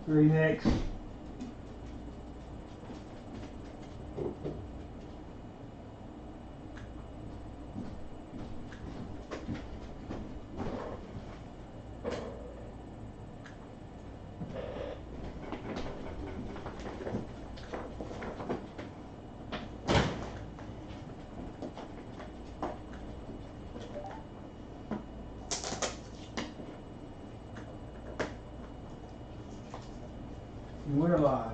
remix. We're live.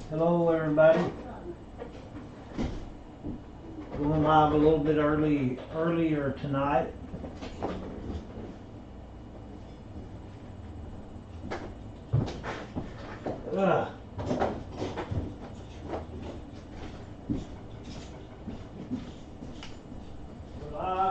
Hello everybody. Going live a little bit earlier tonight. Ugh. Live.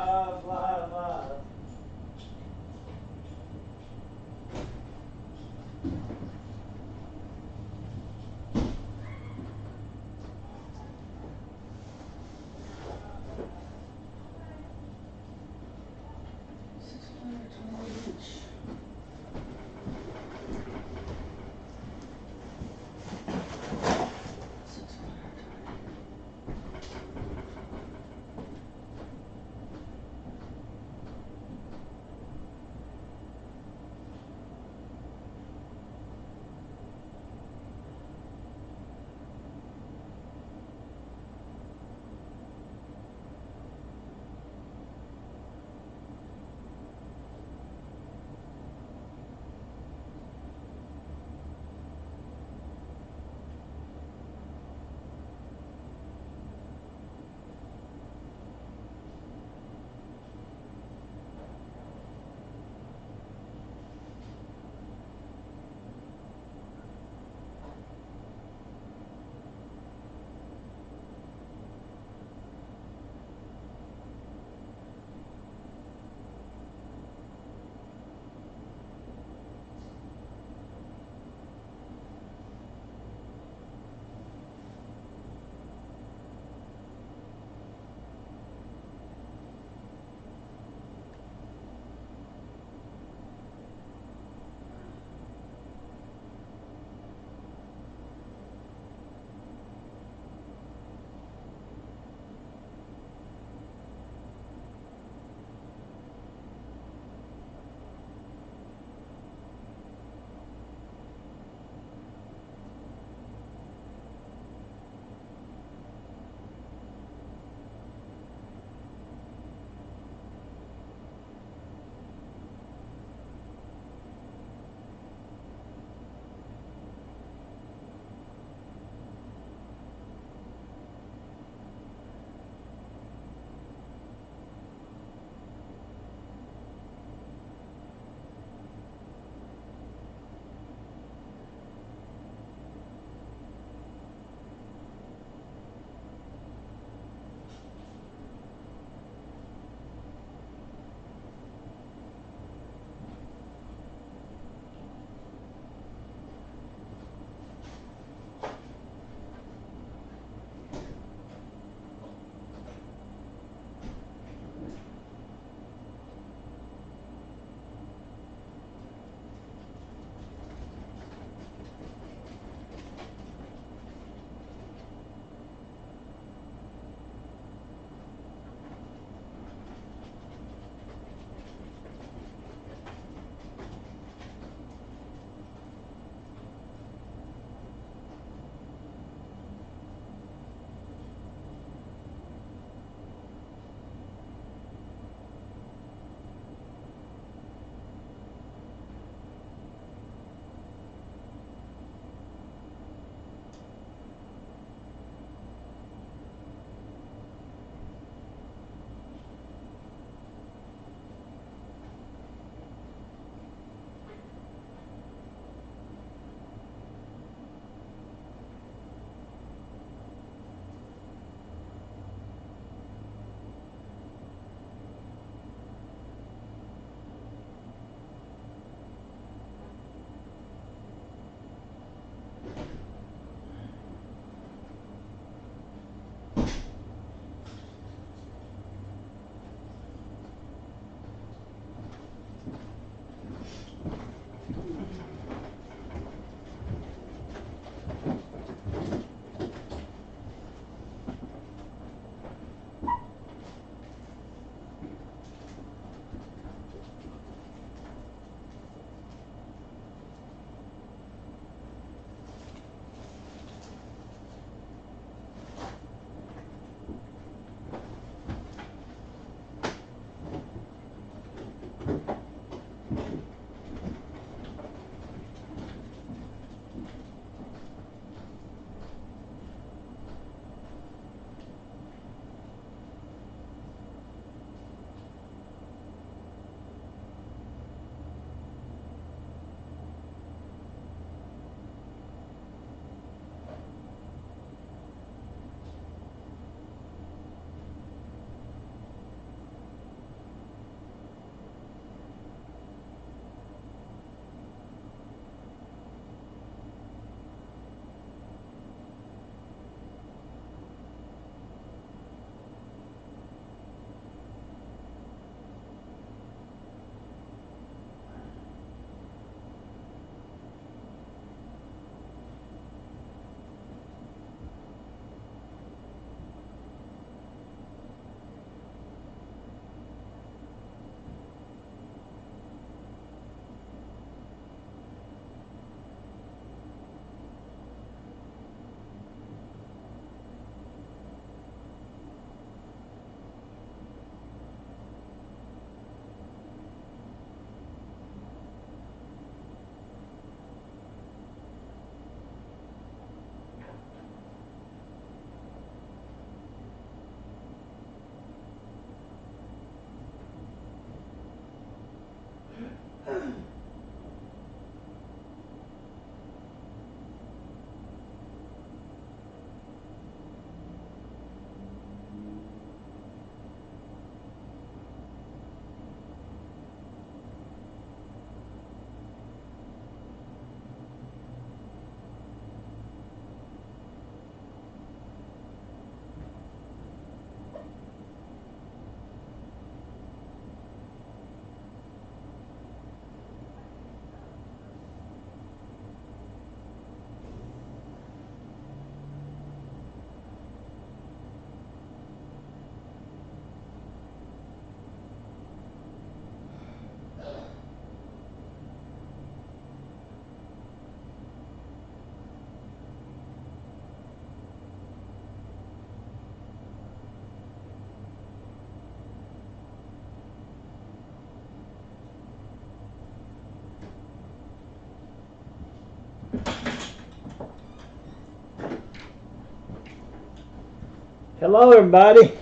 Hello, everybody.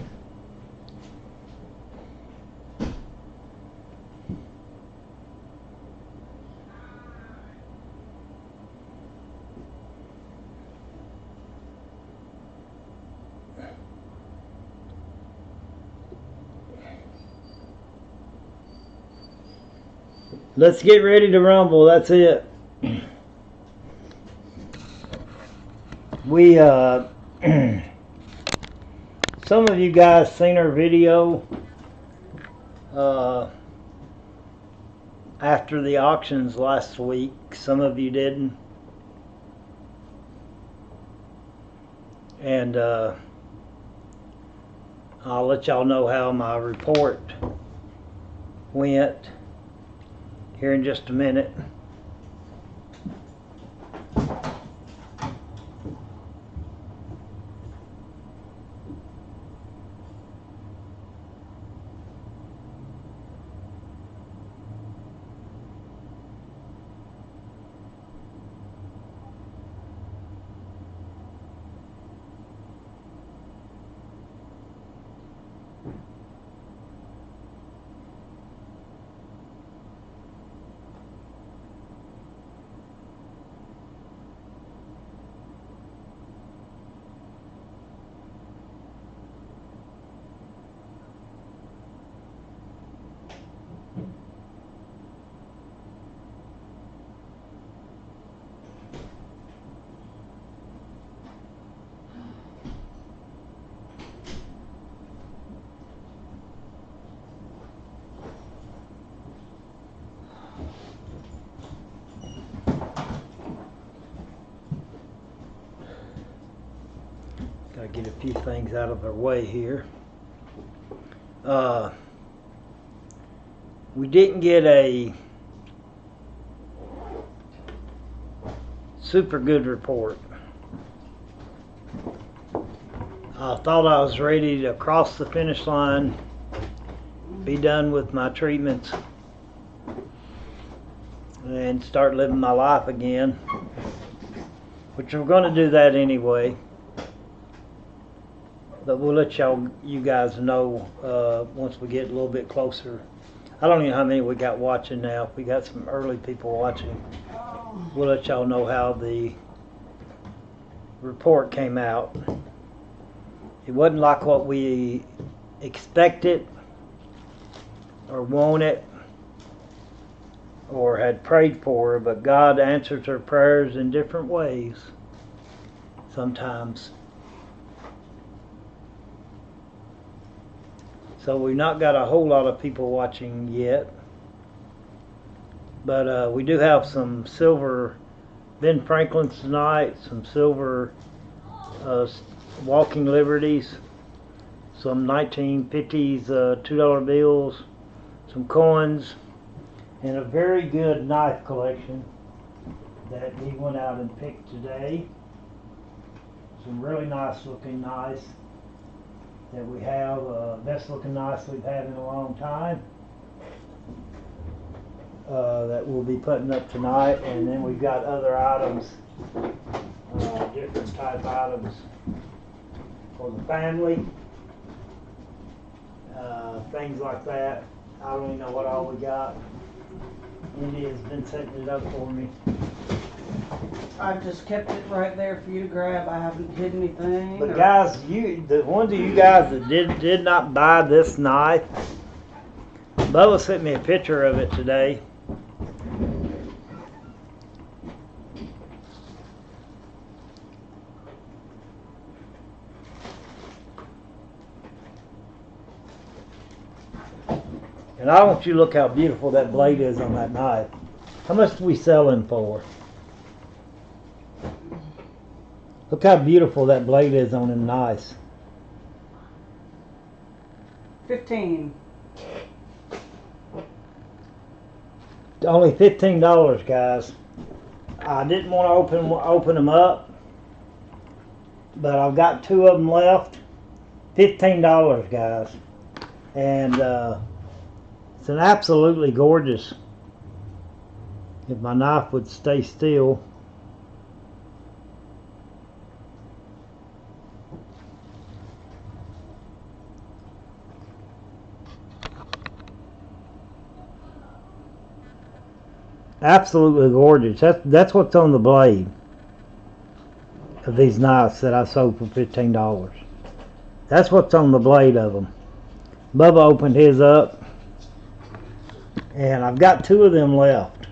Let's get ready to rumble. That's it. We some of you guys seen our video after the auctions last week. Some of you didn't. And I'll let y'all know how my report went here in just a minute. Gotta get a few things out of our way here. We didn't get a super good report. I thought I was ready to cross the finish line, be done with my treatments, and start living my life again, which we're going to do that anyway. But we'll let you guys know once we get a little bit closer. I don't even know how many we got watching now. We got some early people watching. We'll let y'all know how the report came out. It wasn't like what we expected or wanted or had prayed for, but God answers our prayers in different ways sometimes. So we've not got a whole lot of people watching yet, but we do have some silver Ben Franklins tonight, some silver Walking Liberties, some 1950s $2 bills, some coins, and a very good knife collection that he went out and picked today. Some really nice looking knives that we have, best looking knives we've had in a long time, that we'll be putting up tonight. And then we've got other items, different type items for the family, things like that. I don't even know what all we got. India's been setting it up for me. I've just kept it right there for you to grab. I haven't hid anything. But guys, the ones of you guys that did not buy this knife, Bubba sent me a picture of it today. And I want you to look how beautiful that blade is on that knife. How much do we sell him for? Look how beautiful that blade is on him, nice. 15. Only $15, guys. I didn't want to open them up, but I've got 2 of them left. $15, guys. And it's an absolutely gorgeous. If my knife would stay still. absolutely gorgeous. That's what's on the blade of these knives that I sold for $15. That's what's on the blade of them. Bubba opened his up, and I've got 2 of them left.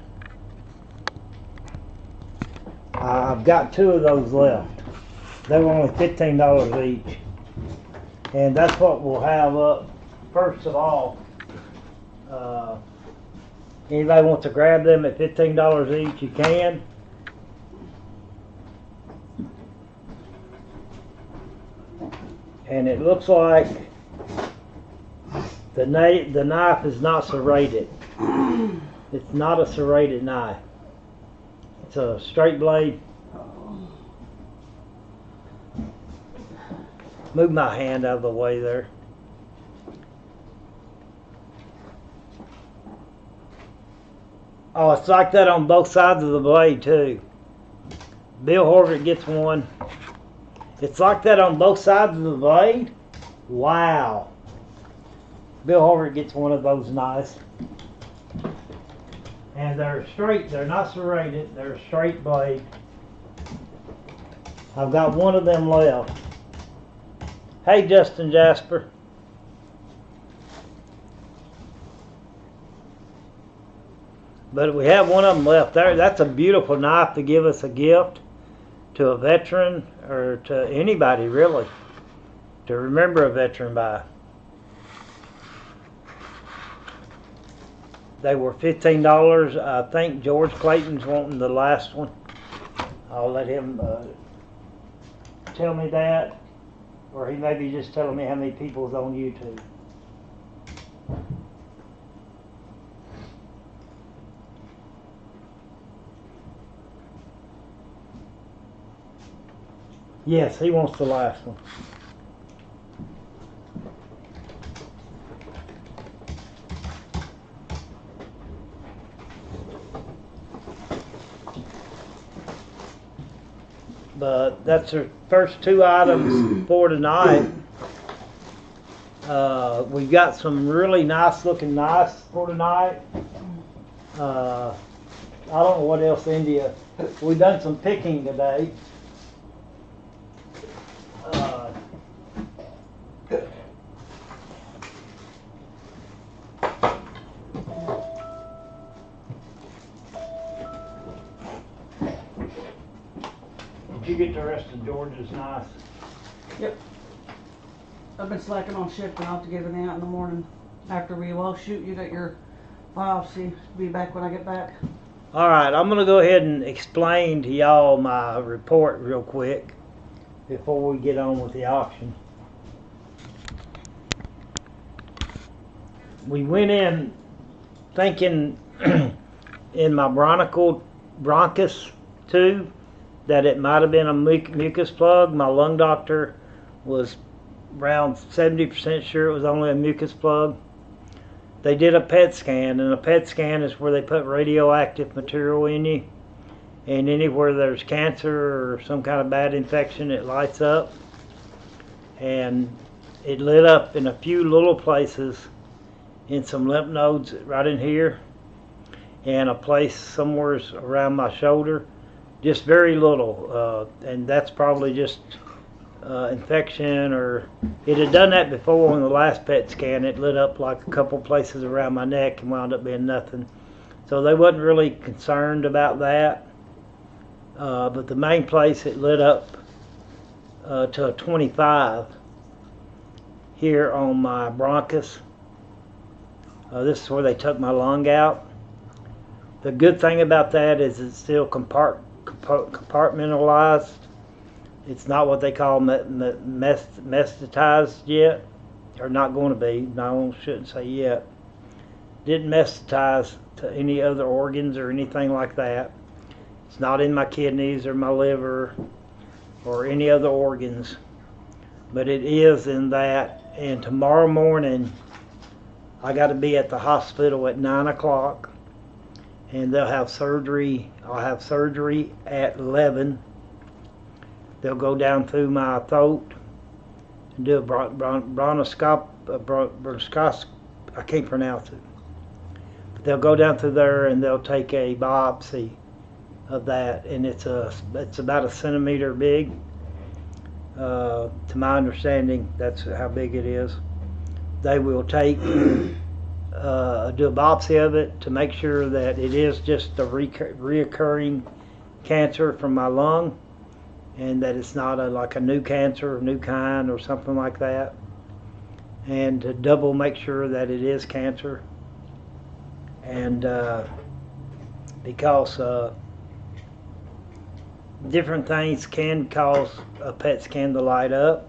I've got 2 of those left. They were only $15 each. And that's what we'll have up first of all. Anybody wants to grab them at $15 each, you can. And it looks like the knife is not serrated. It's not a serrated knife. It's a straight blade. Move my hand out of the way there. Oh, it's like that on both sides of the blade too. Bill Horvick gets one. It's like that on both sides of the blade? Wow. Bill Horvick gets one of those knives. And they're straight, they're not serrated, they're a straight blade. I've got one of them left. Hey, Justin Jasper. But we have one of them left there. That's a beautiful knife to give us a gift to a veteran or to anybody really, to remember a veteran by. They were $15. I think George Clayton's wanting the last one. I'll let him tell me that. Or he may be just telling me how many people's on YouTube. Yes, he wants the last one. But that's our first 2 items for tonight. We've got some really nice looking knives for tonight. I don't know what else India. We've done some picking today. Did you get the rest of George's knives? Yep. I've been slacking on shipping. I'll have to get everything out in the morning after we all shoot. You got your file. See, be back when I get back. All right, I'm gonna go ahead and explain to y'all my report real quick before we get on with the auction. We went in thinking in my bronchus tube that it might have been a mucus plug. My lung doctor was around 70% sure it was only a mucus plug. They did a PET scan, and a PET scan is where they put radioactive material in you, and anywhere there's cancer or some kind of bad infection, it lights up. And it lit up in a few little places, in some lymph nodes right in here, and a place somewhere around my shoulder, just very little, and that's probably just infection, or it had done that before on the last PET scan. It lit up like a couple places around my neck and wound up being nothing. So they wasn't really concerned about that, but the main place it lit up to a 25 here on my bronchus. This is where they took my lung out. The good thing about that is it's still compartmentalized. It's not what they call mestitized yet, or not going to be. No, I shouldn't say yet. Didn't mestitize to any other organs or anything like that. It's not in my kidneys or my liver or any other organs, but it is in that. And tomorrow morning I got to be at the hospital at 9 o'clock, and they'll have surgery. I'll have surgery at 11. They'll go down through my throat and do a bronchoscope. I can't pronounce it. they'll go down through there and they'll take a biopsy of that, and it's about a centimeter big. To my understanding, that's how big it is. They will take do a biopsy of it to make sure that it is just a reoccurring cancer from my lung, and that it's not like a new cancer or new kind or something like that, and to double make sure that it is cancer. And because different things can cause a PET scan to light up,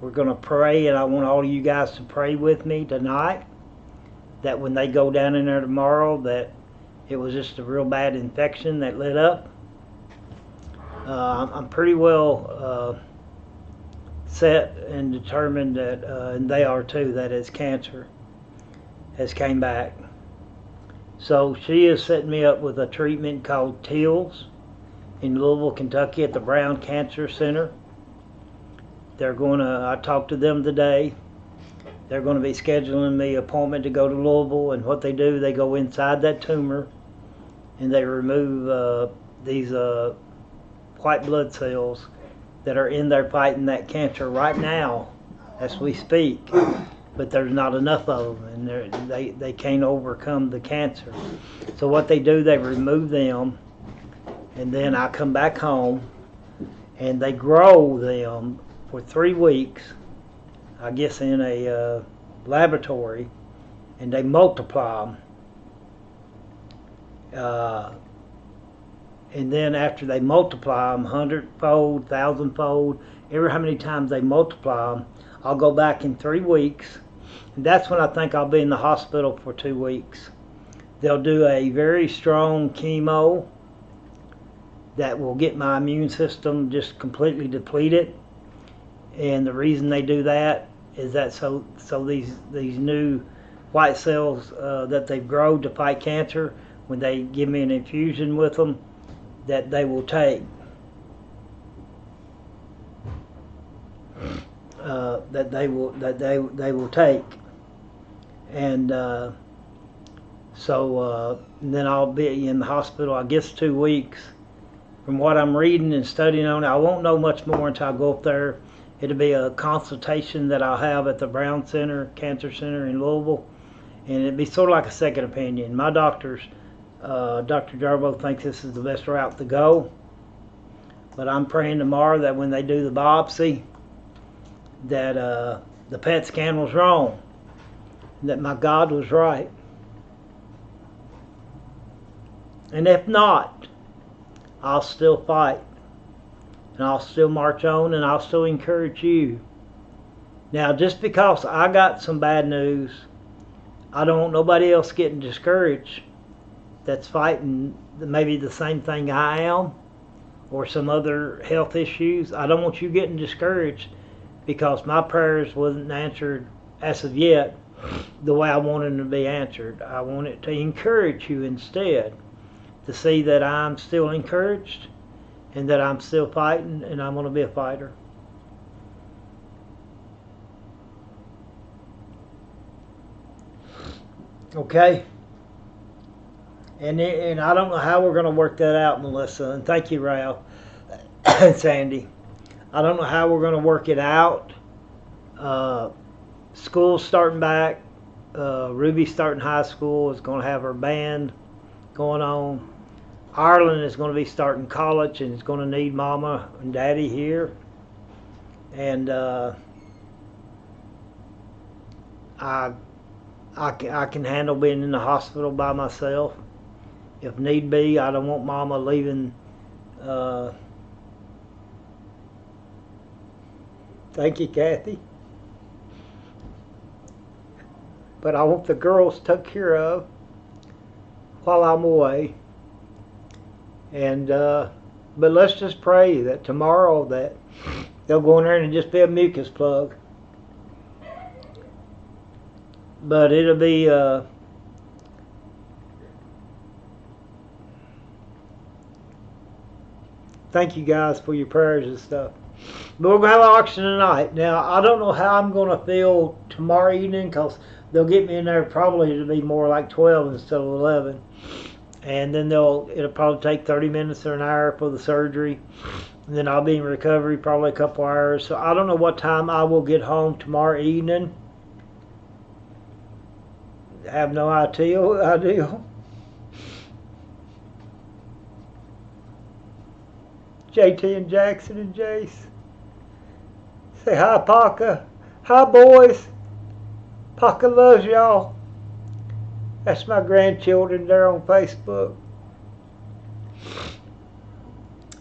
we're going to pray, and I want all of you guys to pray with me tonight that when they go down in there tomorrow, that it was just a real bad infection that lit up. I'm pretty well set and determined that, and they are too, that it's cancer has came back. So she is setting me up with a treatment called TILS in Louisville, Kentucky at the Brown Cancer Center. I talked to them today. They're going to be scheduling me an appointment to go to Louisville, and what they do, they go inside that tumor and they remove these white blood cells that are in there fighting that cancer right now as we speak, but there's not enough of them, and they can't overcome the cancer. So what they do, they remove them, and then I come back home and they grow them for 3 weeks, I guess in a laboratory, and they multiply them. And then after they multiply them 100-fold, 1,000-fold, every how many times they multiply them, I'll go back in 3 weeks, and that's when I think I'll be in the hospital for 2 weeks. They'll do a very strong chemo that will get my immune system just completely depleted, and the reason they do that is that so these new white cells that they've grown to fight cancer, when they give me an infusion with them, that they will take. That they will take, and then I'll be in the hospital, I guess, 2 weeks. From what I'm reading and studying on it, I won't know much more until I go up there. It'll be a consultation that I'll have at the Brown Cancer Center in Louisville, and it'll be sort of like a second opinion. My doctors, Dr. Jarbo, thinks this is the best route to go, but I'm praying tomorrow that when they do the biopsy, that the PET scan was wrong, that my God was right. And if not, I'll still fight, and I'll still march on, and I'll still encourage you. Now, just because I got some bad news, I don't want nobody else getting discouraged that's fighting maybe the same thing I am, or some other health issues. I don't want you getting discouraged because my prayers wasn't answered as of yet the way I wanted them to be answered. I want it to encourage you instead, to see that I'm still encouraged and that I'm still fighting, and I'm going to be a fighter. Okay? And I don't know how we're going to work that out, Melissa. And thank you, Ralph and Sandy. I don't know how we're going to work it out. School's starting back. Ruby's starting high school, is going to have her band going on. Ireland is going to be starting college and is going to need Mama and Daddy here. And I can handle being in the hospital by myself if need be. I don't want Mama leaving. Thank you, Kathy. But I want the girls took care of while I'm away. And but let's just pray that tomorrow that they'll go in there and just be a mucus plug. But it'll be thank you guys for your prayers and stuff. But we're going to have an auction tonight. Now, I don't know how I'm going to feel tomorrow evening because they'll get me in there probably to be more like 12 instead of 11. And then it'll probably take 30 minutes or an hour for the surgery. And then I'll be in recovery probably a couple hours. So I don't know what time I will get home tomorrow evening. I have no idea. JT and Jackson and Jace. Say hi, Parker. Hi, boys. Parker loves y'all. That's my grandchildren there on Facebook.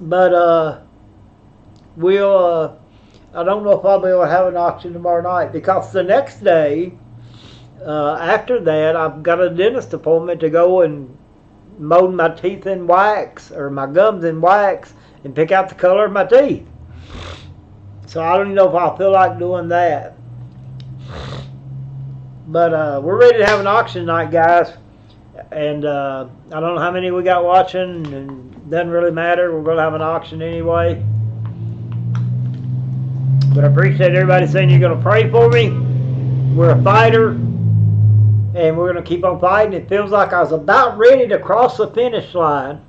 But I don't know if I'll be able to have an auction tomorrow night because the next day, after that, I've got a dentist appointment to go and mold my teeth in wax or my gums in wax and pick out the color of my teeth. So I don't even know if I feel like doing that. But we're ready to have an auction tonight, guys. And I don't know how many we got watching, and it doesn't really matter. We're going to have an auction anyway. But I appreciate everybody saying you're going to pray for me. We're a fighter, and we're going to keep on fighting. It feels like I was about ready to cross the finish line.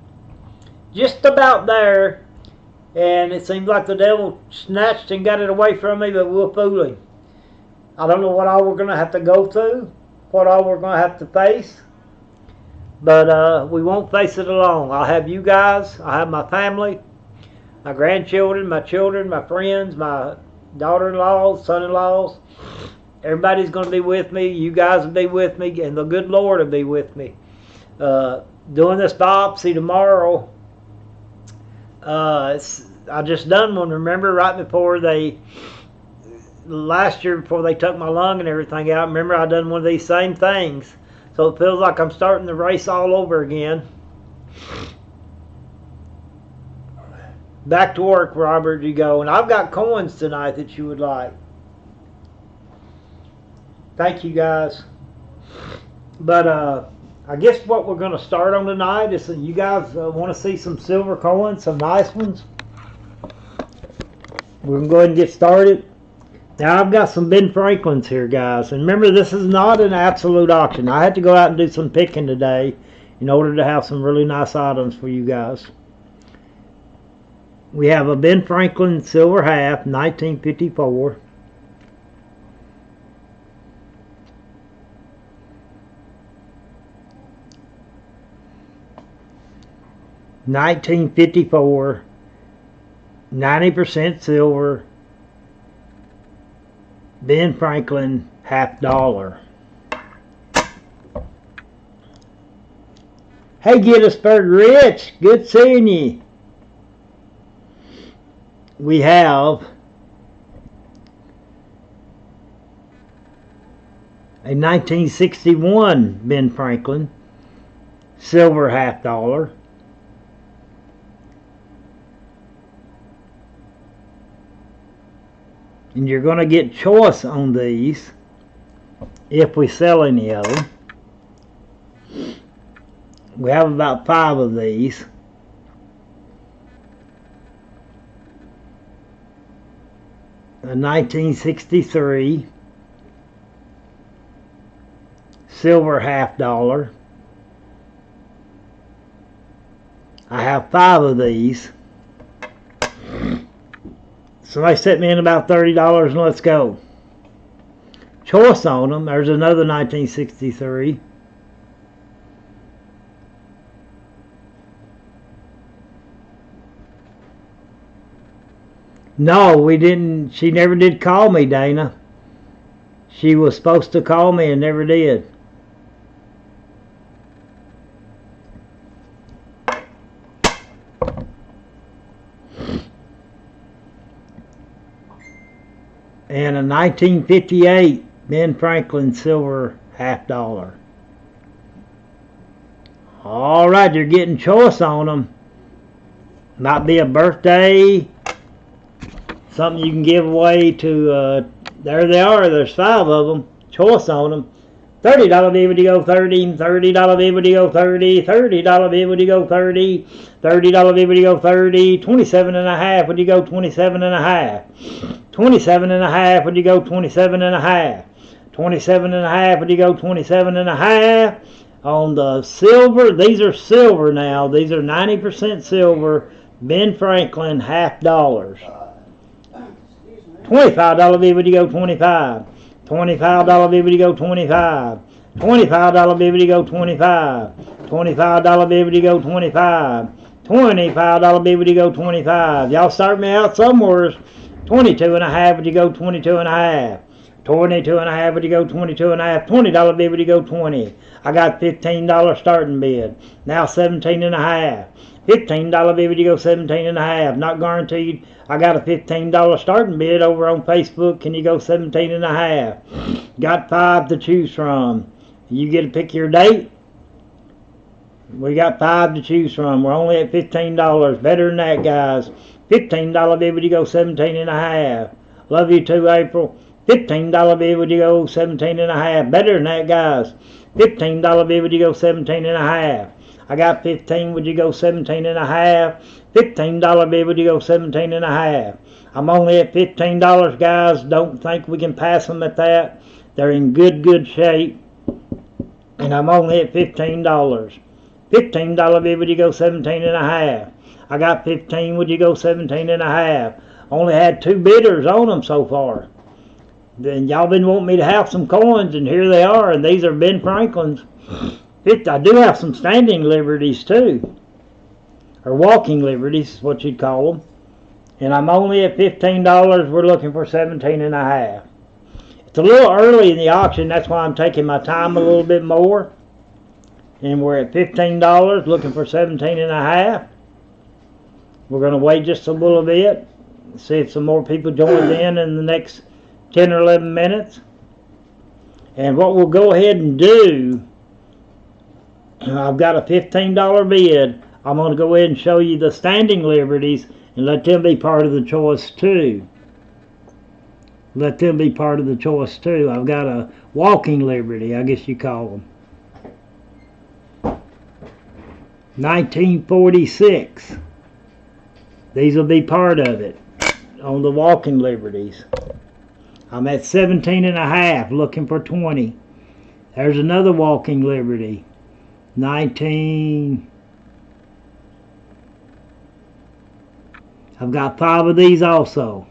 Just about there. And it seems like the devil snatched and got it away from me, but we'll fool him. I don't know what all we're going to have to go through, what all we're going to have to face. But we won't face it alone. I'll have you guys. I'll have my family, my grandchildren, my children, my friends, my daughter-in-laws, son-in-laws. Everybody's going to be with me. You guys will be with me, and the good Lord will be with me. Doing this biopsy tomorrow, I just done one, remember, right before last year before they took my lung and everything out. Remember, I done one of these same things. So it feels like I'm starting the race all over again. Back to work, Robert, you go. And I've got coins tonight that you would like. Thank you, guys. But I guess what we're going to start on tonight is you guys want to see some silver coins, some nice ones. We're going to go ahead and get started. Now I've got some Ben Franklins here, guys. And remember, this is not an absolute auction. I had to go out and do some picking today in order to have some really nice items for you guys. We have a Ben Franklin silver half, 1954. $19.54, 90% silver, Ben Franklin $50. Hey, Gettysburg Rich, good seeing you. We have a 1961 Ben Franklin silver $50. And you're going to get choice on these if we sell any of them. We have about 5 of these. A 1963 silver $50. I have 5 of these. Somebody set me in about $30 and let's go. Choice on them. There's another 1963. No, we didn't. She never did call me, Dana. She was supposed to call me and never did. And a 1958 Ben Franklin silver $50. All right, you're getting choice on them. Might be a birthday, something you can give away to. There they are. There's 5 of them. Choice on them. $30 bill, would you go 30? $30 bill, would you go 30? $30 bill, would you go 30? $30 bill, would you go 30? 27 and a half, would you go 27 and a half? 27 and a half, would you go 27 and a half? 27 and a half, would you go 27 and a half? On the silver, these are silver now. These are 90% silver. Ben Franklin, half dollars. $25 bill, would you go 25? $25 bill, would you go 25? $25 bill, would you go 25? $25 bill, would you go 25? $25 bill, would you go 25? Y'all start me out somewhere. 22 and a half, would you go 22 and a half? 22 and a half, would you go 22 and a half? $20 bid, would you go 20? I got $15 starting bid. Now 17 and a half. $15 bid, would you go 17 and a half? Not guaranteed. I got a $15 starting bid over on Facebook. Can you go 17 and a half? Got 5 to choose from. You get to pick your date. We got 5 to choose from. We're only at $15. Better than that, guys. $15 bid, would you go 17 and a half? Love you too, April. $15 bid, would you go 17 and a half? Better than that, guys. $15 bid, would you go 17 and a half? I got 15, would you go 17 and a half? $15 bid, would you go 17 and a half? I'm only at $15, guys. Don't think we can pass them at that. They're in good shape. And I'm only at $15. $15 bid, would you go 17 and a half? I got 15, would you go 17 and a half? Only had 2 bidders on them so far. Then y'all been wanting me to have some coins, and here they are, and these are Ben Franklin's. I do have some standing liberties too, or walking liberties, what you'd call them. And I'm only at $15. We're looking for 17 and a half. It's a little early in the auction, that's why I'm taking my time a little bit more. And we're at $15, looking for 17 and a half. We're going to wait just a little bit, see if some more people join in the next 10 or 11 minutes. And what we'll go ahead and do, I've got a $15 bid. I'm going to go ahead and show you the standing liberties and let them be part of the choice too. Let them be part of the choice too. I've got a walking liberty, I guess you call them. 1946. These will be part of it on the walking liberties. I'm at 17 and a half, looking for 20. There's another walking liberty. 19. I've got 5 of these also.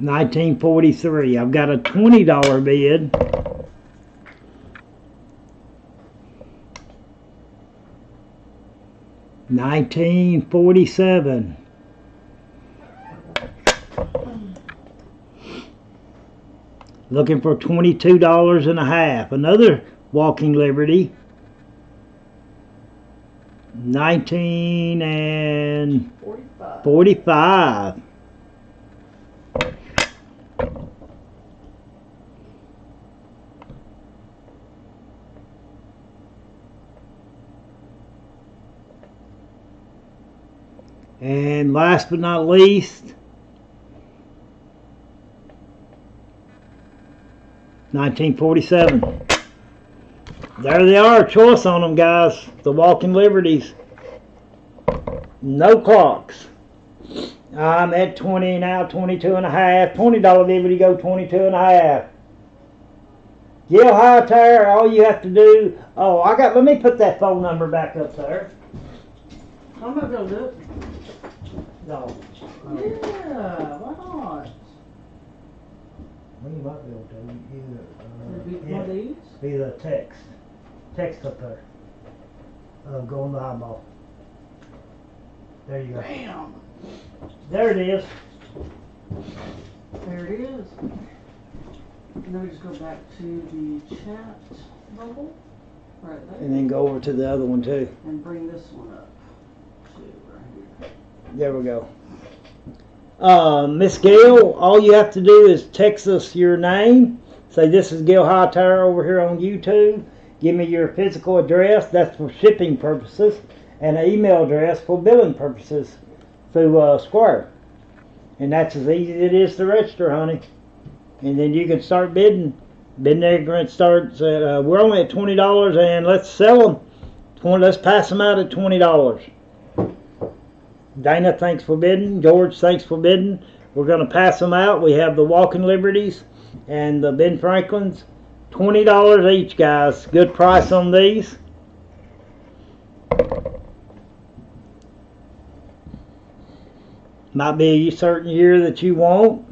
$19.43. I've got a $20 bid. $19.47. Looking for $22 and a half. Another walking liberty. 19 and 45. And last but not least, 1947. There they are, choice on them, guys. The walking liberties. No clocks. I'm at 20 now, 22 and a half. $20 bid, would you go 22 and a half? Gil Hightower, all you have to do, let me put that phone number back up there. I'm not gonna do it. No. Yeah, why not? Well, you might be able to. One of these? Be the text. Text up there. Go on the eyeball. There you go. Bam! There it is. There it is. And then we just go back to the chat bubble. Right there. And then go over to the other one too. And bring this one up. Right here. There we go. Miss Gail, all you have to do is text us your name. Say, this is Gil Hightower over here on YouTube. Give me your physical address. That's for shipping purposes. and an email address for billing purposes through Square. And that's as easy as it is to register, honey. And then you can start bidding. Bidding increment starts at, we're only at $20, and let's sell them. Let's pass them out at $20. Dana, thanks for bidding. George, thanks for bidding. We're going to pass them out. We have the Walking Liberties and the Ben Franklins. $20 each, guys. Good price on these. Might be a certain year that you won't.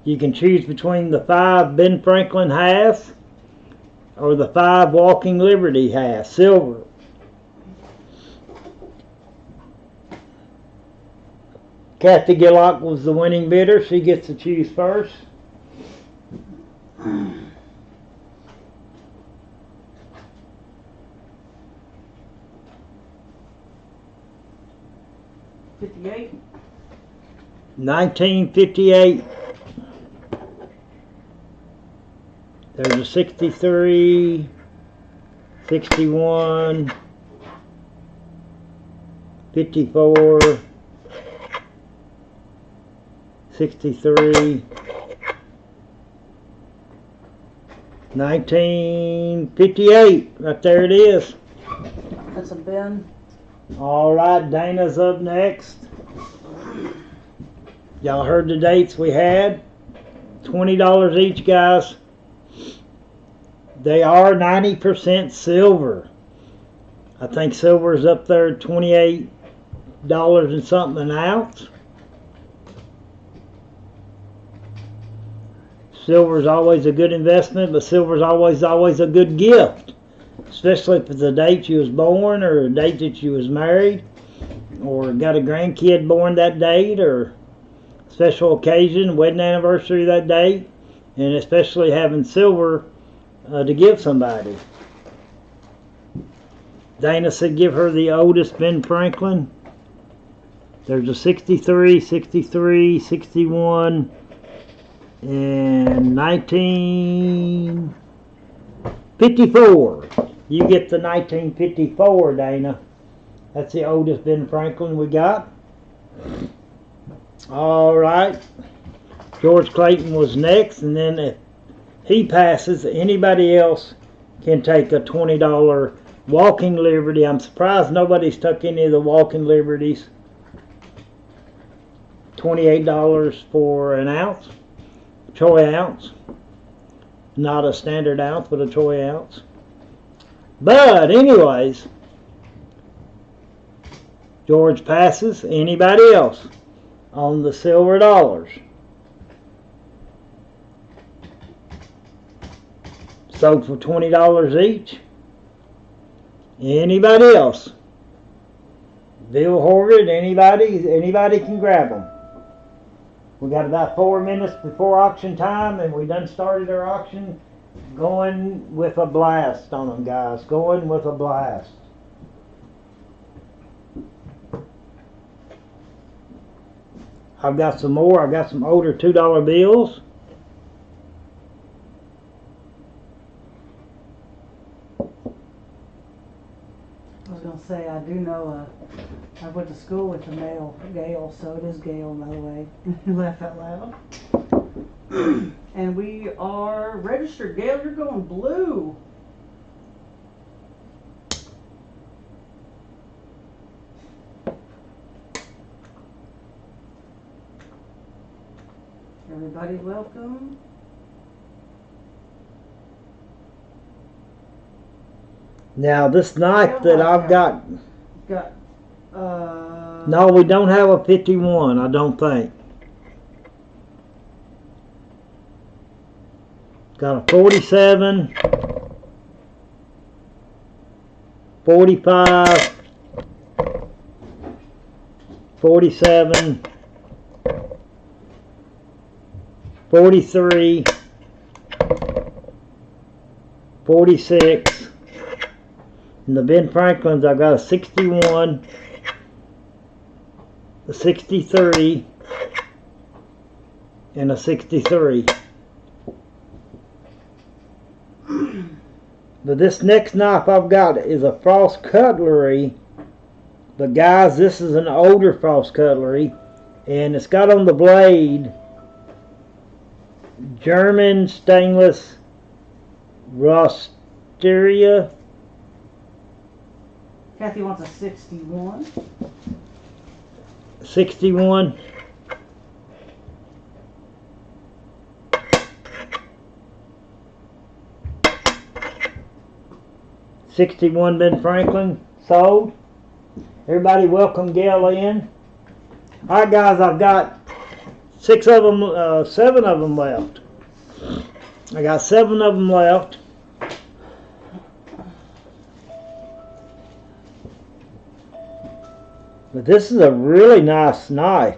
You can choose between the 5 Ben Franklin halves or the 5 Walking Liberty halves, silver. Kathy Gillock was the winning bidder. She gets to choose first. $58. 1958. There's a 63, 61, 54, 63, 1958. Right there it is. That's a Ben. All right, Dana's up next. Y'all heard the dates we had. $20 each, guys. They are 90% silver. I think silver is up there at $28 and something an ounce. Silver is always a good investment, but silver is always a good gift, especially if it's a date you was born or a date that you was married or got a grandkid born that date or special occasion, wedding anniversary that date, and especially having silver to give somebody. Dana said give her the oldest Ben Franklin. There's a 63, 63, 61, and 1954. You get the 1954, Dana. That's the oldest Ben Franklin we got. All right. George Clayton was next, and then if he passes, anybody else can take a $20 Walking Liberty. I'm surprised nobody's took any of the Walking Liberties. $28 for an ounce, troy ounce. Not a standard ounce, but a troy ounce. But anyways, George passes. Anybody else on the silver dollars? Sold for $20 each. Anybody else? Bill Horvath, anybody can grab them. We got about 4 minutes before auction time, and we done started our auction. Going with a blast on them, guys. Going with a blast. I've got some more. I've got some older $2 bills. I was going to say, I do know, I went to school with the male Gail, so it is Gail, by the way. You laugh out loud. And we are registered. Gail, you're going blue. Everybody welcome. Now this knife that I've got. Got, No, we don't have a 51, I don't think. Got a 47, 45, 47, 43, 46. In the Ben Franklins, I've got a 61, a 63, and a 63. But this next knife I've got is a Frost Cutlery. But guys, this is an older Frost Cutlery, and it's got on the blade German stainless rosteria. Kathy wants a 61. 61. $61 Ben Franklin sold. Everybody welcome Gail in. Alright guys, I've got 7 of them left. I got 7 of them left. But this is a really nice knife.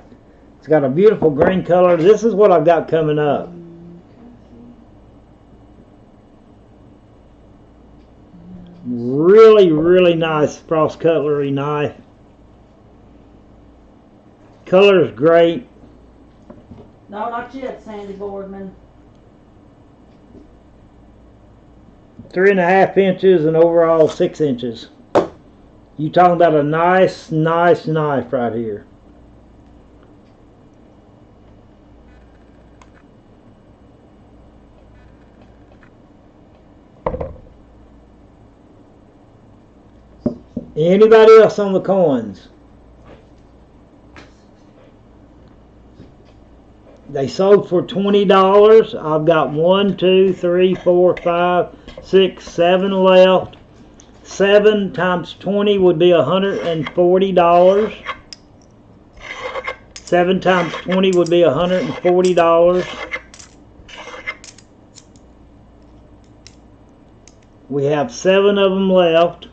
It's got a beautiful green color. This is what I've got coming up. Really, really nice Frost Cutlery knife. Color is great. No, not yet, Sandy Boardman. 3.5 inches and overall 6 inches. You talking about a nice knife right here. Anybody else on the coins? They sold for $20. I've got 1, 2, 3, 4, 5, 6, 7 left. 7 times 20 would be $140. 7 times 20 would be $140. We have 7 of them left.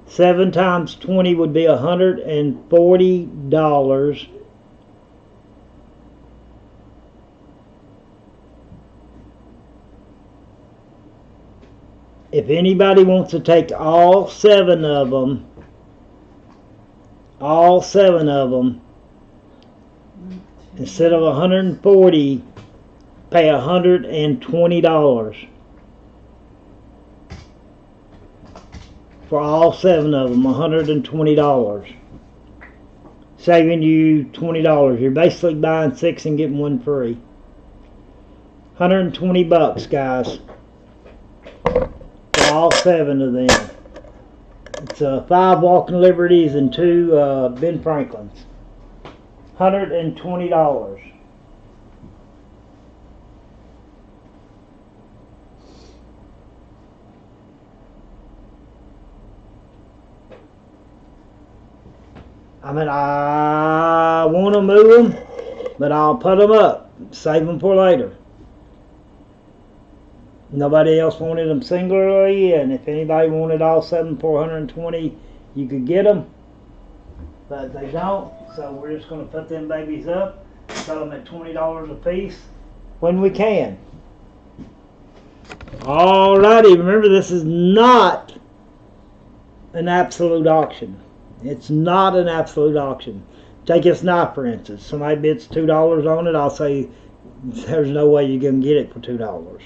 7 times 20 would be $140. If anybody wants to take all 7 of them, instead of $140, pay $120 for all 7 of them. $120, saving you $20. You're basically buying 6 and getting 1 free. $120, guys. All 7 of them. It's 5 Walking Liberties and 2 Ben Franklins. $120. I mean, I want to move them, but I'll put them up, save them for later. Nobody else wanted them singularly, and if anybody wanted all 7 for $120, you could get them, but they don't. So we're just going to put them babies up, sell them at $20 a piece when we can. Alrighty, remember this is not an absolute auction. It's not an absolute auction. Take this knife for instance. Somebody bids $2 on it, I'll say there's no way you can get it for $2.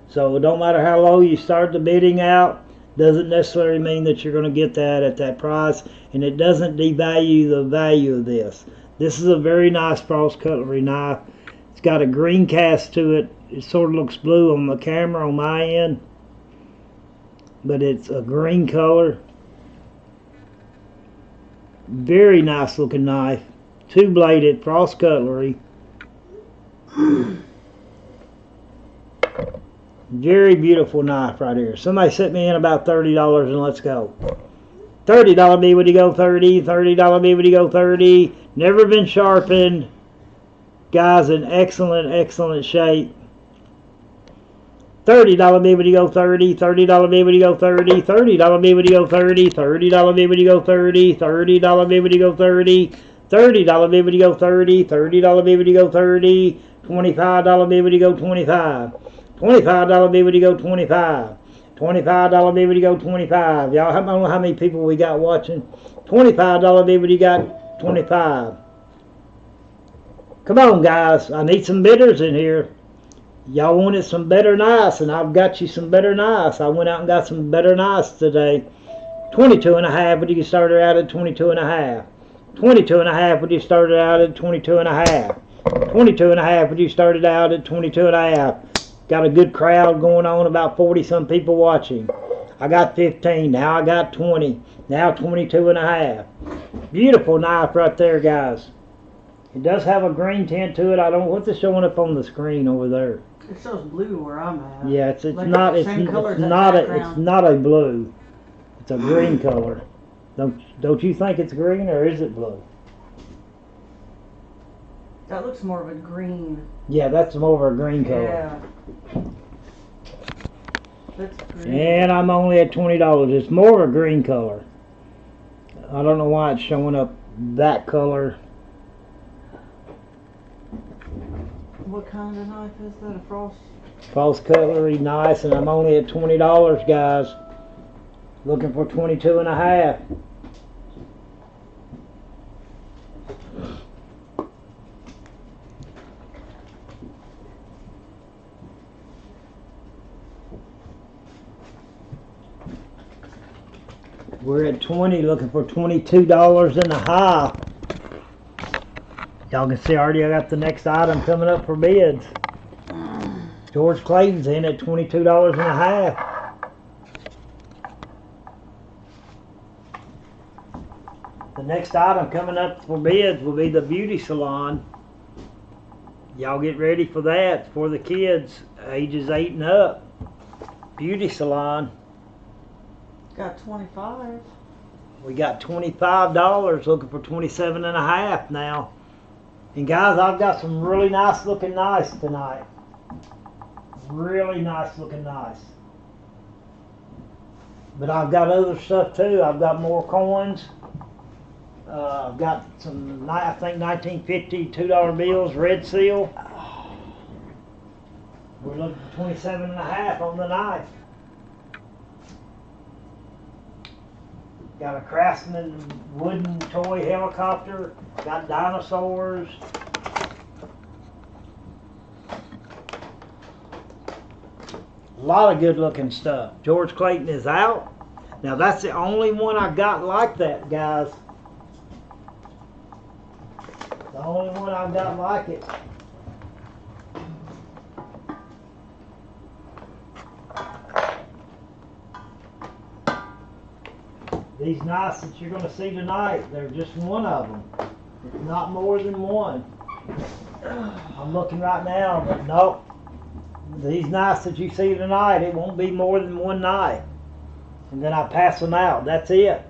So it don't matter how low you start the bidding out, doesn't necessarily mean that you're going to get that at that price, and it doesn't devalue the value of this. This is a very nice Frost Cutlery knife. It's got a green cast to it. It sort of looks blue on the camera on my end, but it's a green color. Very nice looking knife. 2-bladed Frost Cutlery. Very beautiful knife right here. Somebody sent me in about $30 and let's go. $30 B, would you go 30? $30 B, would you go 30? Never been sharpened. Guys in excellent shape. $30 B, would you go 30? $30 B, would you go 30? $30 B, would you go 30? $30 B, would you go 30? $30 B, would you go 30? $30 B, would you go 30? $30 B, would you go 30? $25 B, would you go 25? $25 B, would you go 25? $25 B, would you go 25? Y'all, I don't know how many people we got watching. $25 B, would you got 25? Come on, guys. I need some bidders in here. Y'all wanted some better nice, and I've got you some better nice. I went out and got some better nice today. 22 and a half, but you started out at 22 and a half. 22 and a half, but you started out at 22 and a half. 22 and a half, but you started out at 22 and a half. Got a good crowd going on, about 40 some people watching. I got 15, now I got 20, now 22 and a half. Beautiful knife right there, guys. It does have a green tint to it. I don't know what's it showing up on the screen over there. It shows blue where I'm at. Yeah, it's Like not the it's, same color it's as that not a background. it's not a blue. It's a green color. Don't you think it's green, or is it blue? That looks more of a green. Yeah, that's more of a green color. Yeah. That's green. And I'm only at $20. It's more of a green color. I don't know why it's showing up that color. What kind of knife is that? A frost? False cutlery, nice, and I'm only at $20, guys. Looking for 22 and a half. We're at 20, looking for $22 in the high. Y'all can see already I got the next item coming up for bids. George Clayton's in at $22 and a half. The next item coming up for bids will be the beauty salon. Y'all get ready for that, for the kids ages 8 and up. Beauty salon. Got 25. We got $25, looking for 27 and a half now. And guys, I've got some really nice looking knives tonight. Really nice looking knives. But I've got other stuff too. I've got more coins. I've got some, I think 1950 $2 bills, red seal. We're looking for 27 and a half on the knife. Got a Craftsman wooden toy helicopter. Got dinosaurs. A lot of good looking stuff. George Clayton is out. Now that's the only one I got like that, guys. The only one I've got like it. These knives that you're going to see tonight, they're just one of them. It's not more than one. I'm looking right now, but nope. These knives that you see tonight, it won't be more than one knife. And then I pass them out. That's it.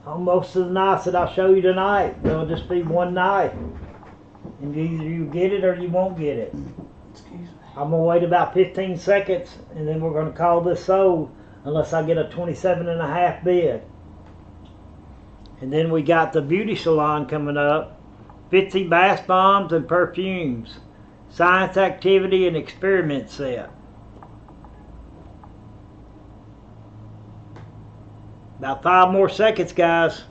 On most of the knives that I'll show you tonight, there'll just be one knife. And either you get it or you won't get it. Excuse me. I'm going to wait about 15 seconds, and then we're going to call this sold unless I get a 27 and a half bid. And then we got the beauty salon coming up. Fitzy bath bombs and perfumes. Science activity and experiment set. About 5 more seconds, guys.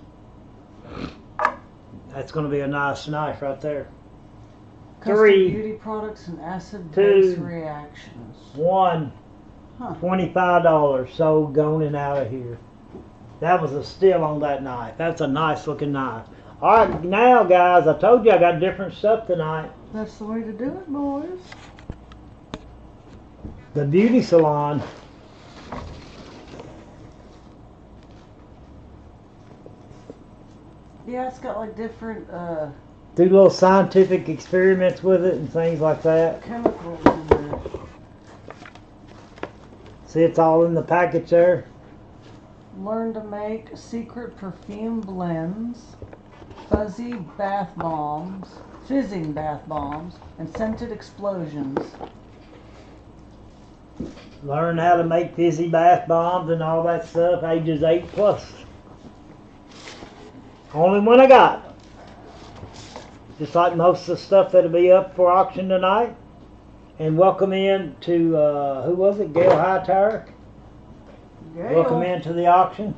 That's going to be a nice knife right there. Custom 3, beauty products and acid 2, base reactions. 1. Huh. $25 sold, gone and out of here. That was a steal on that knife. That's a nice looking knife. Alright, now guys, I told you I got different stuff tonight. That's the way to do it, boys. The beauty salon. Yeah, it's got like different Do little scientific experiments with it and things like that. chemicals in there. See, it's all in the package there. Learn to make secret perfume blends, fuzzy bath bombs, fizzing bath bombs, and scented explosions. Learn how to make fizzy bath bombs and all that stuff, ages 8 plus. Only one I got. Just like most of the stuff that'll be up for auction tonight. And welcome in to, who was it? Gail Hightower. Welcome into the auction.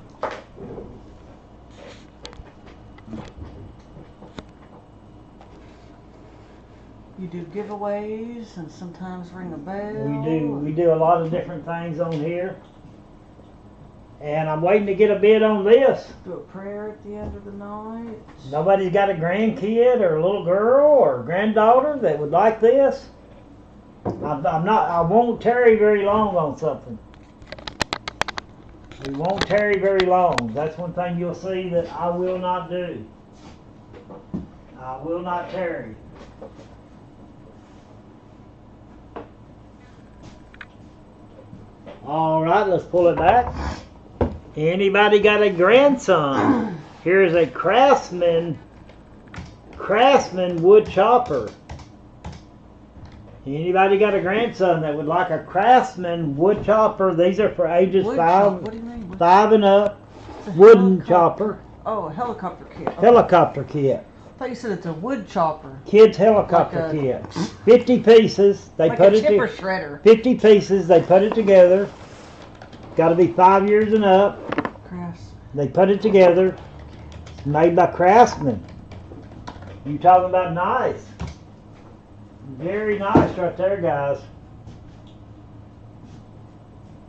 You do giveaways and sometimes ring a bell. We do a lot of different things on here. And I'm waiting to get a bid on this. Do a prayer at the end of the night. Nobody's got a grandkid or a little girl or granddaughter that would like this. I won't tarry very long on something. We won't tarry very long. That's one thing you'll see that I will not do. I will not tarry. All right, let's pull it back. Anybody got a grandson? Here's a Craftsman wood chopper. Anybody got a grandson that would like a Craftsman wood chopper? These are for ages Wood five What do you mean? and up. It's a Wooden helicopter. chopper. Oh, a helicopter kit. Okay. Helicopter kit. I thought you said it's a wood chopper. Kids helicopter Like a- kit. 50 pieces. They Like put a it chipper to, shredder. 50 pieces. They put it together. Got to be 5 years and up. Crafts. They put it together. It's made by Craftsman. You talking about nice? Very nice right there, guys.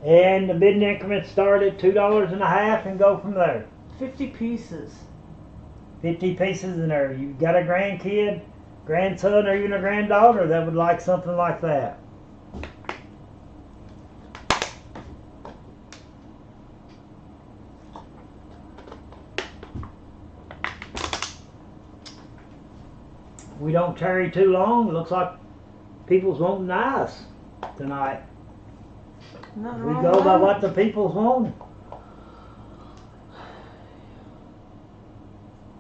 And the bidding increments start at $2.50 and go from there. 50 pieces. 50 pieces in there. You got a grandkid, grandson, or even a granddaughter that would like something like that. We don't tarry too long. It looks like people's wanting nice tonight. Nothing We wrong go with by that. what the people's wanting.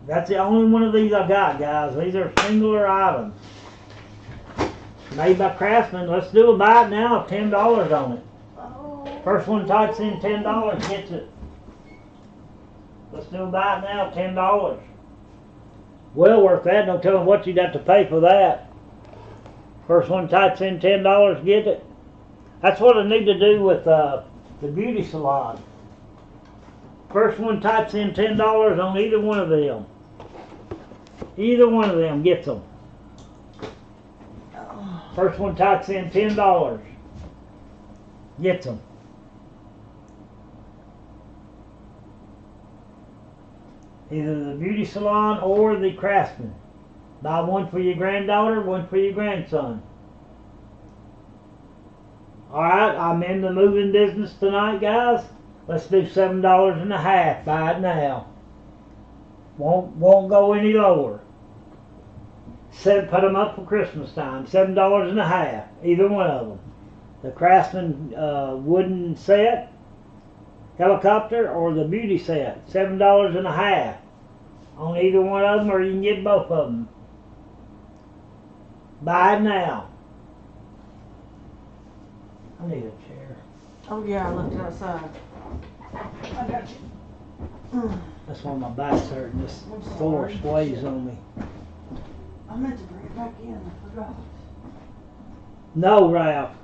That's the only one of these I got, guys. These are singular items. Made by Craftsman. Let's do a buy it now, $10 on it. Oh. First one types in $10 gets it. Let's do a buy it now, $10. Well worth that. No telling what you'd have to pay for that. First one types in $10 get it. That's what I need to do with the beauty salon. First one types in $10 on either one of them. Either one of them gets them. First one types in $10 gets them. Either the beauty salon or the Craftsman. Buy one for your granddaughter, one for your grandson. Alright, I'm in the moving business tonight, guys. Let's do $7.50. Buy it now. Won't go any lower. Put them up for Christmas time. $7.50. Either one of them. The Craftsman wooden set, helicopter, or the beauty set. $7.50 on either one of them, or you can get both of them. Buy it now. I need a chair. Oh yeah, I left it outside. I got you. That's why my back's hurting. This I'm floor sorry. sways on me. I meant to bring it back in. I forgot. No, Ralph.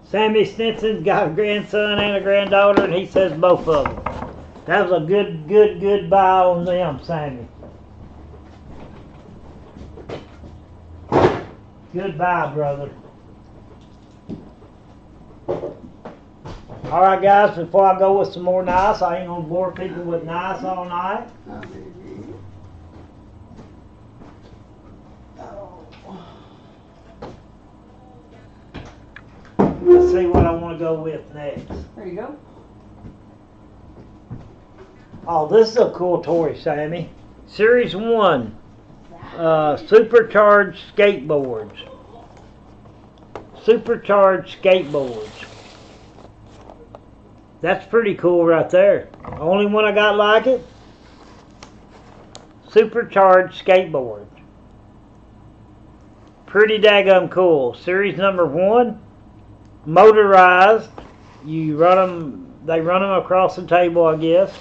Sammy Stinson's got a grandson and a granddaughter, and he says both of them. That was a good buy on them, Sammy. Good buy, brother. Alright, guys, before I go with some more nice, I ain't gonna bore people with nice all night. Let's see what I want to go with next. There you go. Oh, this is a cool toy, Sammy. Series 1. Supercharged skateboards. Supercharged skateboards. That's pretty cool right there. Only one I got like it. Supercharged skateboards. Pretty daggum cool. Series number 1. Motorized. You run them. They run them across the table, I guess.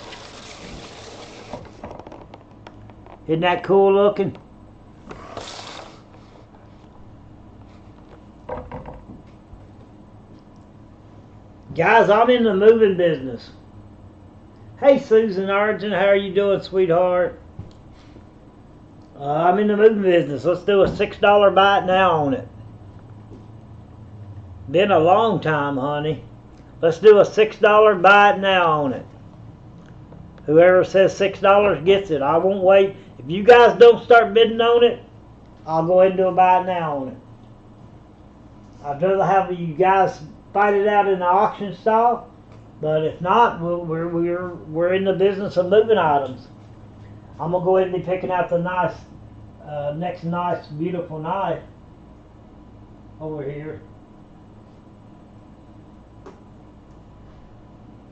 Isn't that cool looking? Guys, I'm in the moving business. Hey, Susan Argent, how are you doing, sweetheart? I'm in the moving business. Let's do a $6 bite now on it. Been a long time, honey. Let's do a $6 bite now on it. Whoever says $6 gets it. I won't wait. If you guys don't start bidding on it, I'll go ahead and do a bite now on it. I'd rather have you guys fight it out in the auction style, but if not, we're in the business of moving items. I'm gonna go ahead and be picking out the nice, next nice, beautiful knife over here.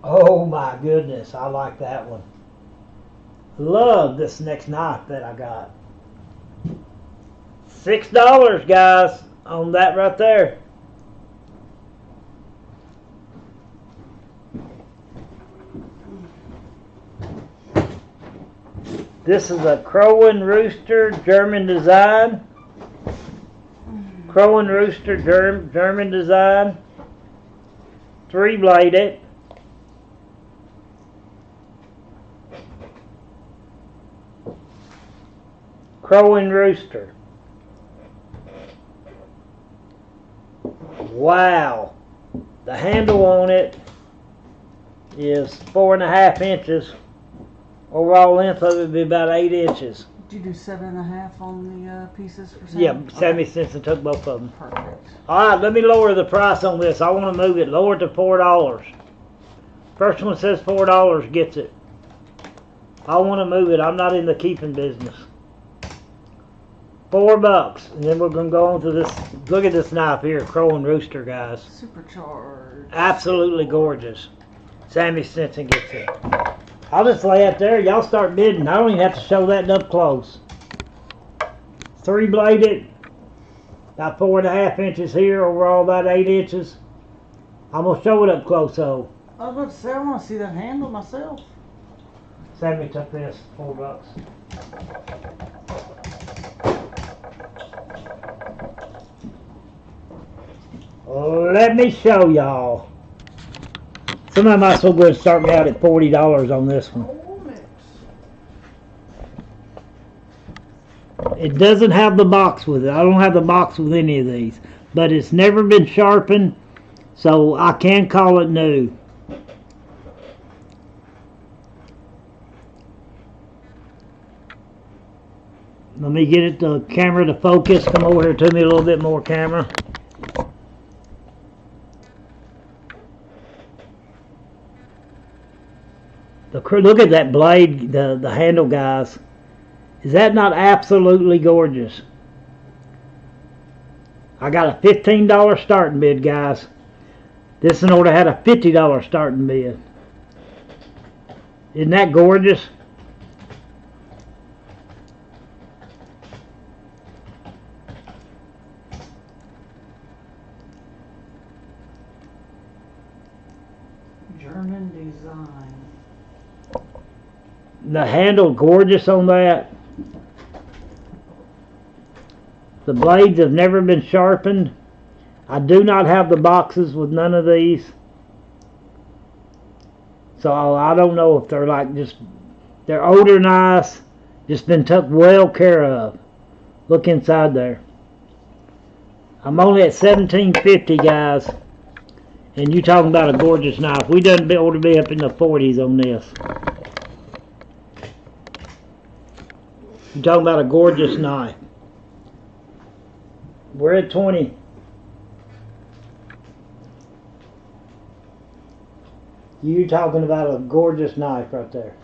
Oh my goodness, I like that one. Love this next knife that I got. $6, guys, on that right there. This is a Crow and Rooster German design. Crow and Rooster German design. 3-bladed. Crow and Rooster. Wow. The handle on it is 4.5 inches. Overall length of it would be about 8 inches. Did you do 7.5 on the pieces for sale? Yeah, 70 cents and took both of them. Perfect. Alright, let me lower the price on this. I want to move it. Lower it to $4. First one says $4 gets it. I want to move it. I'm not in the keeping business. $4. And then we're going to go on to this. Look at this knife here. Crow and Rooster, guys. Supercharged. Absolutely gorgeous. Sammy Stinson gets it. I'll just lay it there. Y'all start bidding. I don't even have to show that up close. 3-bladed. About 4.5 inches here. Overall about 8 inches. I'm going to show it up close though. I was about to say, I want to see that handle myself. Sammy took this. $4. Let me show y'all. Somebody might as well go ahead and start me out at $40 on this one. It doesn't have the box with it. I don't have the box with any of these. But it's never been sharpened, so I can call it new. Let me get it the camera to focus. Come over here to me a little bit more, camera. Look at that blade, the handle, guys. Is that not absolutely gorgeous? I got a $15 starting bid, guys. This in order had a $50 starting bid. Isn't that gorgeous? German design. The handle gorgeous on that. The blades have never been sharpened. I do not have the boxes with none of these. So I don't know if they're like they're older knives, just been took well care of. Look inside there. I'm only at $17.50, guys. And you talking about a gorgeous knife. We done ought to be up in the 40s on this. You're talking about a gorgeous knife. We're at 20. You talking about a gorgeous knife right there.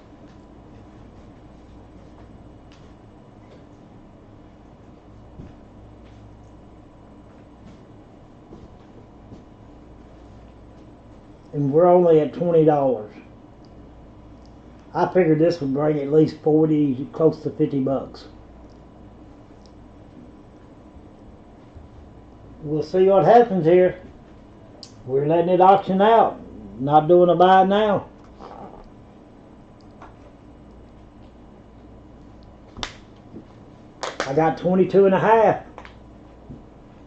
And we're only at $20. I figured this would bring at least 40, close to $50. We'll see what happens here. We're letting it auction out. Not doing a buy now. I got 22.5.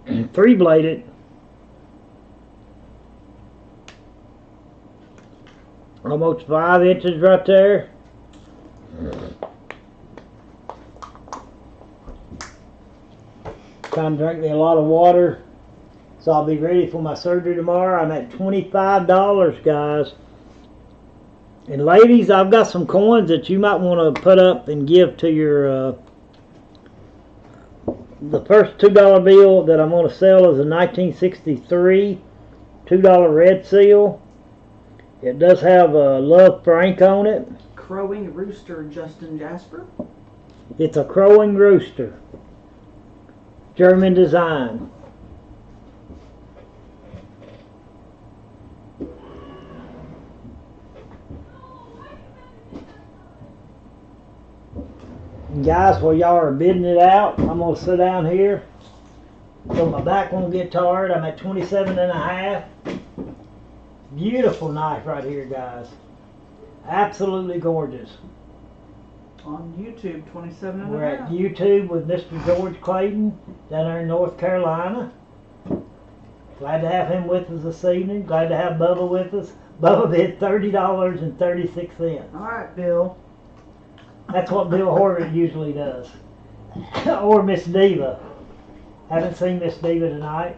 3-bladed. Almost 5 inches right there. Trying to drink me a lot of water. So I'll be ready for my surgery tomorrow. I'm at $25, guys. And ladies, I've got some coins that you might want to put up and give to your, the first $2 bill that I'm going to sell is a 1963 $2 red seal. It does have a Love Frank on it. Crowing Rooster, Justin Jasper. It's a crowing rooster. German design. And guys, while y'all are bidding it out, I'm going to sit down here so my back won't get tired. I'm at 27.5. Beautiful knife right here, guys. Absolutely gorgeous. On YouTube, 27 and We're a at half. YouTube with Mr. George Clayton down there in North Carolina. Glad to have him with us this evening. Glad to have Bubba with us. Bubba bid $30.36. All right, Bill. That's what Bill Horvath usually does. Or Miss Diva. Haven't seen Miss Diva tonight.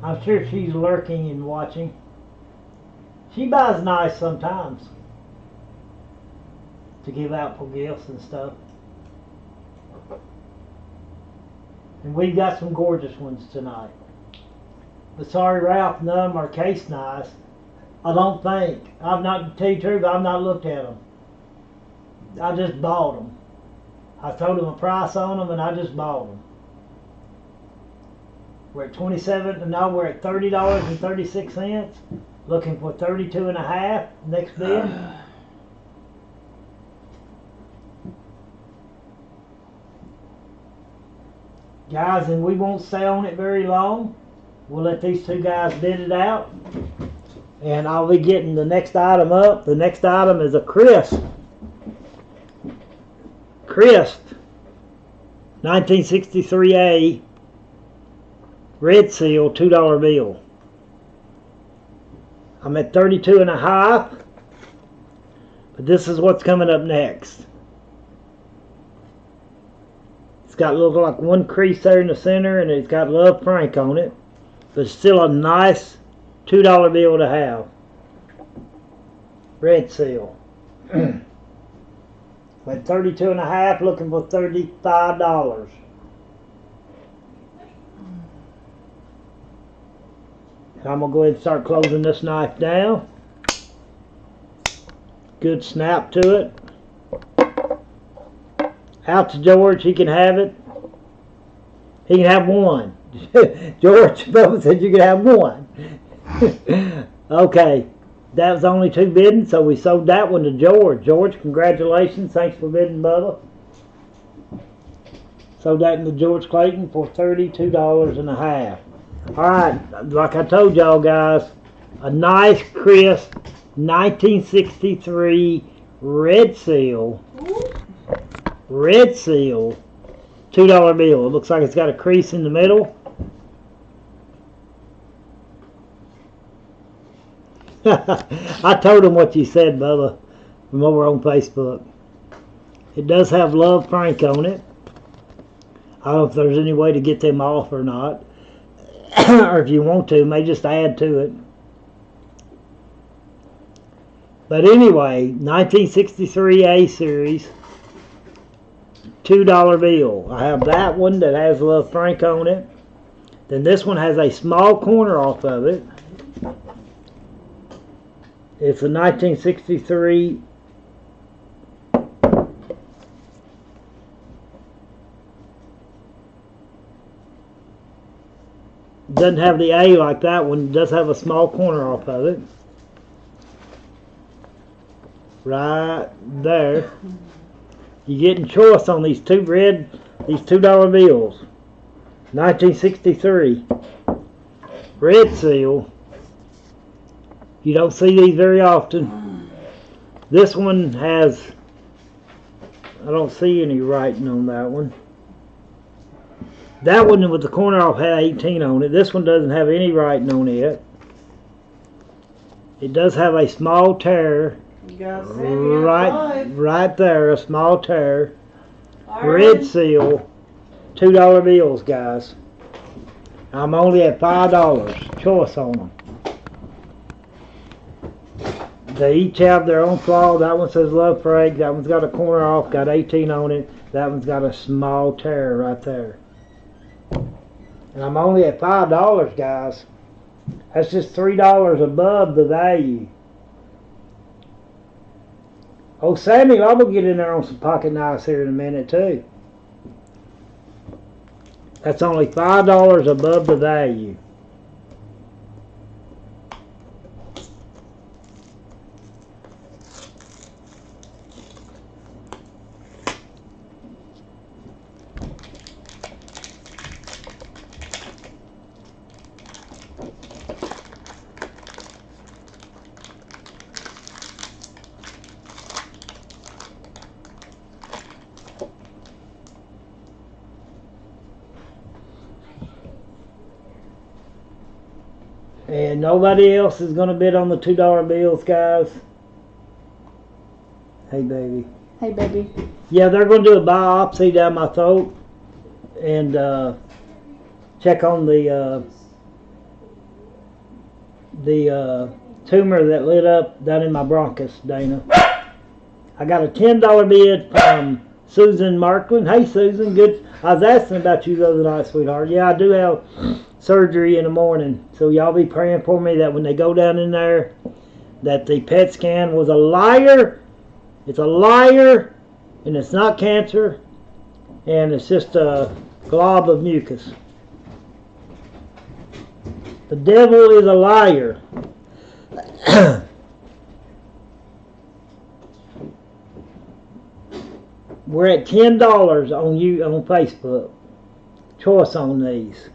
I'm sure she's lurking and watching. She buys knives sometimes to give out for gifts and stuff. And we've got some gorgeous ones tonight. But sorry, Ralph, none of them are case knives. I don't think. I've not, to tell you the truth, I've not looked at them. I just bought them. I told them a price on them and I just bought them. We're at 27, and now we're at $30.36. Looking for 32.5. Next bid. Guys, and we won't stay on it very long. We'll let these two guys bid it out. And I'll be getting the next item up. The next item is a crisp 1963A red seal $2 bill. I'm at 32.5. But this is what's coming up next. It's got a little like one crease there in the center, and it's got Love Frank on it. But it's still a nice $2 bill to have. Red seal. At 32.5, looking for $35. And I'm gonna go ahead and start closing this knife down. Good snap to it. Out to George, he can have it. He can have one. George Bubba said you can have one. Okay, that was only two bidding, so we sold that one to George. George, congratulations. Thanks for bidding, Bubba. Sold that to George Clayton for $32.50. Alright, like I told y'all guys, a nice crisp 1963 red seal $2 bill. It looks like it's got a crease in the middle. I told him what you said, Bubba, from over on Facebook. It does have Love Frank on it. I don't know if there's any way to get them off or not. Or if you want to, may just add to it. But anyway, 1963 A series $2 bill. I have that one that has Love Frank on it. Then this one has a small corner off of it. It's a 1963 doesn't have the A like that one. It does have a small corner off of it. Right there. You're getting choice on these $2 bills. 1963 red seal. You don't see these very often. This one has, I don't see any writing on that one. That one with the corner off had 18 on it. This one doesn't have any writing on it. It does have a small tear You got Sammy at 5. right there, a small tear. Red Seal, $2 bills, guys. I'm only at $5. Choice on them. They each have their own flaw. That one says love Frank. That one's got a corner off, got 18 on it. That one's got a small tear right there. And I'm only at $5, guys. That's just $3 above the value. Oh, Sammy, I'm gonna get in there on some pocket knives here in a minute too. That's only $5 above the value. And nobody else is going to bid on the $2 bills, guys. Hey, baby. Hey, baby. Yeah, they're going to do a biopsy down my throat and check on the tumor that lit up down in my bronchus, Dana. I got a $10 bid from Susan Markland. Hey, Susan. Good. I was asking about you the other night, sweetheart. Yeah, I do have surgery in the morning, so y'all be praying for me that when they go down in there that the PET scan was a liar. It's a liar, and it's not cancer, and it's just a glob of mucus. The devil is a liar. We're at $10 on Facebook. Choice on these.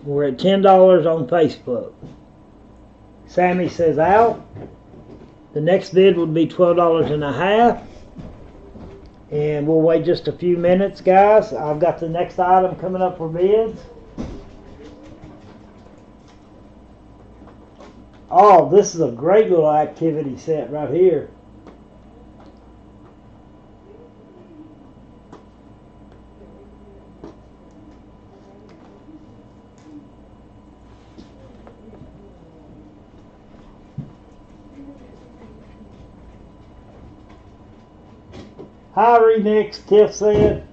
We're at $10 on Facebook. Sammy says out. The next bid would be $12 and a half. And we'll wait just a few minutes, guys. I've got the next item coming up for bids. Oh, this is a great little activity set right here. Hi, Remix, Tiff said.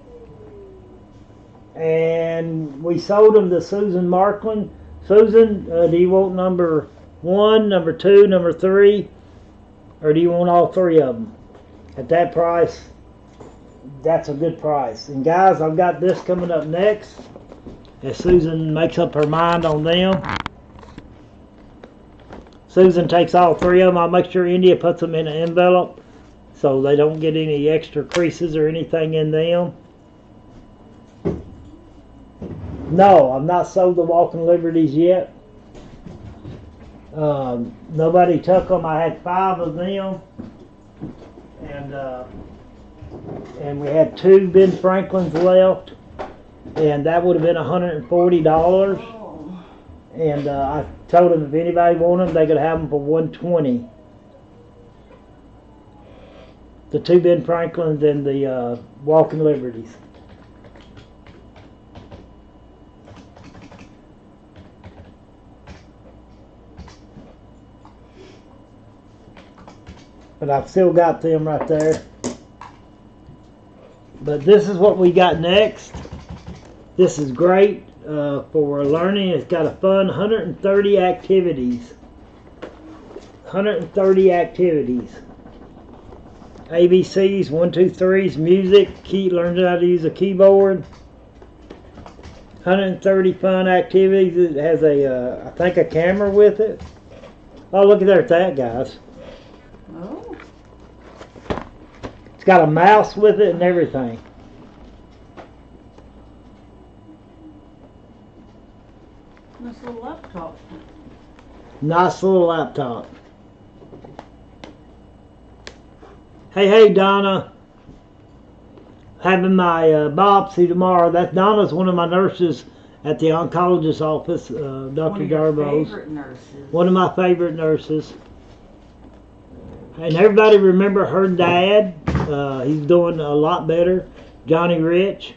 And we sold them to Susan Markland. Susan, do you want number 1, number 2, number 3? Or do you want all 3 of them? At that price, that's a good price. And guys, I've got this coming up next. As Susan makes up her mind on them. Susan takes all 3 of them. I'll make sure India puts them in an envelope, so they don't get any extra creases or anything in them. No, I've not sold the Walking Liberties yet. Nobody took them. I had 5 of them, and we had 2 Ben Franklins left, and that would have been $140. And I told them if anybody wanted them, they could have them for $120. The 2 Ben Franklins and the Walking Liberties. But I've still got them right there. But this is what we got next. This is great for learning. It's got a fun 130 activities. 130 activities. ABCs, 1, 2, 3s, music, learn how to use a keyboard. 130 fun activities. It has I think a camera with it. Oh, look at that, guys. Oh. It's got a mouse with it and everything. Nice little laptop. Nice little laptop. Hey, Donna. Having my biopsy tomorrow. Donna's one of my nurses at the oncologist's office, Dr. One of your Darbo's. favorite nurses. One of my favorite nurses. And everybody remember her dad. He's doing a lot better. Johnny Rich.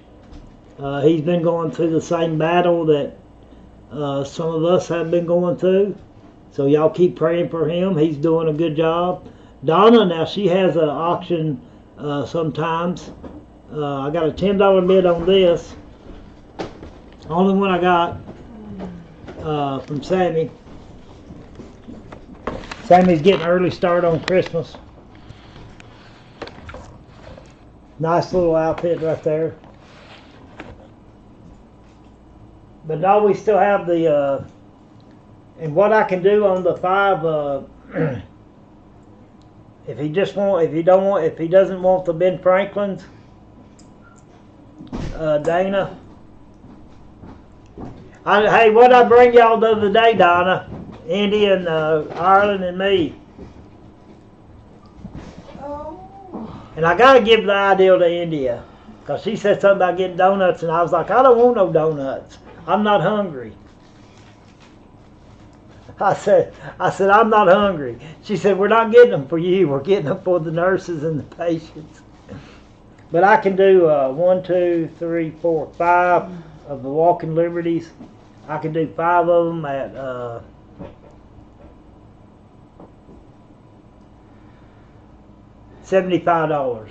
He's been going through the same battle that some of us have been going through. So y'all keep praying for him. He's doing a good job. Donna, now she has an auction sometimes. I got a $10 bid on this. Only one I got from Sammy. Sammy's getting an early start on Christmas. Nice little outfit right there. But no, we still have the, and what I can do on the 5, if he doesn't want the Ben Franklin's, Dana. Hey, what I bring y'all the other day, Donna? Andy and Ireland and me. Oh. And I gotta give the idea to India, cause she said something about getting donuts, and I was like, I don't want no donuts. I'm not hungry. I said I'm not hungry. She said, we're not getting them for you. We're getting them for the nurses and the patients. But I can do 1, 2, 3, 4, 5 of the Walking Liberties. I can do 5 of them at $75.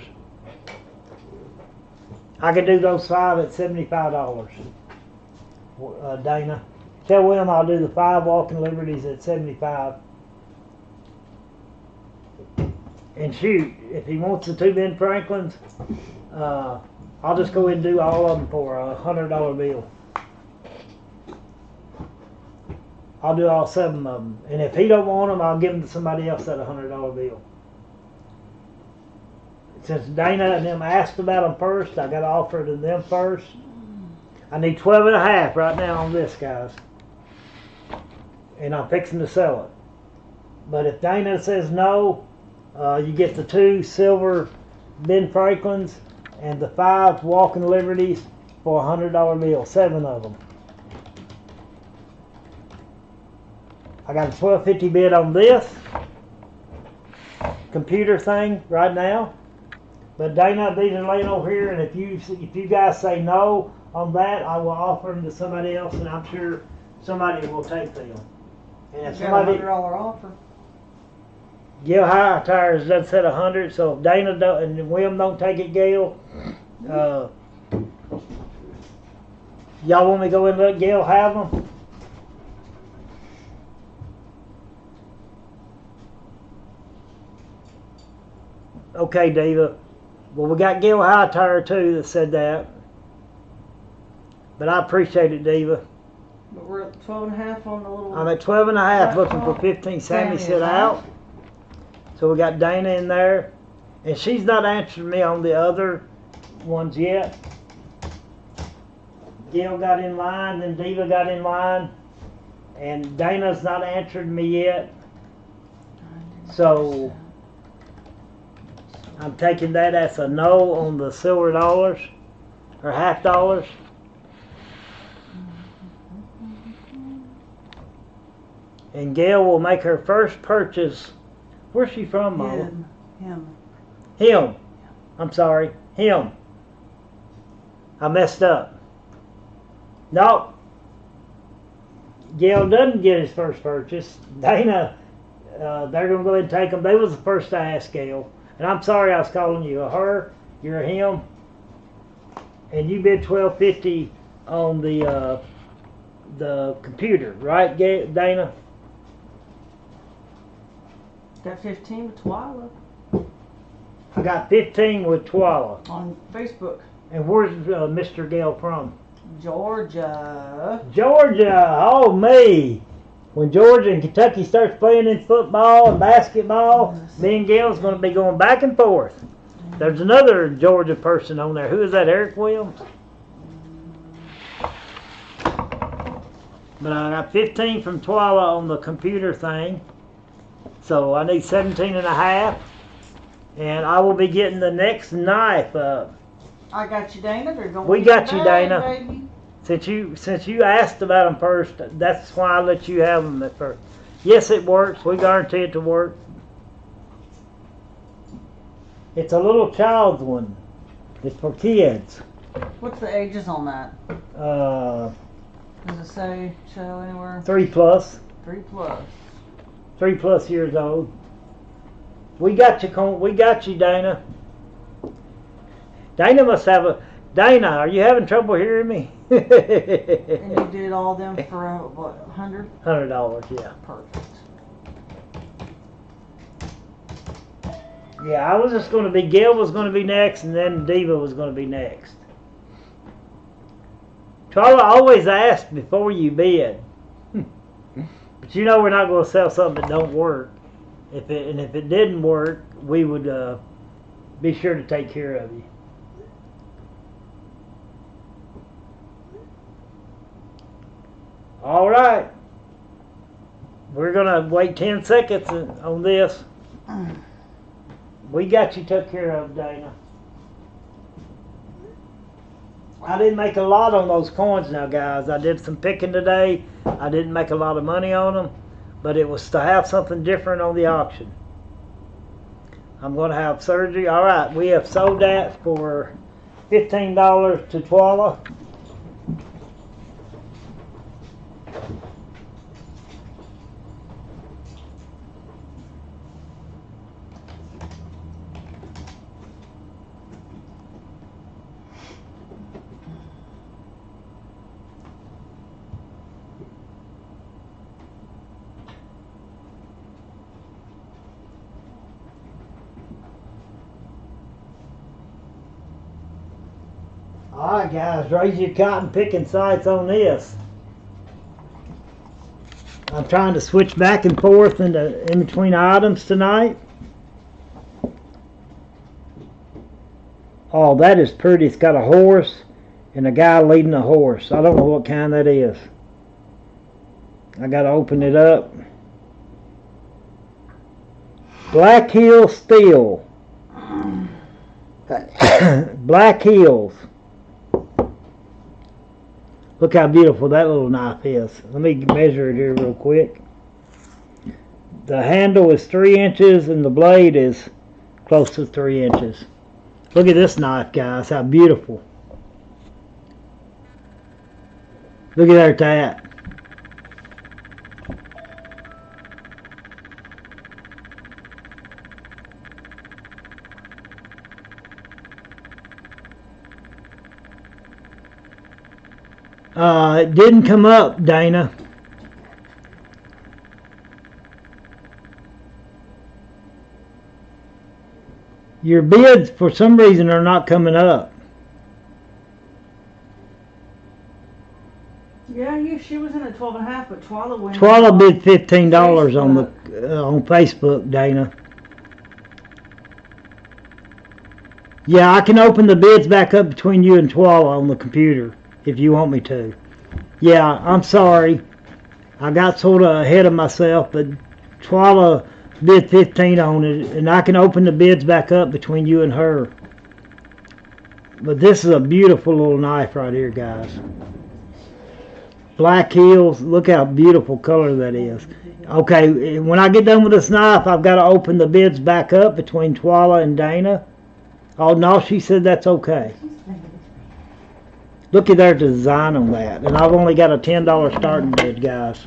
I can do those 5 at $75. Dana, tell William I'll do the 5 Walking Liberties at $75. And shoot, if he wants the 2 Ben Franklins, I'll just go ahead and do all of them for a $100 bill. I'll do all 7 of them. And if he don't want them, I'll give them to somebody else at a $100 bill. Since Dana and them asked about them first, I got to offer to them first. I need 12.5 right now on this, guys. And I'm fixing to sell it. But if Dana says no, you get the 2 silver Ben Franklins and the 5 Walking Liberties for a $100 bill. 7 of them. I got a $12.50 bid on this computer thing right now. But Dana, these are laying over here, and if you guys say no on that, I will offer them to somebody else, and I'm sure somebody will take them. And if somebody, $100 offer. Gail High Tires doesn't set 100, so if Dana don't, and William don't take it, Gail, y'all want me to go and let Gail have them? Okay, Diva. Well, we got Gail High Tire too that said that. But I appreciate it, Diva. But we're at 12.5 on the little. I'm at 12.5 looking for 15. Sammy said out. So we got Dana in there. And she's not answering me on the other ones yet. Gail got in line, then Diva got in line. And Dana's not answered me yet. So I'm taking that as a no on the silver dollars or half dollars. And Gail will make her first purchase. Where's she from, Mama? Him. I'm sorry. Him. I messed up. No. Gail doesn't get his first purchase. Dana, they're going to go ahead and take them. They was the first to ask Gail. And I'm sorry I was calling you a her. You're a him. And you bid $12.50 on the computer, right, Dana? Got 15 with Twyla. I got 15 with Twyla. On Facebook. And where's Mr. Gale from? Georgia. Georgia! Oh, me! When Georgia and Kentucky starts playing in football and basketball, me and Gail's going to be going back and forth. There's another Georgia person on there. Who is that, Eric Williams? But I got 15 from Twyla on the computer thing. So I need 17.5. And I will be getting the next knife up. I got you, Dana. They're going We got you, Dana. Baby. Since you asked about them first, that's why I let you have them at first. Yes, it works. We guarantee it to work. It's a little child's one. It's for kids. What's the ages on that? Uh, Does it show anywhere? 3+. 3+. 3+ years old. We got you, Dana. Dana must have a. Dana, are you having trouble hearing me? And you did all them for what, 100? $100, yeah. Perfect. Yeah, I was just going to be. Gail was going to be next, and then Diva was going to be next. Charlie always ask before you bid. But you know we're not going to sell something that don't work. If it didn't work, we would be sure to take care of you. All right. We're going to wait 10 seconds on this. We got you took care of, Dana. I didn't make a lot on those coins now, guys. I did some picking today. I didn't make a lot of money on them, but it was to have something different on the auction. I'm going to have surgery. All right, we have sold that for $15 to Twala. Alright guys, raise your cotton picking sights on this. I'm trying to switch back and forth in between items tonight. Oh, that is pretty. It's got a horse and a guy leading a horse. I don't know what kind that is. I gotta open it up. Black Hill Steel. Black Hills. Look how beautiful that little knife is. Let me measure it here real quick. The handle is 3 inches and the blade is close to 3 inches. Look at this knife, guys. How beautiful. Look at that. It didn't come up, Dana. Your bids, for some reason, are not coming up. Yeah, she was in at 12.5, but Twala went. Twala bid $15 on the on Facebook, Dana. Yeah, I can open the bids back up between you and Twala on the computer if you want me to. Yeah, I'm sorry. I got sort of ahead of myself, but Twala bid 15 on it, and I can open the bids back up between you and her. But this is a beautiful little knife right here, guys. Black Hills. Look how beautiful color that is. Okay, when I get done with this knife, I've got to open the bids back up between Twala and Dana. Oh, no, she said that's okay. Look at their design on that. And I've only got a $10 starting bid, guys.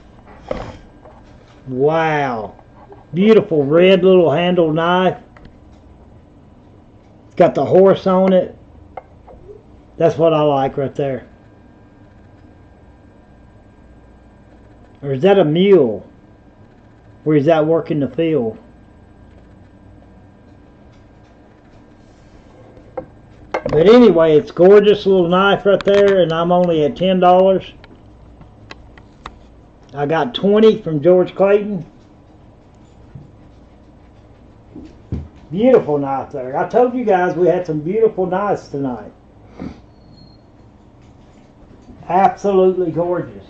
Wow. Beautiful red little handle knife. It's got the horse on it. That's what I like right there. Or is that a mule? Or is that working the field? But anyway, it's gorgeous little knife right there, and I'm only at $10. I got 20 from George Clayton. Beautiful knife there. I told you guys we had some beautiful knives tonight. Absolutely gorgeous.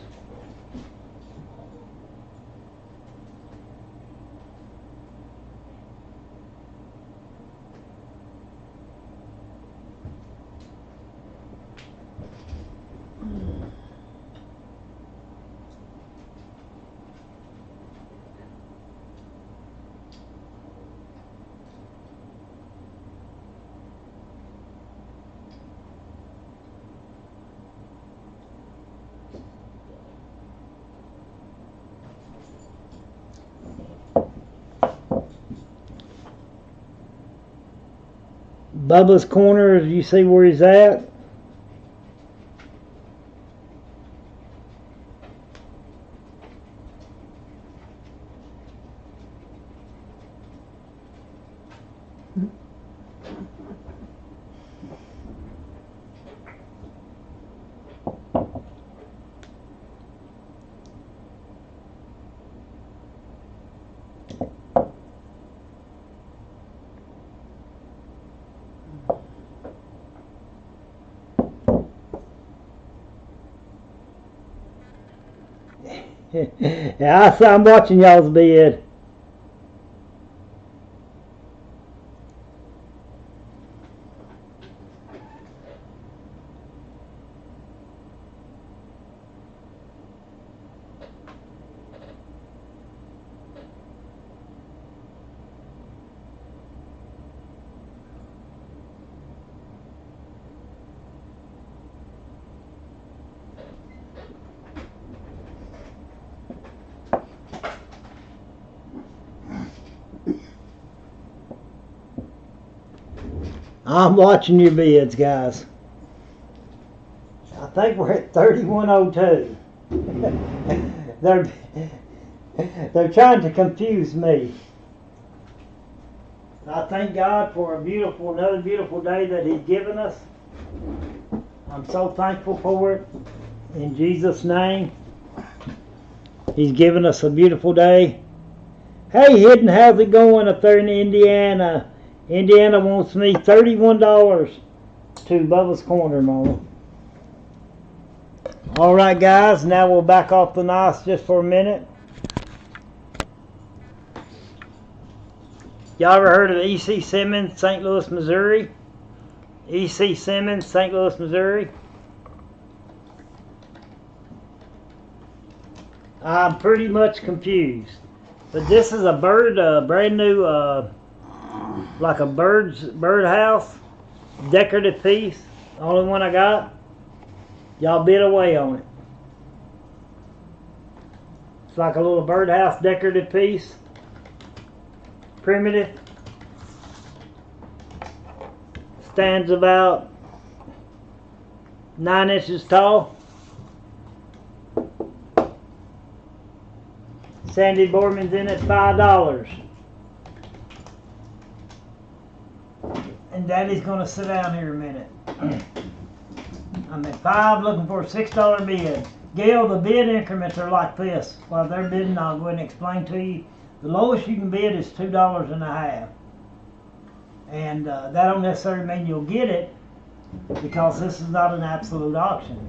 Bubba's Corner, you see where he's at? Yeah, I'm watching y'all's bid. I'm watching your bids, guys. I think we're at 3102. They're trying to confuse me. I thank God for another beautiful day that He's given us. I'm so thankful for it. In Jesus' name, He's given us a beautiful day. Hey, Hidden, how's it going up there in Indiana? Indiana wants me $31 to Bubba's Corner, Mama. All right, guys, now we'll back off the knives just for a minute. Y'all ever heard of E.C. Simmons, St. Louis, Missouri? E.C. Simmons, St. Louis, Missouri. I'm pretty much confused. But this is a brand new, like a birdhouse, decorative piece. Only one I got. Y'all bid away on it. It's like a little birdhouse decorative piece. Primitive. Stands about 9 inches tall. Sandy Boardman's in at $5. And Daddy's gonna sit down here a minute. I'm at $5, looking for a $6 bid. Gail, the bid increments are like this. While they're bidding, I'll go ahead and explain to you. The lowest you can bid is $2.50. And that don't necessarily mean you'll get it, because this is not an absolute auction.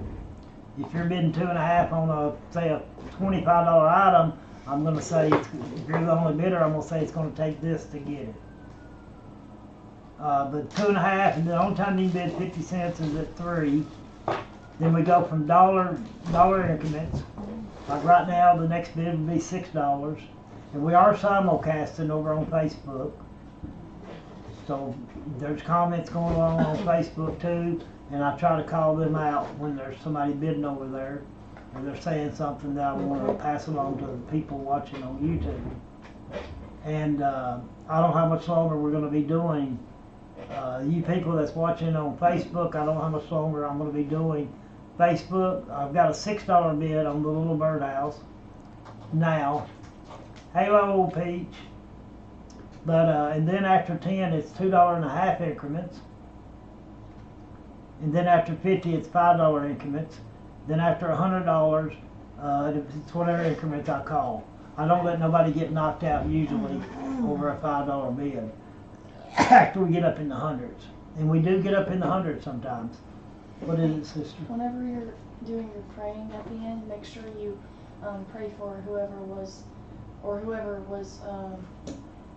If you're bidding $2.50 on say a $25 item, I'm going to say, if you're the only bidder, I'm going to say it's going to take this to get it. But $2.50, and the only time you can bid 50 cents is at 3. Then we go from dollar increments. Like right now, the next bid would be $6. And we are simulcasting over on Facebook. So there's comments going along on Facebook too. And I try to call them out when there's somebody bidding over there, or they're saying something that I want to pass along to the people watching on YouTube. And I don't know how much longer we're going to be doing. You people that's watching on Facebook, I don't know how much longer I'm going to be doing Facebook. I've got a $6 bid on the little birdhouse now. Halo Peach. But and then after 10 it's $2.50 increments. And then after 50 it's $5 increments. Then after $100 it's whatever increments I call. I don't let nobody get knocked out usually over a $5 bid after we get up in the hundreds. And we do get up in the hundreds sometimes. What is it, sister? Whenever you're doing your praying at the end, make sure you pray for whoever was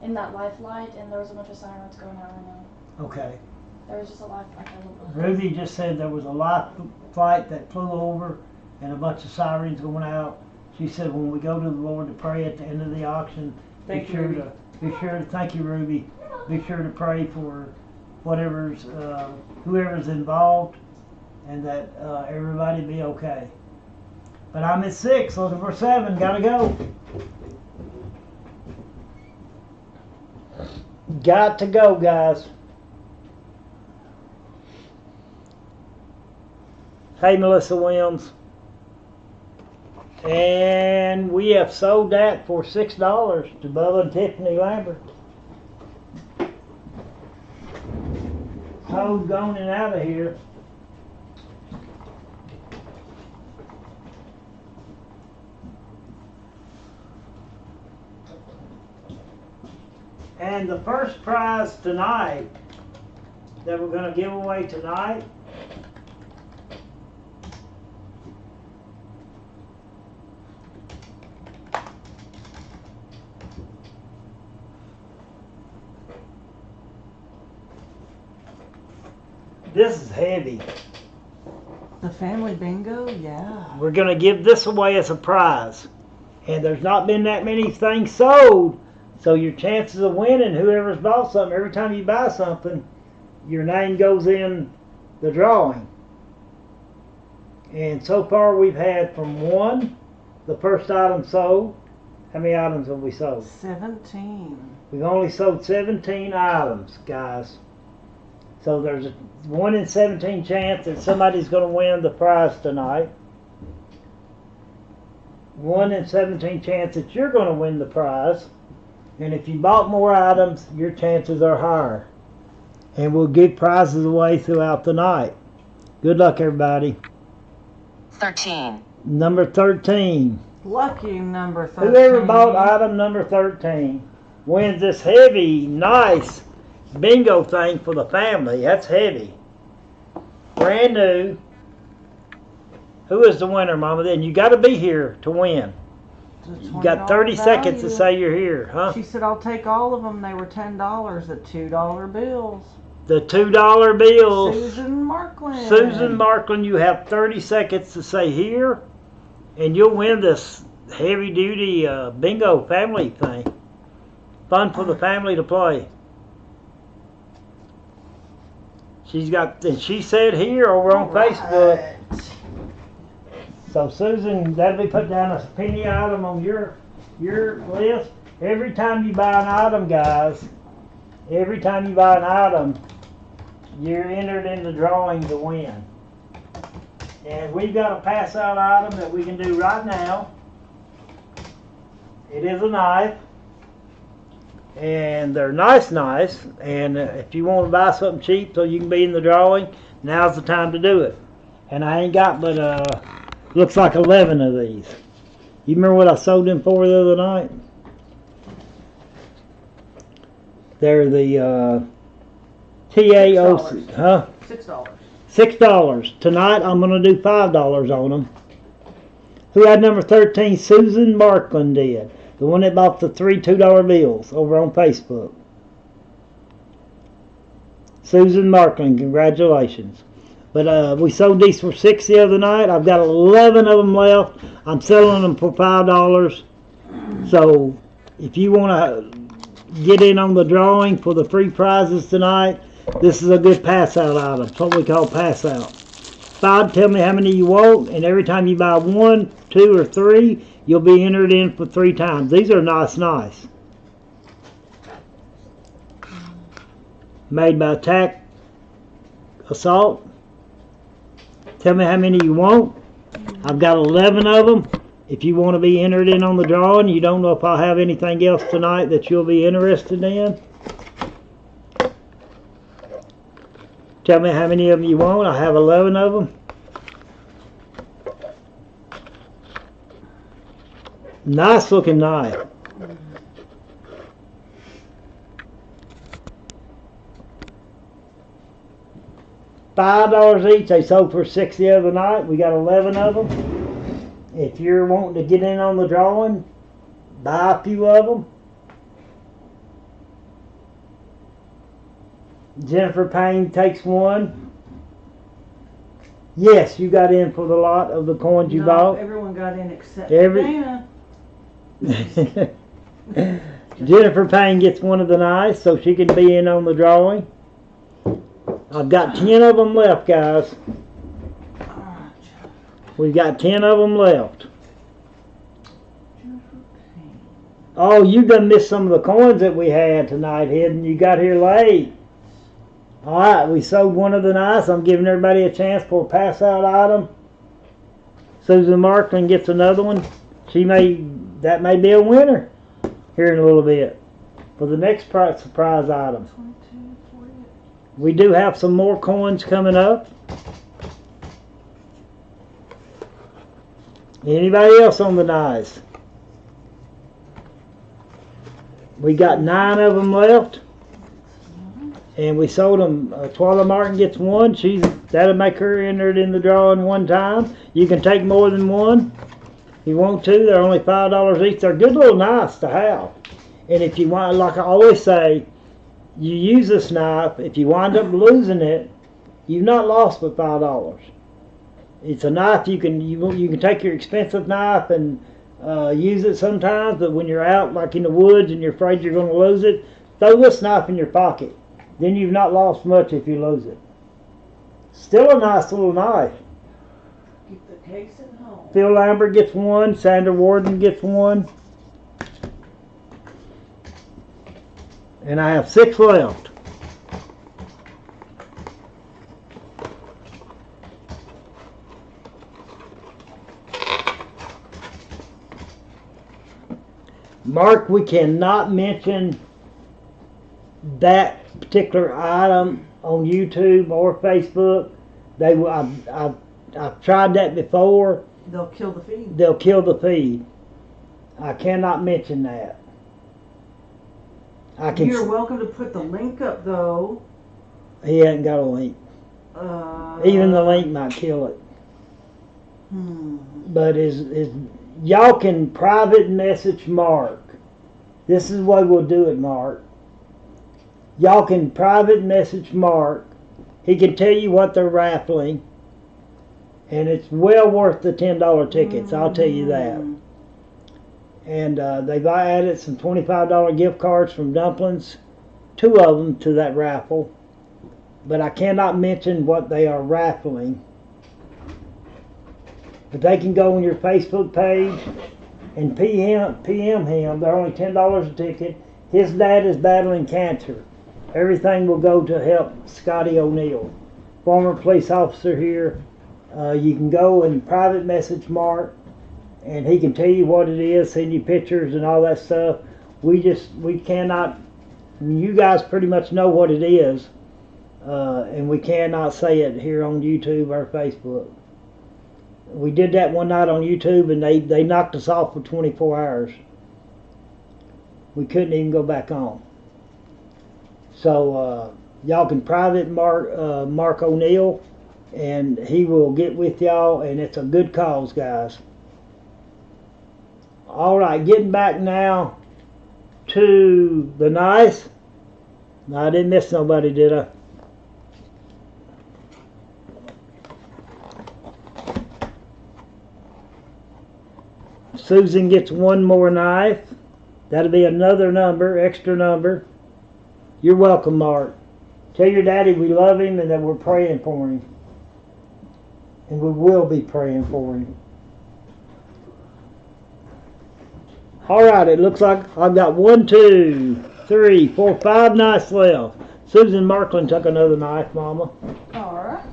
in that life light, and there was a bunch of sirens going out right now. Okay. There was just a life light. Ruby just said there was a life flight that flew over and a bunch of sirens going out. She said when we go to the Lord to pray at the end of the auction, be sure to thank you, Ruby. Be sure to pray for whoever's involved, and that everybody be okay. But I'm at 6, looking for 7. Gotta go. Got to go, guys. Hey, Melissa Williams. And we have sold that for $6 to Bubba and Tiffany Lambert. Code gone and out of here. And the first prize tonight that we're going to give away tonight this is heavy. The family bingo, yeah. We're going to give this away as a prize. And there's not been that many things sold. So your chances of winning, whoever's bought something, every time you buy something, your name goes in the drawing. And so far we've had from 1, the first item sold. How many items have we sold? 17. We've only sold 17 items, guys. So there's a 1 in 17 chance that somebody's going to win the prize tonight. 1 in 17 chance that you're going to win the prize. And if you bought more items, your chances are higher. And we'll give prizes away throughout the night. Good luck, everybody. 13. Number 13. Lucky number 13. Whoever bought item number 13 wins this heavy, nice bingo thing for the family. That's heavy. Brand new. Who is the winner, Mama? Then you got to be here to win. You got 30 seconds to say you're here, huh? She said, I'll take all of them. They were $10, the $2 bills. The $2 bills. Susan Markland. Susan Markland, you have 30 seconds to say here, and you'll win this heavy-duty bingo family thing. Fun for the family to play. She's got, and she said here over on Facebook. So Susan, that'll be put down as a penny item on your list. Every time you buy an item, guys, every time you buy an item, you're entered in the drawing to win. And we've got a pass out item that we can do right now. It is a knife. And they're nice. And if you want to buy something cheap so you can be in the drawing, now's the time to do it. And I ain't got but looks like 11 of these. You remember what I sold them for the other night? They're the TAOC, huh? $6. $6. Tonight I'm going to do $5 on them. Who had number 13? Susan Markland did. The one that bought the 3 $2 bills over on Facebook. Susan Markland, congratulations. But we sold these for $6 the other night. I've got 11 of them left. I'm selling them for $5. So if you want to get in on the drawing for the free prizes tonight, this is a good pass out item. It's what we call pass out. 5, tell me how many you want, and every time you buy 1, 2, or 3, you'll be entered in for 3 times. These are nice. Made by Tack Assault. Tell me how many you want. I've got 11 of them. If you want to be entered in on the drawing, you don't know if I'll have anything else tonight that you'll be interested in. Tell me how many of them you want. I have 11 of them. Nice looking knife. $5 each. They sold for $6 the other night. We got 11 of them. If you're wanting to get in on the drawing, buy a few of them. Jennifer Payne takes one. Yes, you got in for the lot of the coins you bought. Everyone got in except Dana. Jennifer Payne gets one of the knives so she can be in on the drawing. I've got 10 of them left, guys. We've got 10 of them left. Oh, you done missed some of the coins that we had tonight, Hidden. You got here late. All right, we sold one of the knives. I'm giving everybody a chance for a pass out item. Susan Markland gets another one. That may be a winner here in a little bit for the next surprise item. 22, 48. We do have some more coins coming up. Anybody else on the knives? We got 9 of them left, and we sold them. Twyla Martin gets one. That'll make her entered in the drawing one time. You can take more than one if you want to. They're only $5 each. They're good little knives to have. And if you want, like I always say, you use this knife. If you wind up losing it, you've not lost but $5. It's a knife you can take your expensive knife and use it sometimes, but when you're out like in the woods and you're afraid you're going to lose it, throw this knife in your pocket. Then you've not lost much if you lose it. Still a nice little knife. Keep the case at home. Phil Lambert gets one. Sandra Warden gets one. And I have 6 left. Mark, we cannot mention that particular item on YouTube or Facebook. I've tried that before. They'll kill the feed. They'll kill the feed. I cannot mention that. You're welcome to put the link up though. He hasn't got a link. Even the link might kill it. But y'all can private message Mark. This is the way we'll do it, Mark. Y'all can private message Mark. He can tell you what they're raffling. And it's well worth the $10 tickets, I'll tell you that. And they've added some $25 gift cards from Dumplings, 2 of them, to that raffle. But I cannot mention what they are raffling. But they can go on your Facebook page and PM him. They're only $10 a ticket. His dad is battling cancer. Everything will go to help Scotty O'Neill, former police officer here. You can go and private message Mark, and he can tell you what it is, send you pictures and all that stuff. We cannot, you guys pretty much know what it is, and we cannot say it here on YouTube or Facebook. We did that one night on YouTube, and they knocked us off for 24 hours. We couldn't even go back on. So y'all can private Mark O'Neill, and he will get with y'all, and it's a good cause, guys. All right, getting back now to the knife. No, I didn't miss nobody, did I? Susan gets one more knife. That'll be another number, extra number. You're welcome, Mark. Tell your daddy we love him and that we're praying for him. And we will be praying for him. Alright, it looks like I've got 1, 2, 3, 4, 5 knives left. Susan Markland took another knife, Mama. Alright.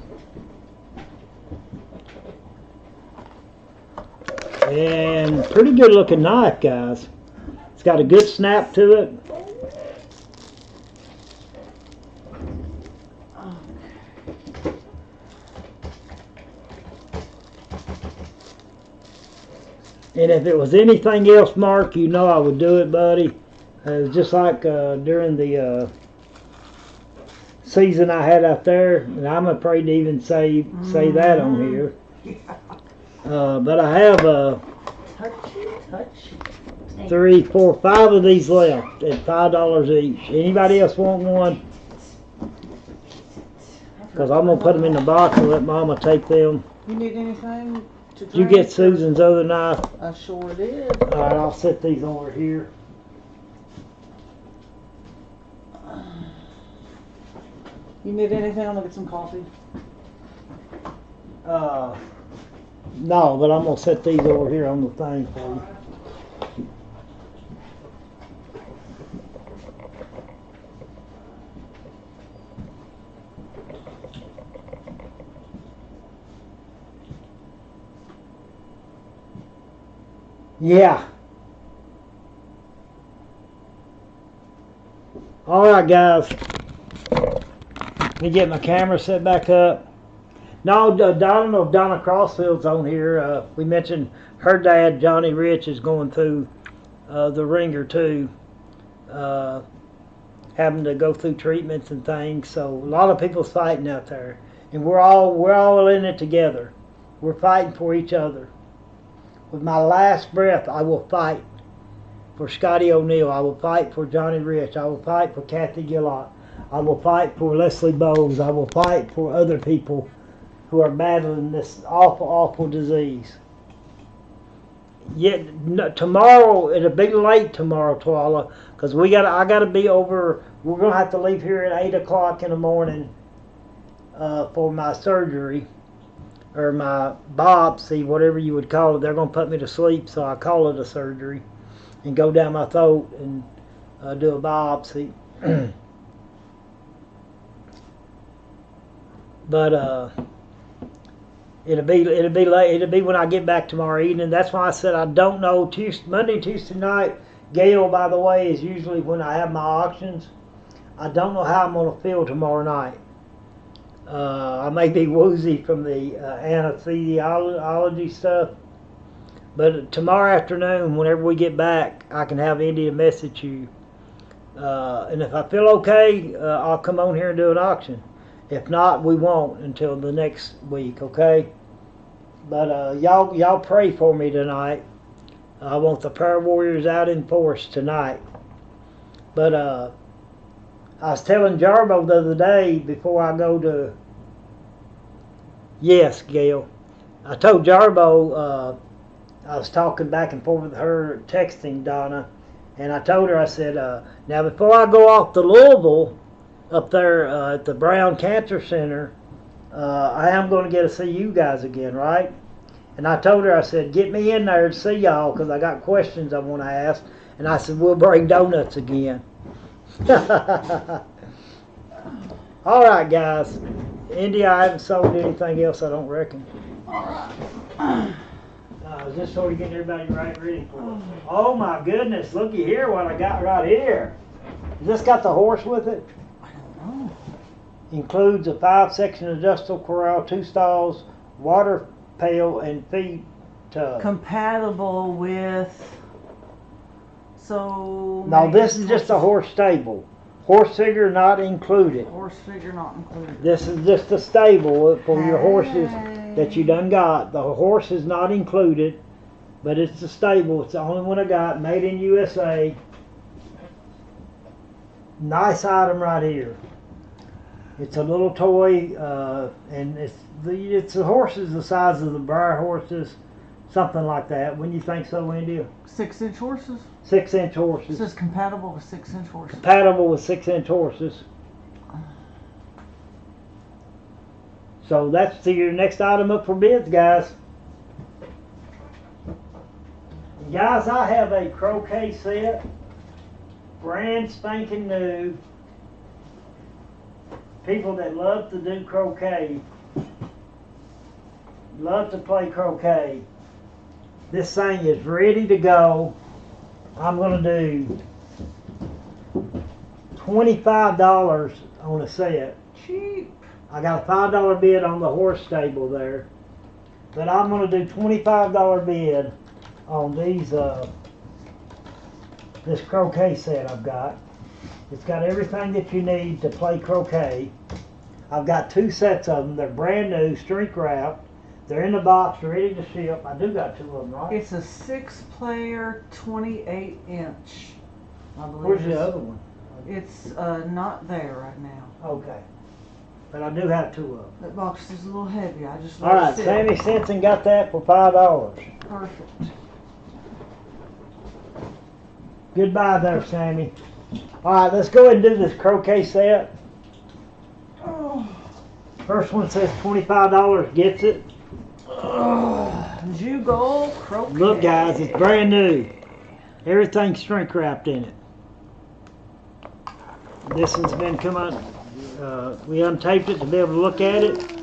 And pretty good looking knife, guys. It's got a good snap to it. And if it was anything else, Mark, you know I would do it, buddy. Just like during the season I had out there, and I'm afraid to even say that on here. But I have 3, 4, 5 of these left at $5 each. Anybody else want one? Because I'm going to put them in the box and let Mama take them. You need anything to Did you get Susan's other knife? I sure did. Alright, I'll set these over here. You need anything? I'm gonna get some coffee. No, but I'm going to set these over here on the thing for you. Yeah. All right, guys. Let me get my camera set back up. No, I don't know if Donna Crossfield's on here. We mentioned her dad, Johnny Rich, is going through the ringer too, having to go through treatments and things. So a lot of people's fighting out there, and we're all in it together. We're fighting for each other. With my last breath, I will fight for Scotty O'Neill. I will fight for Johnny Rich. I will fight for Kathy Gillott. I will fight for Leslie Bowes. I will fight for other people who are battling this awful, awful disease. Yet tomorrow, it'll be late tomorrow, Twala, because I gotta be over. We're gonna have to leave here at 8 o'clock in the morning for my surgery, or my biopsy, whatever you would call it. They're gonna put me to sleep, so I call it a surgery, and go down my throat and do a biopsy. But it'll be late. It'll be when I get back tomorrow evening. That's why I said I don't know. Monday, Tuesday night. Gail, by the way, is usually when I have my auctions. I don't know how I'm gonna feel tomorrow night. I may be woozy from the anesthesiology stuff, but tomorrow afternoon, whenever we get back, I can have India message you. And if I feel okay, I'll come on here and do an auction. If not, we won't until the next week, okay? But y'all pray for me tonight. I want the prayer warriors out in force tonight. But I was telling Jarbo the other day before I go to... Yes, Gail. I told Jarbo, I was talking back and forth with her, texting Donna, and I told her, I said, now before I go off to Louisville, up there at the Brown Cancer Center, I am going to get to see you guys again, right? And I told her, I said, get me in there to see y'all, because I got questions I want to ask. And I said, we'll bring donuts again. All right, guys. India, I haven't sold anything else, I don't reckon. Just sort of getting everybody ready for it. Oh my goodness, looky here what I got right here. Has this got the horse with it? Includes a 5-section adjustable corral, 2 stalls, water pail, and feed tub. Compatible with, so... No, this is just a horse stable. Horse figure not included. Horse figure not included. This is just a stable for your horses that you done got. The horse is not included, but it's the stable. It's the only one I got, made in USA. Nice item right here. It's a little toy, and it's the horses the size of the Breyer horses, something like that. Wouldn't you think so, India? 6-inch horses? 6-inch It horses. says compatible with 6-inch horses. Compatible with 6-inch horses. So that's your next item up for bids, guys. Guys, I have a croquet set, brand spanking new. People that love to do croquet, love to play croquet. This thing is ready to go. I'm going to do $25 on a set. Cheap. I got a $5 bid on the horse stable there. But I'm going to do $25 bid on these, this croquet set I've got. It's got everything that you need to play croquet. I've got 2 sets of them. They're brand new, shrink wrapped. They're in the box, ready to ship. I do got 2 of them, right? It's a 6-player, 28-inch. I believe. Where's the other one? It's not there right now. Okay. But I do have 2 of them. That box is a little heavy. I just All let it right, sit. Sammy Simpson got that for $5. Perfect. Goodbye there, Sammy. All right, let's go ahead and do this croquet set. First one says $25 gets it. Jugo croquet. Look, guys, it's brand new. Everything's shrink wrapped in it. This one's been coming. We untaped it to be able to look at it.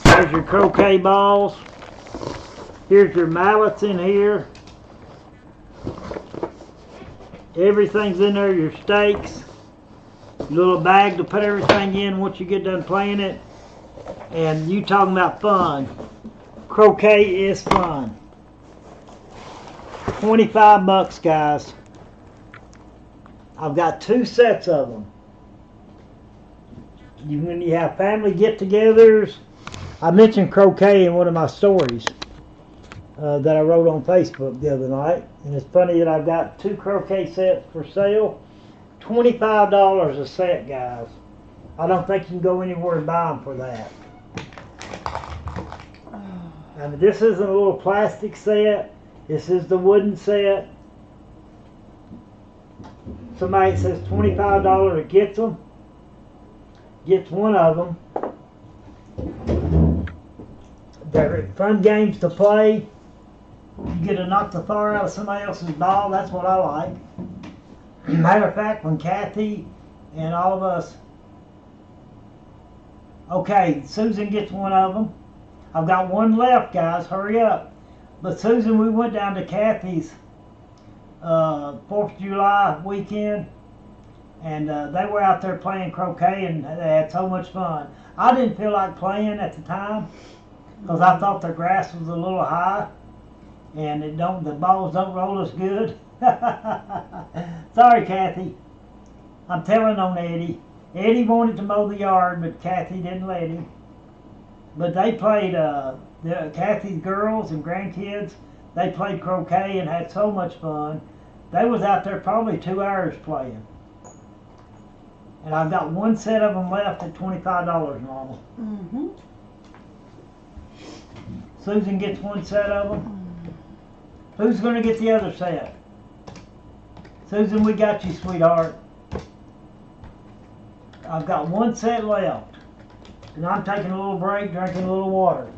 There's your croquet balls. Here's your mallets in here. Everything's in there, your stakes, your little bag to put everything in once you get done playing it. And you talking about fun. Croquet is fun. 25 bucks, guys. I've got 2 sets of them. When you have family get-togethers, I mentioned croquet in one of my stories that I wrote on Facebook the other night. And it's funny that I've got 2 croquet sets for sale. $25 a set, guys. I don't think you can go anywhere and buy them for that. I mean, this isn't a little plastic set. This is the wooden set. Somebody says $25 gets them. Gets one of them. They're fun games to play. You get to knock the far out of somebody else's ball. That's what I like. Matter of fact, when Kathy and all of us... Okay, Susan gets one of them. I've got one left, guys. Hurry up. But Susan, we went down to Kathy's 4th of July weekend. And they were out there playing croquet, and they had so much fun. I didn't feel like playing at the time because I thought the grass was a little high, and the balls don't roll as good. Sorry, Kathy. I'm telling on Eddie. Eddie wanted to mow the yard, but Kathy didn't let him. But they played, Kathy's girls and grandkids, they played croquet and had so much fun. They was out there probably 2 hours playing. And I've got 1 set of them left at $25 normal. Mm-hmm. Susan gets 1 set of them. Who's going to get the other set? Susan, we got you, sweetheart. I've got 1 set left. And I'm taking a little break, drinking a little water.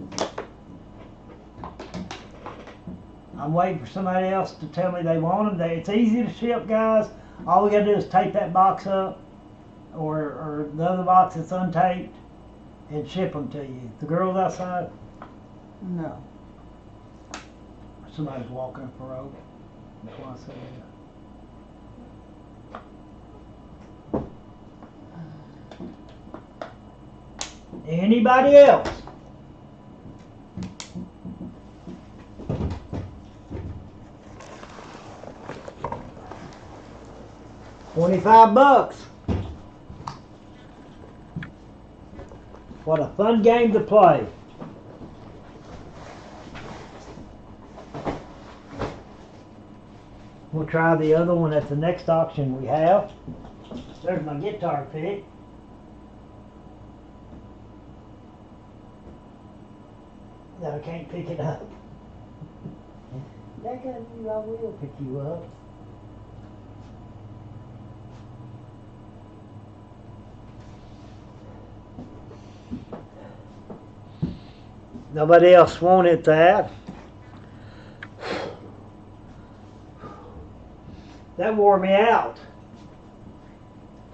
I'm waiting for somebody else to tell me they want them. It's easy to ship, guys. All we got to do is tape that box up. Or the other box that's untaped, and ship them to you. The girls outside? No. Somebody's walking up the road. That's why I said that. Anybody else? $25. What a fun game to play. We'll try the other one at the next auction we have. There's my guitar pick. That I can't pick it up. That got you, I will pick you up. Nobody else wanted that. That wore me out.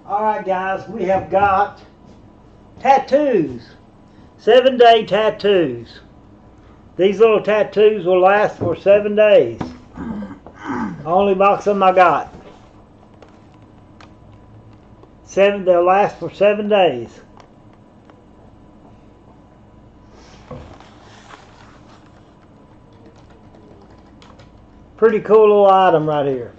Alright guys, we have got tattoos. 7-day tattoos. These little tattoos will last for 7 days. Only box of them I got. They'll last for 7 days. Pretty cool little item right here.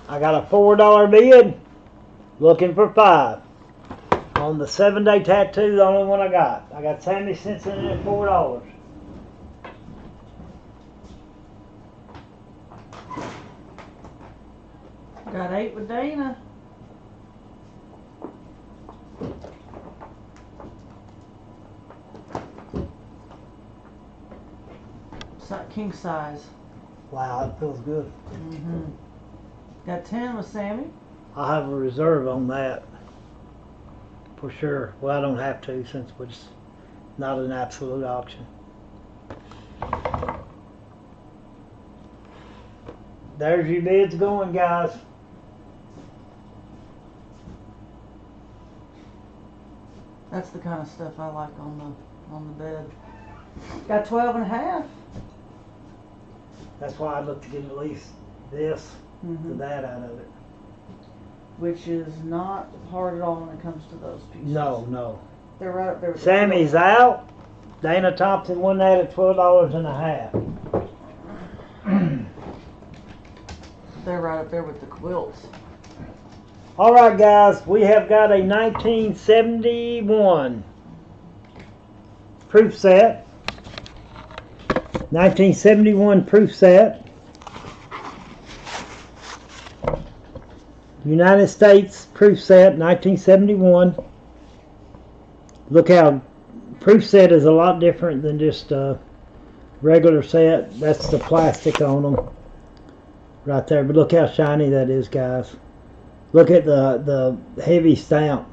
I got a $4 bid, looking for 5. On the 7-day tattoo, the only one I got. I got 70 cents in it at $4. Got 8 with Dana. King size. Wow, that feels good. Mm-hmm. Got 10 with Sammy. I have a reserve on that. For sure. Well, I don't have to since it's not an absolute auction. There's your bids going, guys. That's the kind of stuff I like on the bed. Got 12 and a half. That's why I'd look to get at least this to Mhm. that out of it. Which is not hard at all when it comes to those pieces. No. They're right up there with the Sammy's quilt. out. Dana Thompson won that at $12 and a half. They're right up there with the quilts. All right, guys, we have got a 1971 proof set. 1971 proof set. United States proof set, 1971. Look how proof set is a lot different than just a regular set. That's the plastic on them right there. But look how shiny that is, guys. Look at the heavy stamp.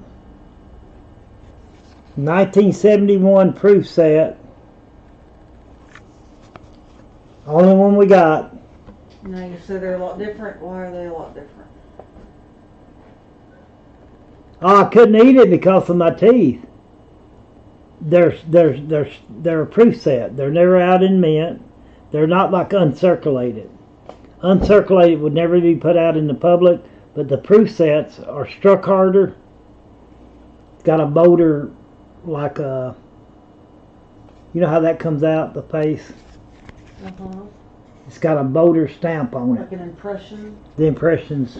1971 proof set. Only one we got. Now you said they're a lot different. Why are they a lot different? Oh, I couldn't eat it because of my teeth. They're a proof set. They're never out in mint. They're not like uncirculated. Uncirculated would never be put out in the public, but the proof sets are struck harder. It's got a motor like a, you know how that comes out, the face? Uh-huh. It's got a boater stamp on it. Like an impression. The impressions.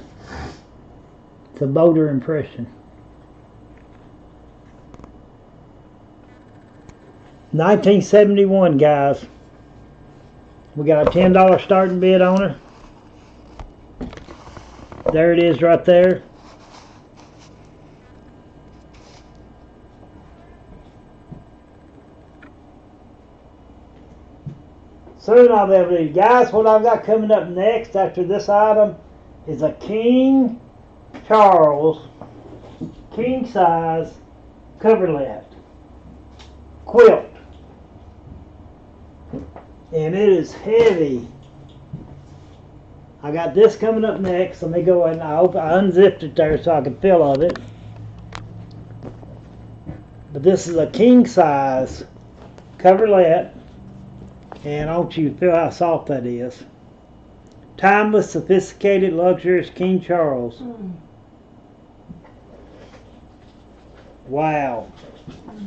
It's a boater impression. 1971, guys. We got a $10 starting bid on her. There it is right there. Soon I'll be able to. Guys, what I've got coming up next after this item is a King Charles king size coverlet quilt. And it is heavy. I got this coming up next. Let me go and I unzipped it there so I could feel of it. But this is a king size coverlet. And I want you to feel how soft that is. Timeless, sophisticated, luxurious King Charles. Wow.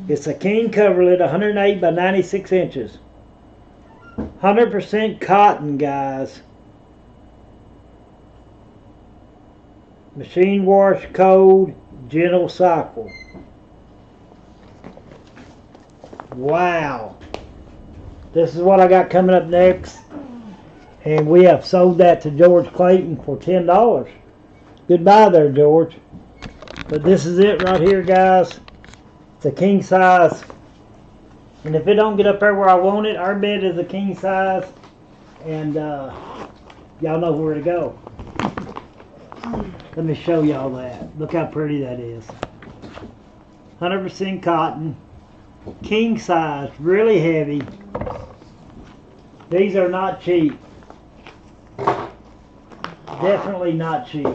It's a king coverlet, 108 by 96 inches. 100% cotton, guys. Machine wash, cold, gentle cycle. Wow. This is what I got coming up next. And we have sold that to George Clayton for $10. Goodbye there, George. But this is it right here, guys. It's a king size. And if it don't get up there where I want it, our bed is a king size. And y'all know where to go. Let me show y'all that. Look how pretty that is. 100% cotton. King size. Really heavy. These are not cheap. Definitely not cheap.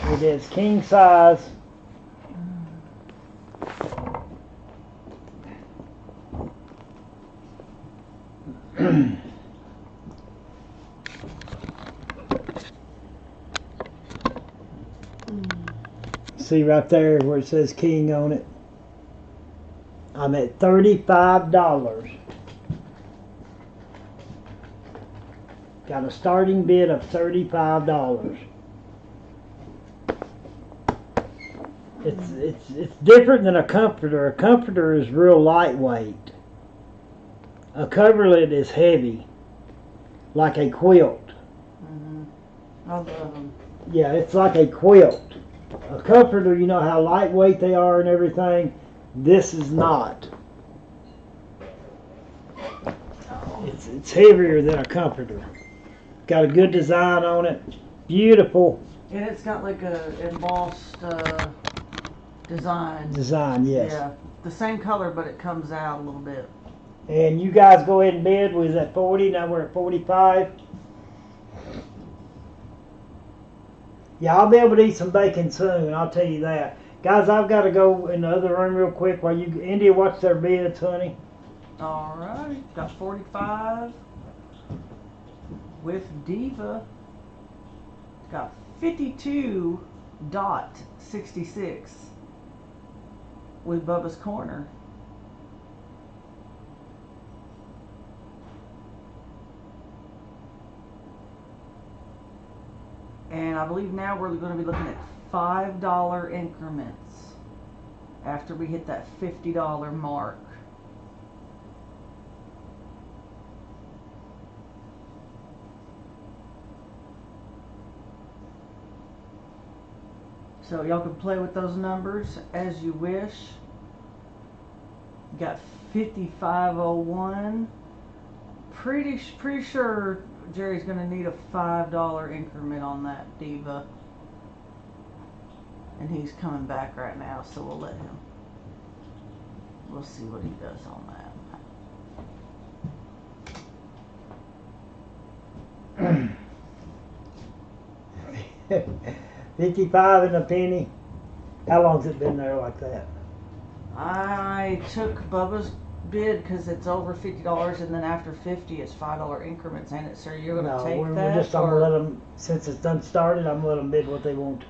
It is king size. See right there where it says king on it. I'm at $35. Got a starting bid of $35. It's different than a comforter. A comforter is real lightweight. A coverlet is heavy, like a quilt. I love them. Yeah, it's like a quilt. A comforter, you know how lightweight they are and everything. This is not. it's heavier than a comforter. Got a good design on it. Beautiful And it's got like a embossed design. design, yes. Yeah, the same color, but it comes out a little bit. And you guys go ahead and bid. We was at 40, now we're at 45. Yeah, I'll be able to eat some bacon soon, I'll tell you that. Guys, I've got to go in the other room real quick while you, India, watch their bids, honey. All right, got 45 with Diva. Got 52.66 with Bubba's Corner. And I believe now we're going to be looking at $5 increments after we hit that $50 mark. So y'all can play with those numbers as you wish. Got 5501. Pretty sure Jerry's gonna need a $5 increment on that Diva. And he's coming back right now, so we'll let him. We'll see what he does on that. 55 and a penny. How long's it been there like that? I took Bubba's bid because it's over $50, and then after 50 it's $5 increments in it. So you're gonna take we're that? just, I'm gonna let them, since it's done started, I'm gonna let them bid what they want to.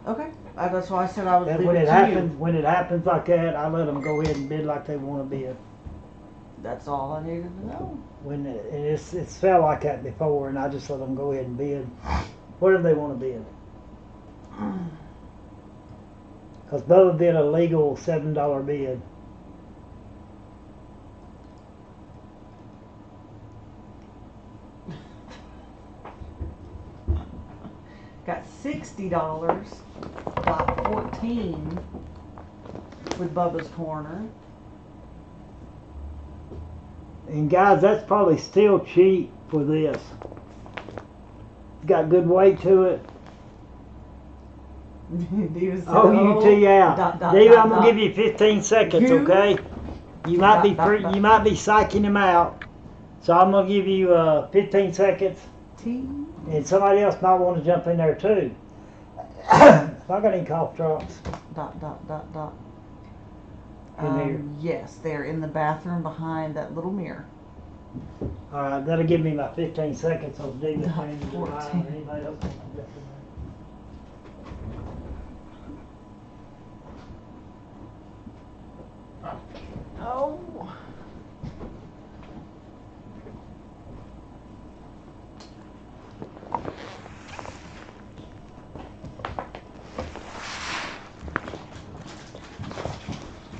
Okay, that's why I said I would And leave when it it to happens, you. when it happens like that, I let them go ahead and bid like they want to bid. That's all I needed to know. When it's felt like that before, and I just let them go ahead and bid whatever they want to bid. Because Bubba bid a legal $7 bid. Got $60.14 with Bubba's Corner. And guys, that's probably still cheap for this. It's got good weight to it. Diva said, OUT out. David, I'm gonna give you 15 seconds, You- okay? You might be you might be psyching him out, so I'm gonna give you 15 seconds, T. and somebody else might want to jump in there too. If I got any cough drops in here, Yes, they're in the bathroom behind that little mirror. all right, that'll give me my 15 seconds. So David, Dot Anybody 14. else? Want to jump in there? Oh.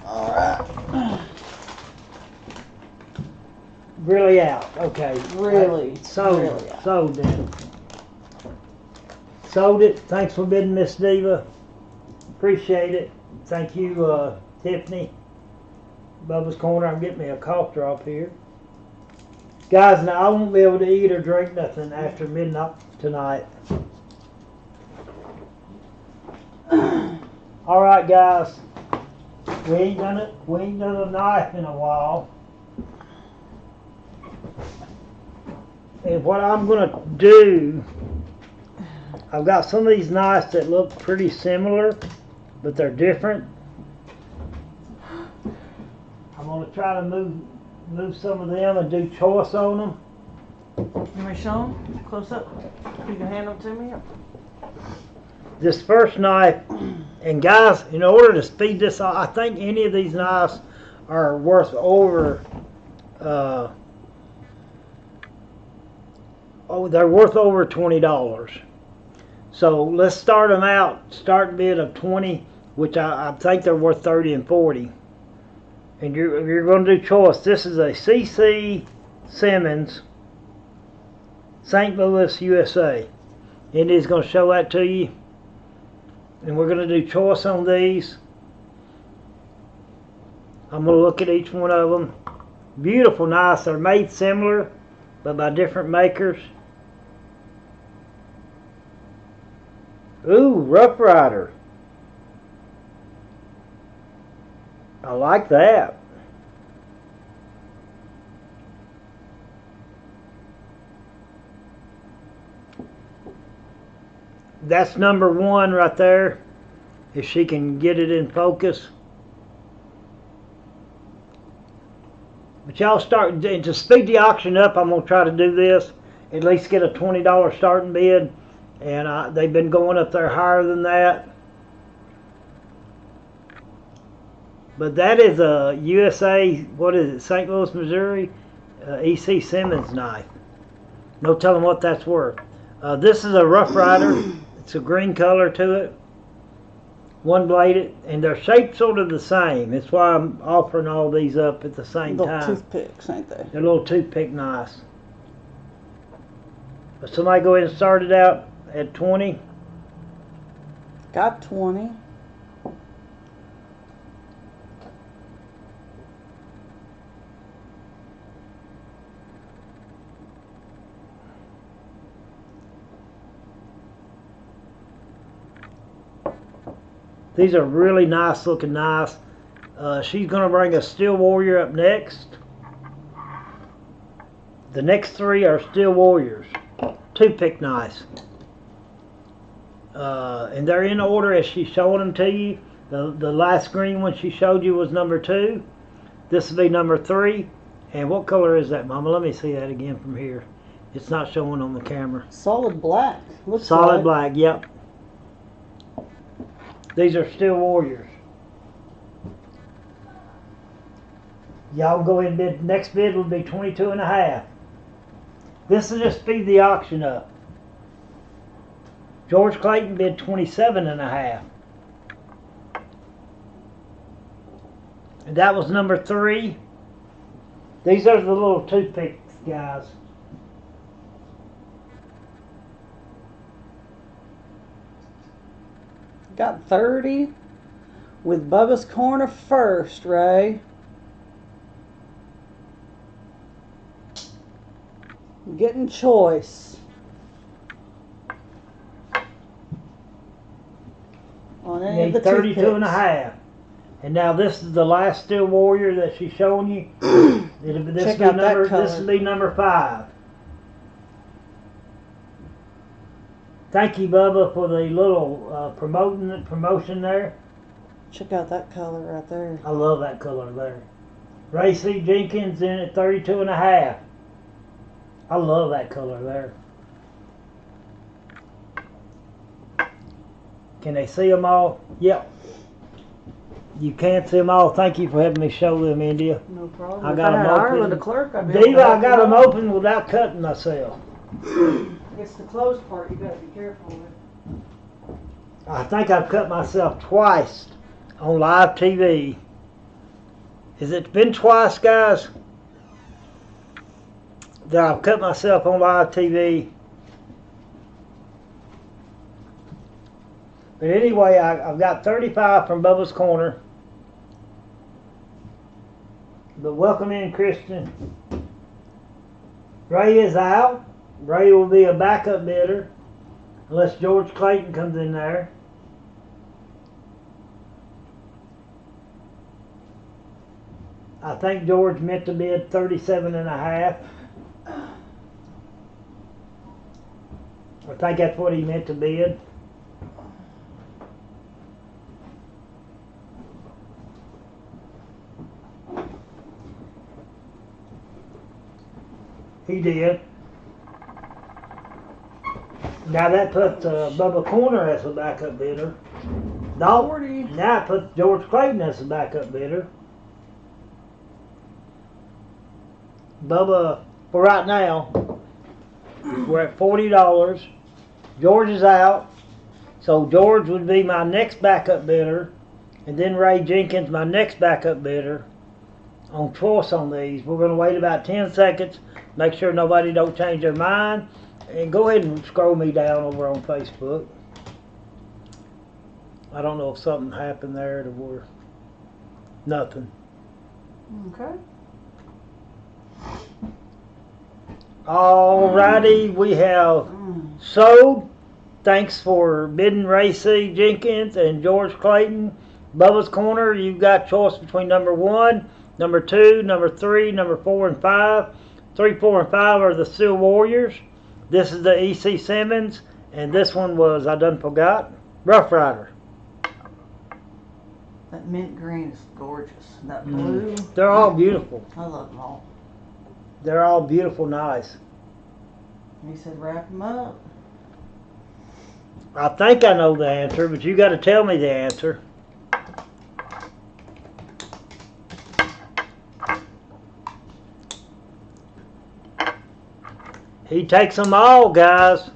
All right. Really out. Okay. Really? Sold. Really out. Sold it. Sold it. Thanks for bidding, Miss Diva. Appreciate it. Thank you, Tiffany. Bubba's Corner. I'm getting me a cough drop here. Guys, now I won't be able to eat or drink nothing after midnight tonight. All right, guys. We ain't done it. We ain't done a knife in a while. And what I'm gonna do, I've got some of these knives that look pretty similar, but they're different. I'm gonna try to move some of them and do choice on them. You want to show them close up? You can hand them to me. This first knife, and guys, in order to speed this up, I think any of these knives are worth over, they're worth over $20. So let's start them out, start bid of 20, which I think they're worth 30 and 40. And you're going to do choice. This is a CC Simmons, St. Louis, USA. Indy's going to show that to you. And we're going to do choice on these. I'm going to look at each one of them. Beautiful, nice. They're made similar. but by different makers. Ooh, Rough Rider. I like that. That's number 1 right there. If she can get it in focus. But y'all start, to speed the auction up, I'm going to try to do this. At least get a $20 starting bid. And they've been going up there higher than that. But that is a USA, what is it, St. Louis, Missouri, E.C. Simmons knife. No telling what that's worth. This is a Rough Rider. It's a green color to it. One bladed, and they're shaped sort of the same. That's why I'm offering all these up at the same Little time. toothpicks, ain't they? They're little toothpick knives. But somebody go ahead and start it out at 20. Got 20. These are really nice looking knives. She's going to bring a Steel Warrior up next. The next 3 are Steel Warriors. Toothpick knives. And they're in order as she's showing them to you. The last green one she showed you was number 2. This will be number 3. And what color is that, Mama? Let me see that again from here. It's not showing on the camera. Solid black. Looks Solid like. black, yep. These are Steel Warriors. Y'all go in bid. Next bid will be 22.5. This will just speed the auction up. George Clayton bid 27.5. And that was number 3. These are the little toothpicks, guys. Got 30 with Bubba's Corner first, Ray. Getting choice. On any of the 32.5. And now this is the last Steel Warrior that she's showing you. This will be number 5. Thank you, Bubba, for the little promotion there. Check out that color right there. I love that color there. Ray C. Jenkins in at 32.5. I love that color there. Can they see them all? Yep. You can't see them all. Thank you for having me show them, India. No problem. I got them Ireland, open. the clerk, I'd be able to Diva, I help got you them out. open without cutting myself. It's the closed part you gotta be careful with. I think I've cut myself twice on live TV. Has it been twice, guys, that I've cut myself on live TV? But anyway, I've got 35 from Bubba's Corner. But welcome in, Christian. Ray is out. Ray will be a backup bidder unless George Clayton comes in there. I think George meant to bid 37.5. I think that's what he meant to bid. He did. Now that puts Bubba Corner as a backup bidder. No, 40. now it puts George Clayton as a backup bidder. Bubba, for right now, we're at $40. George is out, so George would be my next backup bidder, and then Ray Jenkins, my next backup bidder. On choice on these, we're going to wait about 10 seconds, make sure nobody don't change their mind, and go ahead and scroll me down over on Facebook. I don't know if something happened there to where nothing. Okay. Alrighty, we have Mm. sold. Thanks for bidding Ray C. Jenkins and George Clayton. Bubba's Corner, you've got choice between number 1, number 2, number 3, number 4, and 5. 3, 4, and 5 are the Steel Warriors. This is the E.C. Simmons, and this one was, I done forgot, Rough Rider. That mint green is gorgeous. That blue. They're all beautiful. I love them all. They're all beautiful, nice. He said wrap them up. I think I know the answer, but you got to tell me the answer. He takes them all, guys.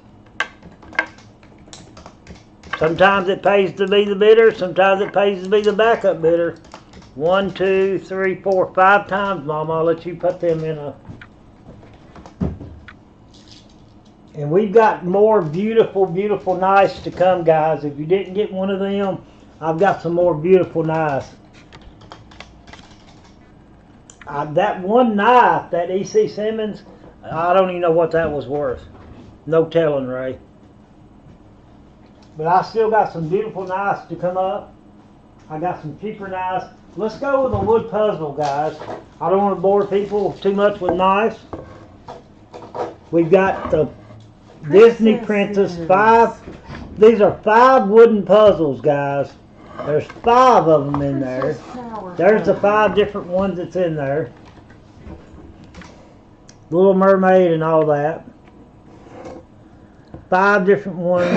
Sometimes it pays to be the bidder. Sometimes it pays to be the backup bidder. 1, 2, 3, 4, 5 times, Mama. I'll let you put them in a... And we've got more beautiful, beautiful knives to come, guys. If you didn't get one of them, I've got some more beautiful knives. That one knife, that E.C. Simmons, I don't even know what that was worth. No telling, Ray. But I still got some beautiful knives to come up. I got some cheaper knives. Let's go with a wood puzzle, guys. I don't want to bore people too much with knives. We've got the Disney Princess 5. These are 5 wooden puzzles, guys. There's 5 of them in there. There's the 5 different ones that's in there. Little Mermaid and all that. 5 different ones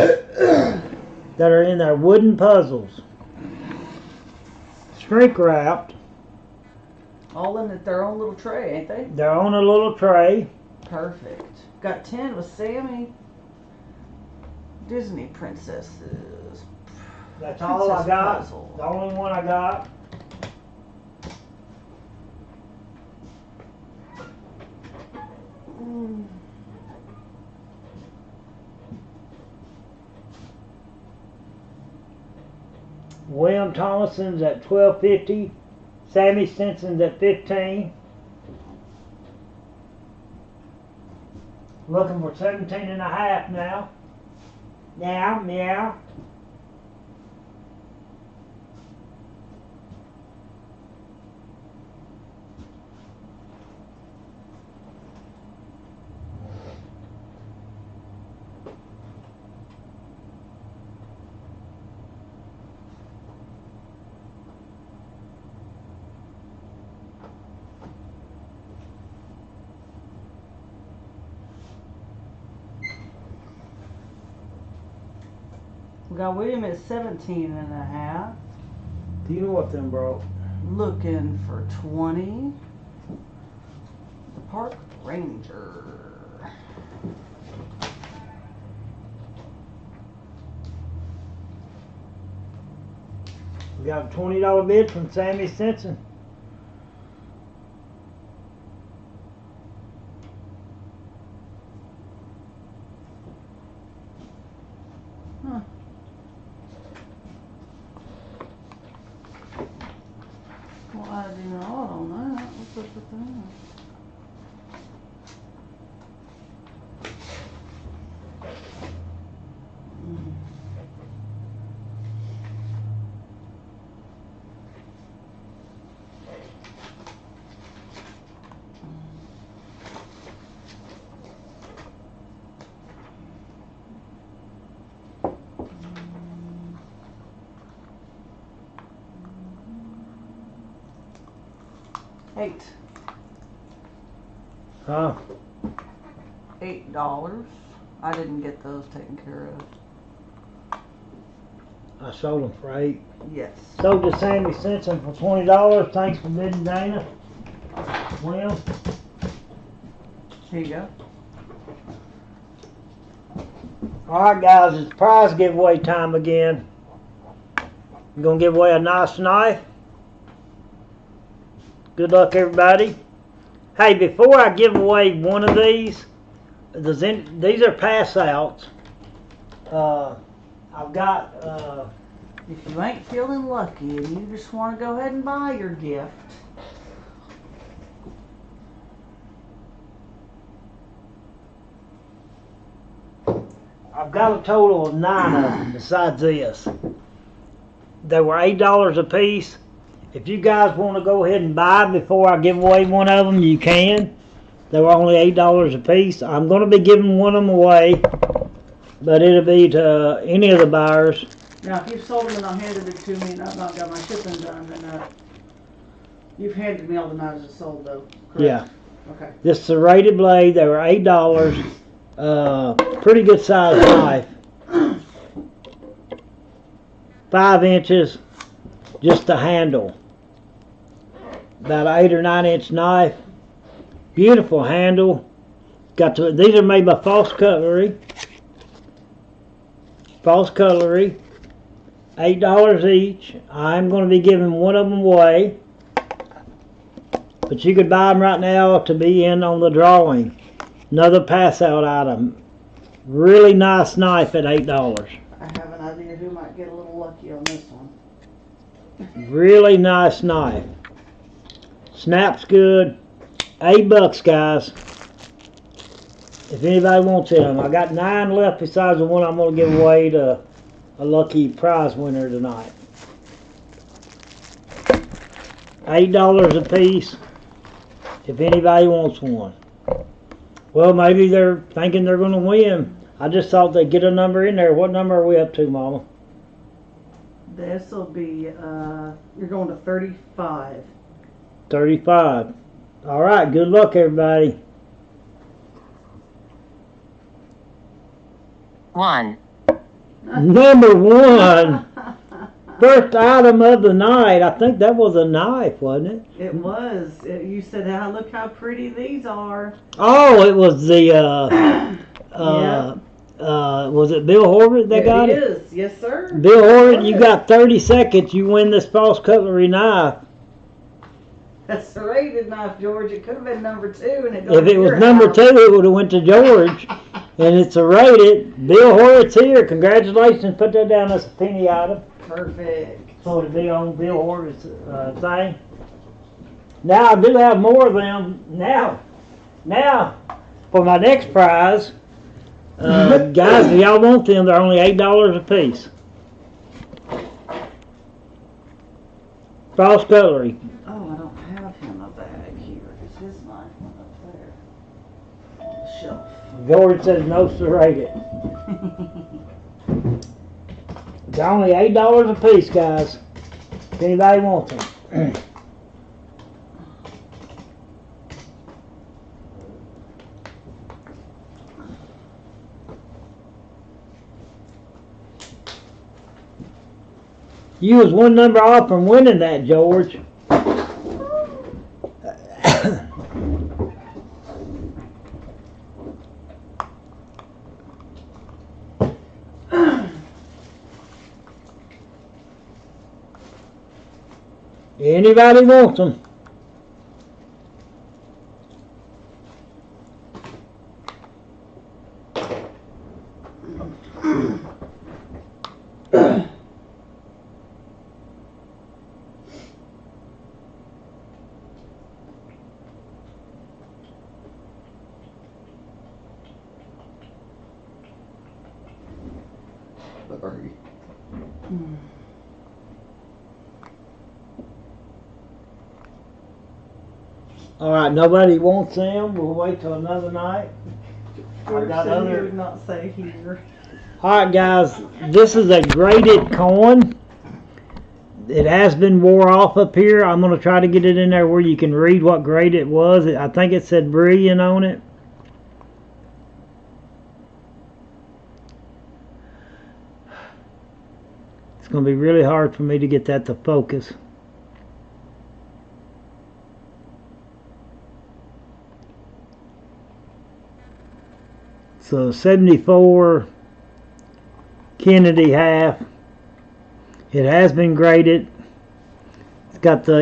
that are in there. Wooden puzzles. Shrink wrapped. All in their own little tray, ain't they? They're on a little tray. Perfect. Got 10 with Sammy. Disney princesses. That's all I Princess got. puzzle. The only one I got. Mm. William Thomason's at $12.50. Sammy Stinson's at $15. Looking for 17 and a half now. Meow, meow. We got William at 17 and a half. Do you know what them broke? Looking for 20. The Park Ranger. We got a $20 bid from Sammy Stinson. Huh. Well, I do not on that. What's up with that? Mm. $8. Huh? $8. I didn't get those taken care of. I sold them for $8. Yes. Sold to Sammy Stinson for $20. Thanks for bidding, Dana. Well, Here you go. alright guys, it's prize giveaway time again. I'm gonna give away a nice knife. Good luck, everybody. Hey, before I give away one of these are pass outs. I've got If you ain't feeling lucky and you just want to go ahead and buy your gift, I've got a total of 9 of them besides this. They were $8 a piece. If you guys want to go ahead and buy before I give away one of them, you can. They were only $8 a piece. I'm going to be giving one of them away, but it'll be to any of the buyers. Now, if you've sold them and I handed it to me and I've not got my shipping done, then you've handed me all the knives that's sold, though. Correct? Yeah. Okay. This serrated blade, they were $8. Pretty good size knife. 5 inches, just the handle. About an 8 or 9 inch knife. Beautiful handle. These are made by False Cutlery. False Cutlery. $8 each. I'm going to be giving one of them away. But you could buy them right now to be in on the drawing. Another pass out item. Really nice knife at $8. I have an idea who might get a little lucky on this one. Really nice knife. Snaps good. $8, guys. If anybody wants them. I got 9 left besides the one I'm going to give away to a lucky prize winner tonight. $8 a piece. If anybody wants one. Well, maybe they're thinking they're going to win. I just thought they'd get a number in there. What number are we up to, Mama? This will be, you're going to 35. 35. All right, good luck, everybody. 1, Number 1. First item of the night. I think that was a knife, wasn't it? It was. You said, look how pretty these are. Oh, it was the, was it Bill Horvath that got it? It is. Yes, sir. Bill Horvath, you got 30 seconds. You win this False Cutlery knife. That's serrated knife, George. It could have been number 2. And If it was number 2, it would have went to George. And it's serrated. Bill Horvath's here. Congratulations. Put that down as a penny item. Perfect. So it'll be on Bill Horvath's thing. Now I do have more of them. Now, for my next prize, guys, if y'all want them, they're only $8 a piece. False Cutlery. Oh, I don't have him a bag here. Is his knife one up there? On the shelf. George says no serrated. It's only $8 a piece, guys. If anybody wants them. You was one number off from winning that, George. Anybody wants them? Sorry. All right, nobody wants them. We'll wait till another night. George got said he other- would not say here. All right, guys, this is a graded coin. It has been wore off up here. I'm going to try to get it in there where you can read what grade it was. I think it said brilliant on it. It's going to be really hard for me to get that to focus. So 74 Kennedy half. It has been graded. It's got the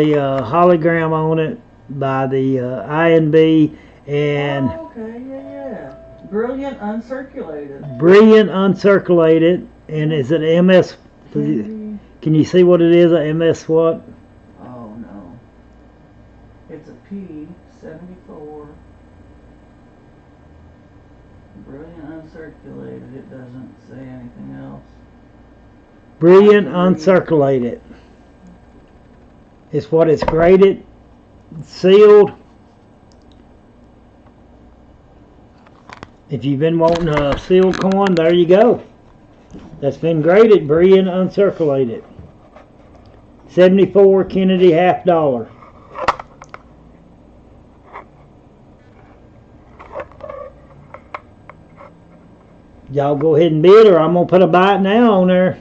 hologram on it by the INB and Oh, okay, yeah. Brilliant uncirculated. brilliant uncirculated. And is it MS? Can you see what it is? A MS what? Oh no. It's a P74. Brilliant uncirculated, it doesn't say anything else. Brilliant uncirculated. It's what it's graded, sealed. If you've been wanting a sealed coin, there you go. That's been graded, brilliant uncirculated. 74 Kennedy $50. Y'all go ahead and bid, or I'm gonna put a buy it now on there.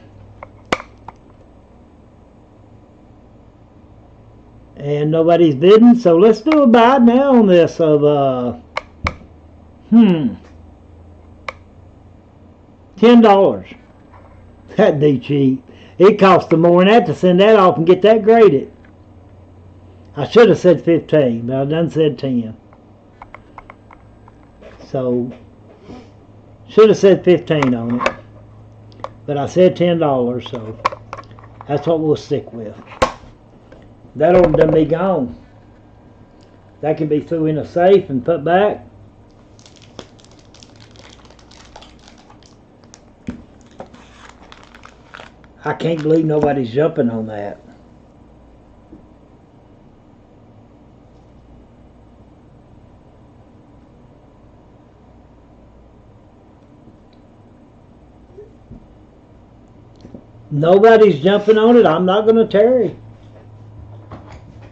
And nobody's bidding, so let's do a buy it now on this of $10. That'd be cheap. It costs them more than that to send that off and get that graded. I should have said 15, but I done said 10. So should have said 15 on it, but I said $10, so that's what we'll stick with. That'll done be gone. That can be threw in a safe and put back. I can't believe nobody's jumping on that. Nobody's jumping on it. I'm not going to tarry.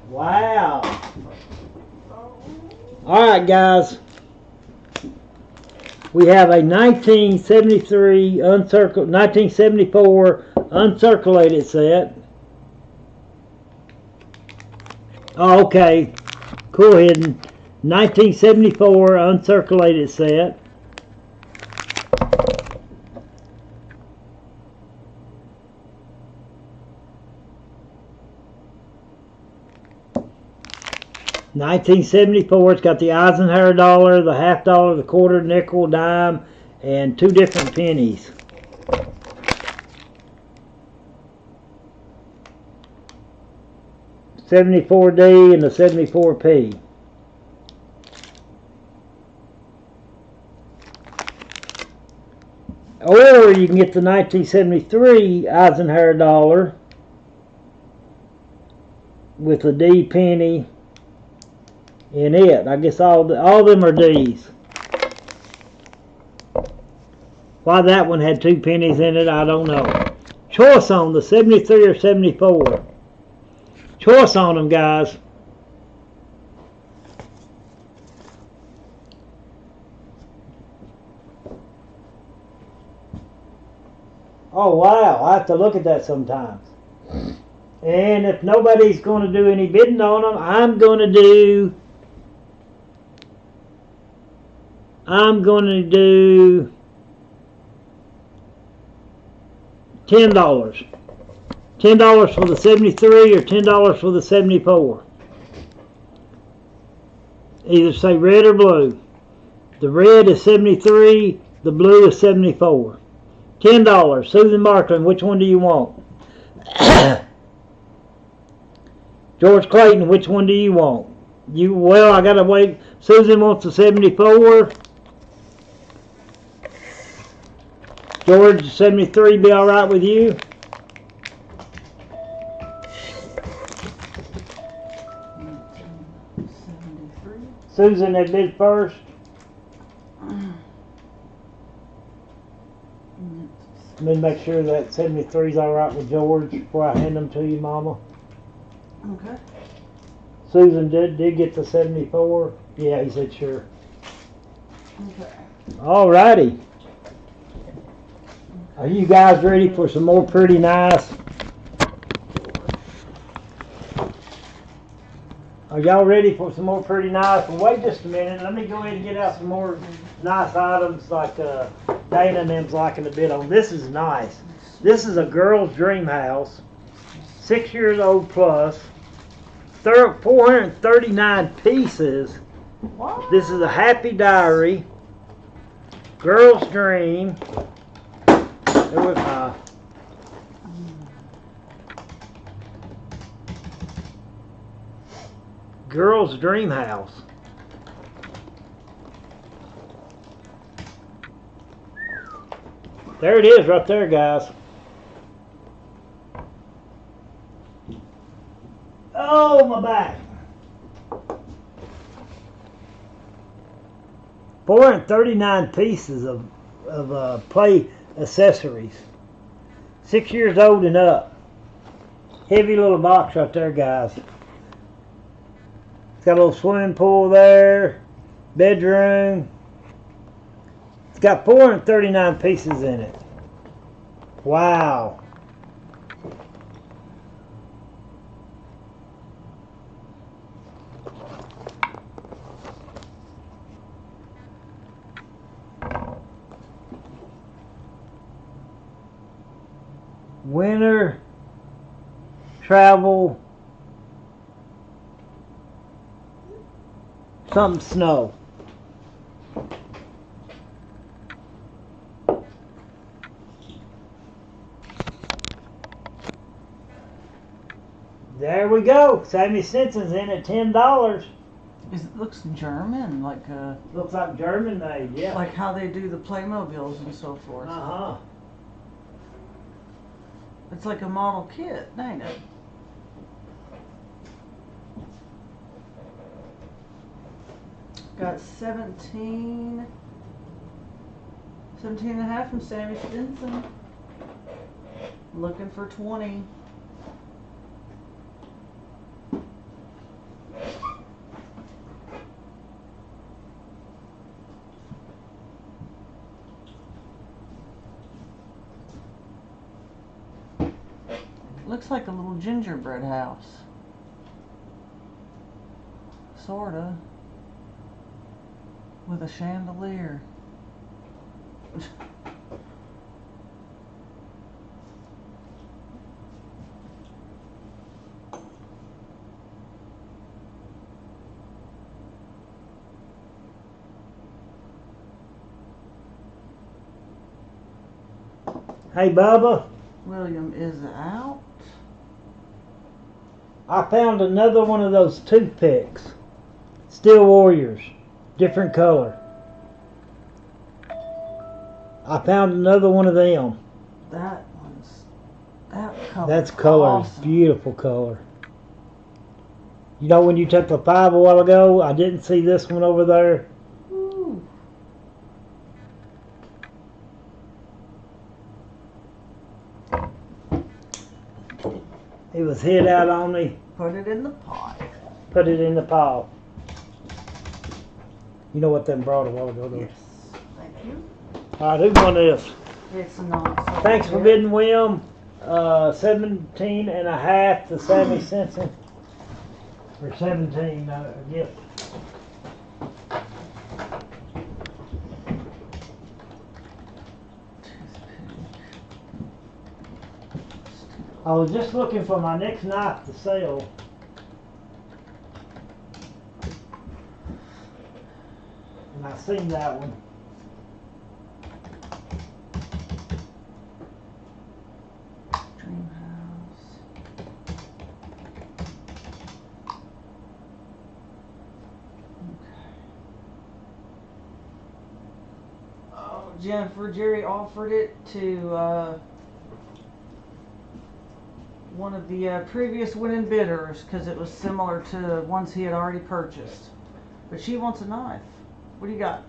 Wow. All right, guys. We have a 1974 uncirculated set. Oh, okay. Cool hidden. 1974 uncirculated set. $1974. It's got the Eisenhower dollar, the half dollar, the quarter, nickel, dime, and 2 different pennies. $74D and the $74P. Or you can get the 1973 Eisenhower dollar with the D penny in it. I guess all of them are D's. Why that one had 2 pennies in it, I don't know. Choice on the 73 or 74. Choice on them, guys. Oh wow, I have to look at that sometimes. And if nobody's going to do any bidding on them, I'm going to do $10. $10 for the 73 or $10 for the 74. Either say red or blue. The red is 73, the blue is 74. $10. Susan Markland, which one do you want? George Clayton, which one do you want? Well, I gotta wait. Susan wants the 74. George, 73 be all right with you? Susan had bid first. Let me make sure that 73 is all right with George before I hand them to you, Mama. Okay. Susan did get the 74. Yeah, he said sure. Okay. All righty. Are you guys ready for some more pretty nice? Are y'all ready for some more pretty nice? Well, wait just a minute. Let me go ahead and get out some more nice items like Dana and them's liking a bit on. This is nice. This is a girl's dream house. 6 years old plus. 439 pieces. What? This is a happy diary. Girl's dream. There was girl's dream house. There it is right there, guys. Oh, my back. 439 pieces of play accessories. 6 years old and up. Heavy little box right there, guys. It's got a little swimming pool there. Bedroom. It's got 439 pieces in it. Wow. Winter travel, something snow. There we go. Sammy Simpson's in at $10. It looks German, like Looks like German made, yeah. like how they do the Playmobiles and so forth. Uh-huh. It's like a model kit, ain't it? Got 17 and a half from Sammy Stinson. Looking for 20. Looks like a little gingerbread house. Sorta. With a chandelier. Hey, Bubba. William is out. I found another one of those toothpicks. Steel Warriors. Different color. I found another one of them. That color. That's color. Awesome. Beautiful color. You know when you took the 5 a while ago, I didn't see this one over there. Ooh. It was hid out on me. Put it in the pot. Put it in the pile. You know what them brought a while ago, though. Yes. Thank you. Alright, who won this? It's a non-soda. Thanks for bidding, William. 17 and a half to Sammy Simpson. For 17, I guess. I was just looking for my next knife to sell. And I seen that one. Dream house. Okay. Oh, Jennifer, Jerry offered it to one of the previous winning bidders because it was similar to ones he had already purchased. But she wants a knife. What do you got?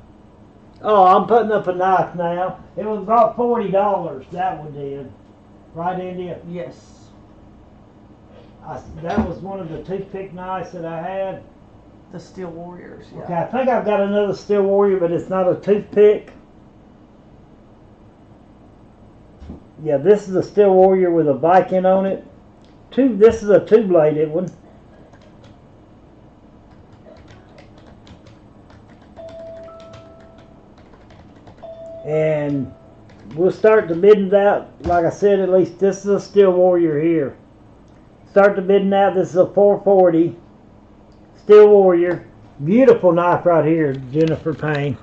Oh, I'm putting up a knife now. It was about $40, that one did. Right, India? Yes. That was one of the toothpick knives that I had. The Steel Warriors, yeah. Okay, I think I've got another Steel Warrior, but it's not a toothpick. Yeah, this is a Steel Warrior with a Viking on it. This is a two-bladed one. And we'll start the bidding out. Like I said, at least this is a Steel Warrior here. Start the bidding out. This is a 440 Steel Warrior. Beautiful knife right here, Jennifer Payne.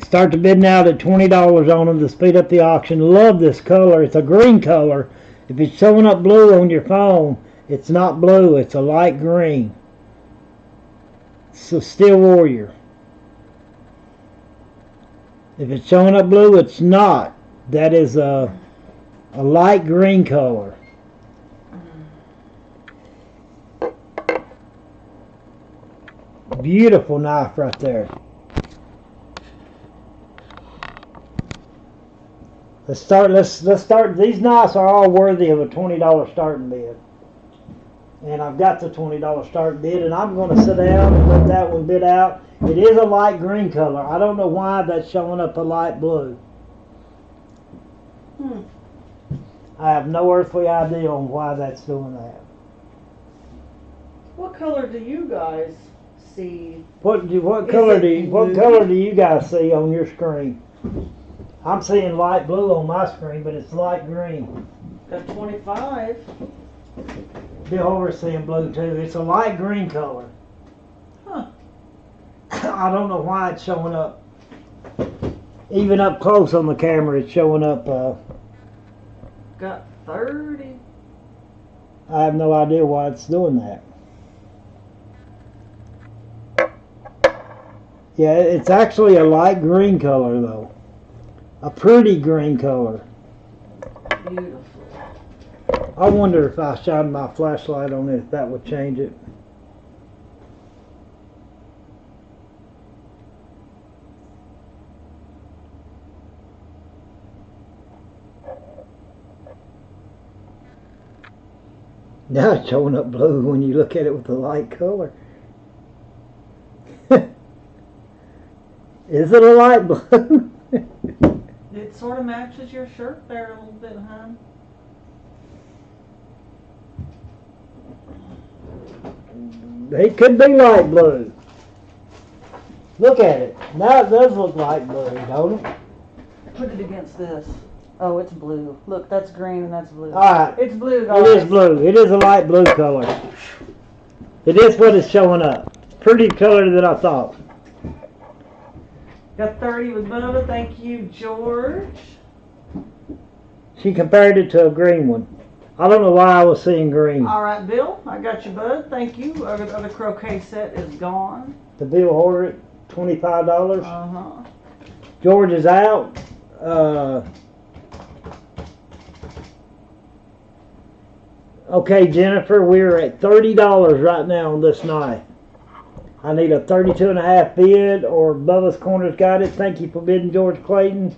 Start the bidding out at $20 on them to speed up the auction. Love this color. It's a green color. If it's showing up blue on your phone, it's not blue. It's a light green. It's a Steel Warrior. If it's showing up blue, it's not. That is a light green color. Beautiful knife right there. Let's start. These knives are all worthy of a $20 starting bid. And I've got the $20 starting bid, and I'm going to sit down and let that one bid out. It is a light green color. I don't know why that's showing up a light blue. I have no earthly idea on why that's doing that. What color do you guys see? What Is color it do you guys see on your screen? I'm seeing light blue on my screen, but it's light green. Got 25. Bill Horvath's seeing blue too. It's a light green color. Huh. I don't know why it's showing up. Even up close on the camera, it's showing up. Got 30. I have no idea why it's doing that. Yeah, it's actually a light green color though. A pretty green color. Beautiful. I wonder if I shine my flashlight on it, if that would change it. Now it's showing up blue when you look at it with the light color. Is it a light blue? It sort of matches your shirt there a little bit, hon. It could be light blue. Look at it. Now it does look light blue, don't it? Put it against this. Oh, it's blue. Look, that's green and that's blue. Alright. It's blue, guys. It is blue. It is a light blue color. It is what is showing up. Pretty color than I thought. Got 30 with Bubba. Thank you, George. She compared it to a green one. I don't know why I was seeing green. All right, Bill. I got you, bud. Thank you. The other croquet set is gone. The Bill Horvath, $25. Uh-huh. George is out. Okay, Jennifer, we're at $30 right now on this knife. I need a 32.5 bid, or Bubba's Corner's got it. Thank you for bidding, George Clayton.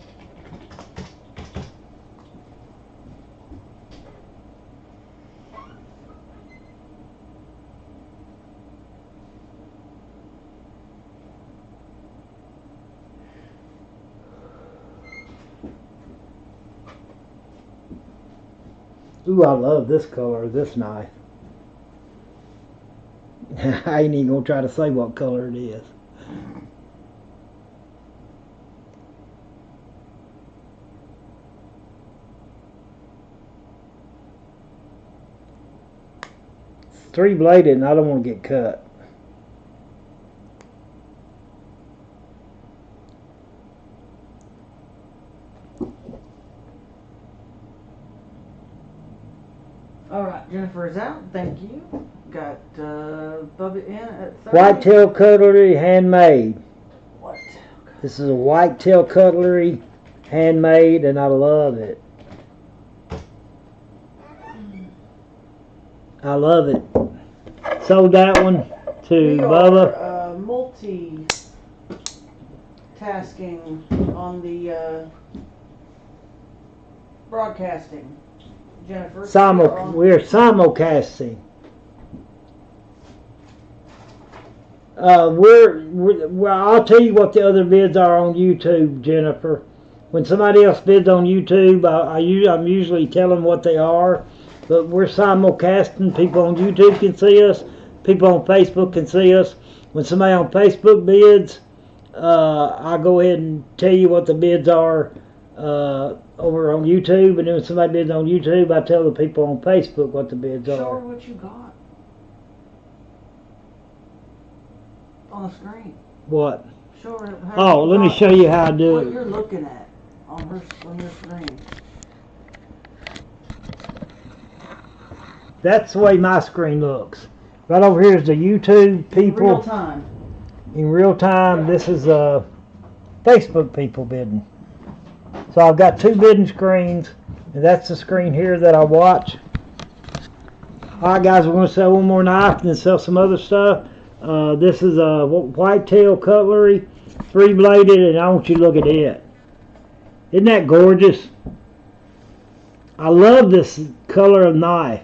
Ooh, I love this color of this knife. I ain't even gonna try to say what color it is. It's 3-bladed and I don't want to get cut. All right, Jennifer is out. Thank you. Got Bubba in at 30. Whitetail cutlery, handmade. What? This is a whitetail cutlery, handmade, and I love it. I love it. Sold that one to We Bubba. are multi-tasking on the broadcasting. Jennifer. We're simulcasting. I'll tell you what the other bids are on YouTube, Jennifer. When somebody else bids on YouTube, I'm usually telling what they are. But we're simulcasting. People on YouTube can see us. People on Facebook can see us. When somebody on Facebook bids, I go ahead and tell you what the bids are over on YouTube. And then when somebody bids on YouTube, I tell the people on Facebook what the bids Show her are. what you got on the screen. What? Show her how Oh, you let me got show you how I do what it. you're looking at on your screen. That's the way my screen looks. Right over here is the YouTube people. Real time. In real time. This is Facebook people bidding. So I've got 2 bidding screens, and that's the screen here that I watch. Alright guys, we're going to sell one more knife and then sell some other stuff. This is a whitetail cutlery, 3-bladed, and I want you to look at it. Isn't that gorgeous? I love this color of knife.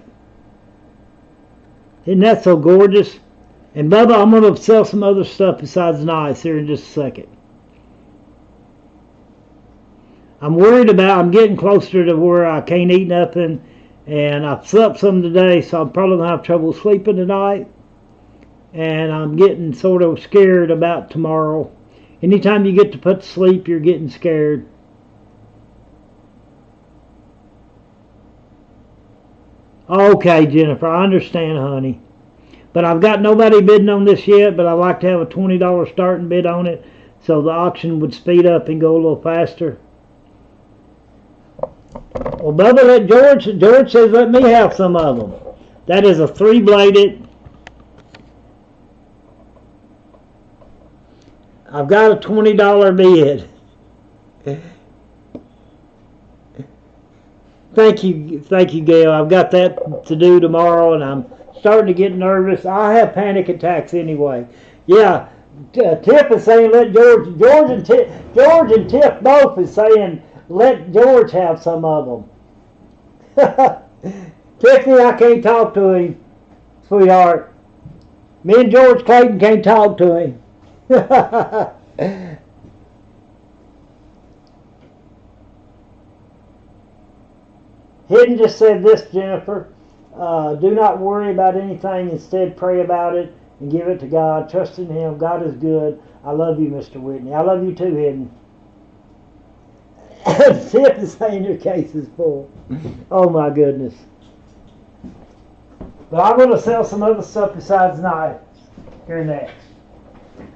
Isn't that so gorgeous? And Bubba, I'm going to sell some other stuff besides knives here in just a second. I'm worried about, I'm getting closer to where I can't eat nothing, and I've slept some today, so I'm probably going to have trouble sleeping tonight. And I'm getting sort of scared about tomorrow. Anytime you get to put to sleep, you're getting scared. Okay, Jennifer, I understand, honey. But I've got nobody bidding on this yet, but I'd like to have a $20 starting bid on it so the auction would speed up and go a little faster. Well, Bubba, let George says let me have some of them. That is a 3-bladed. I've got a $20 bid. Thank you, Gail. I've got that to do tomorrow, and I'm starting to get nervous. I have panic attacks anyway. Yeah, Tiff is saying let George and Tiff both is saying let George have some of them. Tiffany, I can't talk to him, sweetheart. Me and George Clayton can't talk to him. Hidden just said this, Jennifer. Do not worry about anything. Instead, pray about it and give it to God. Trust in Him. God is good. I love you, Mr. Whitney. I love you too, Hidden. Tiff is saying your case is full. Oh my goodness. But I'm going to sell some other stuff besides knives here next.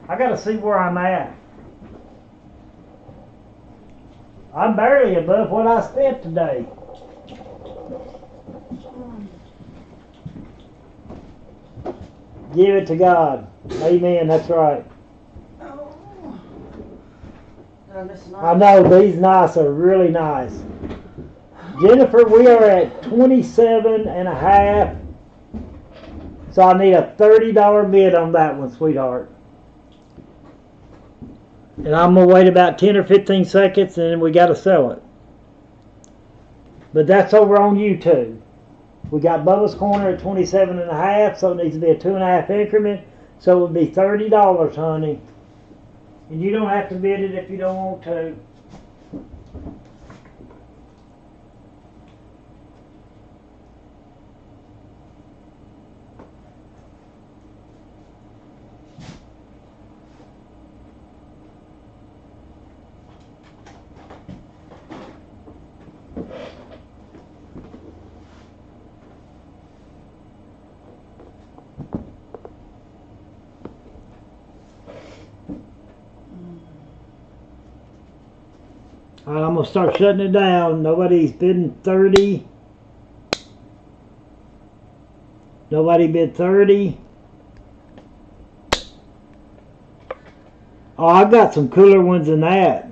I got to see where I'm at. I'm barely above what I spent today. Give it to God. Amen. That's right. I know these knives are really nice. Jennifer, we are at 27 and a half. So I need a $30 bid on that one, sweetheart. And I'm going to wait about 10 or 15 seconds and then we got to sell it. But that's over on YouTube. We got Bubba's Corner at 27 and a half, so it needs to be a 2.5 increment. So it would be $30, honey. And you don't have to bid it if you don't want to. Alright, I'm going to start shutting it down. Nobody's bidding 30. Nobody bid 30. Oh, I've got some cooler ones than that.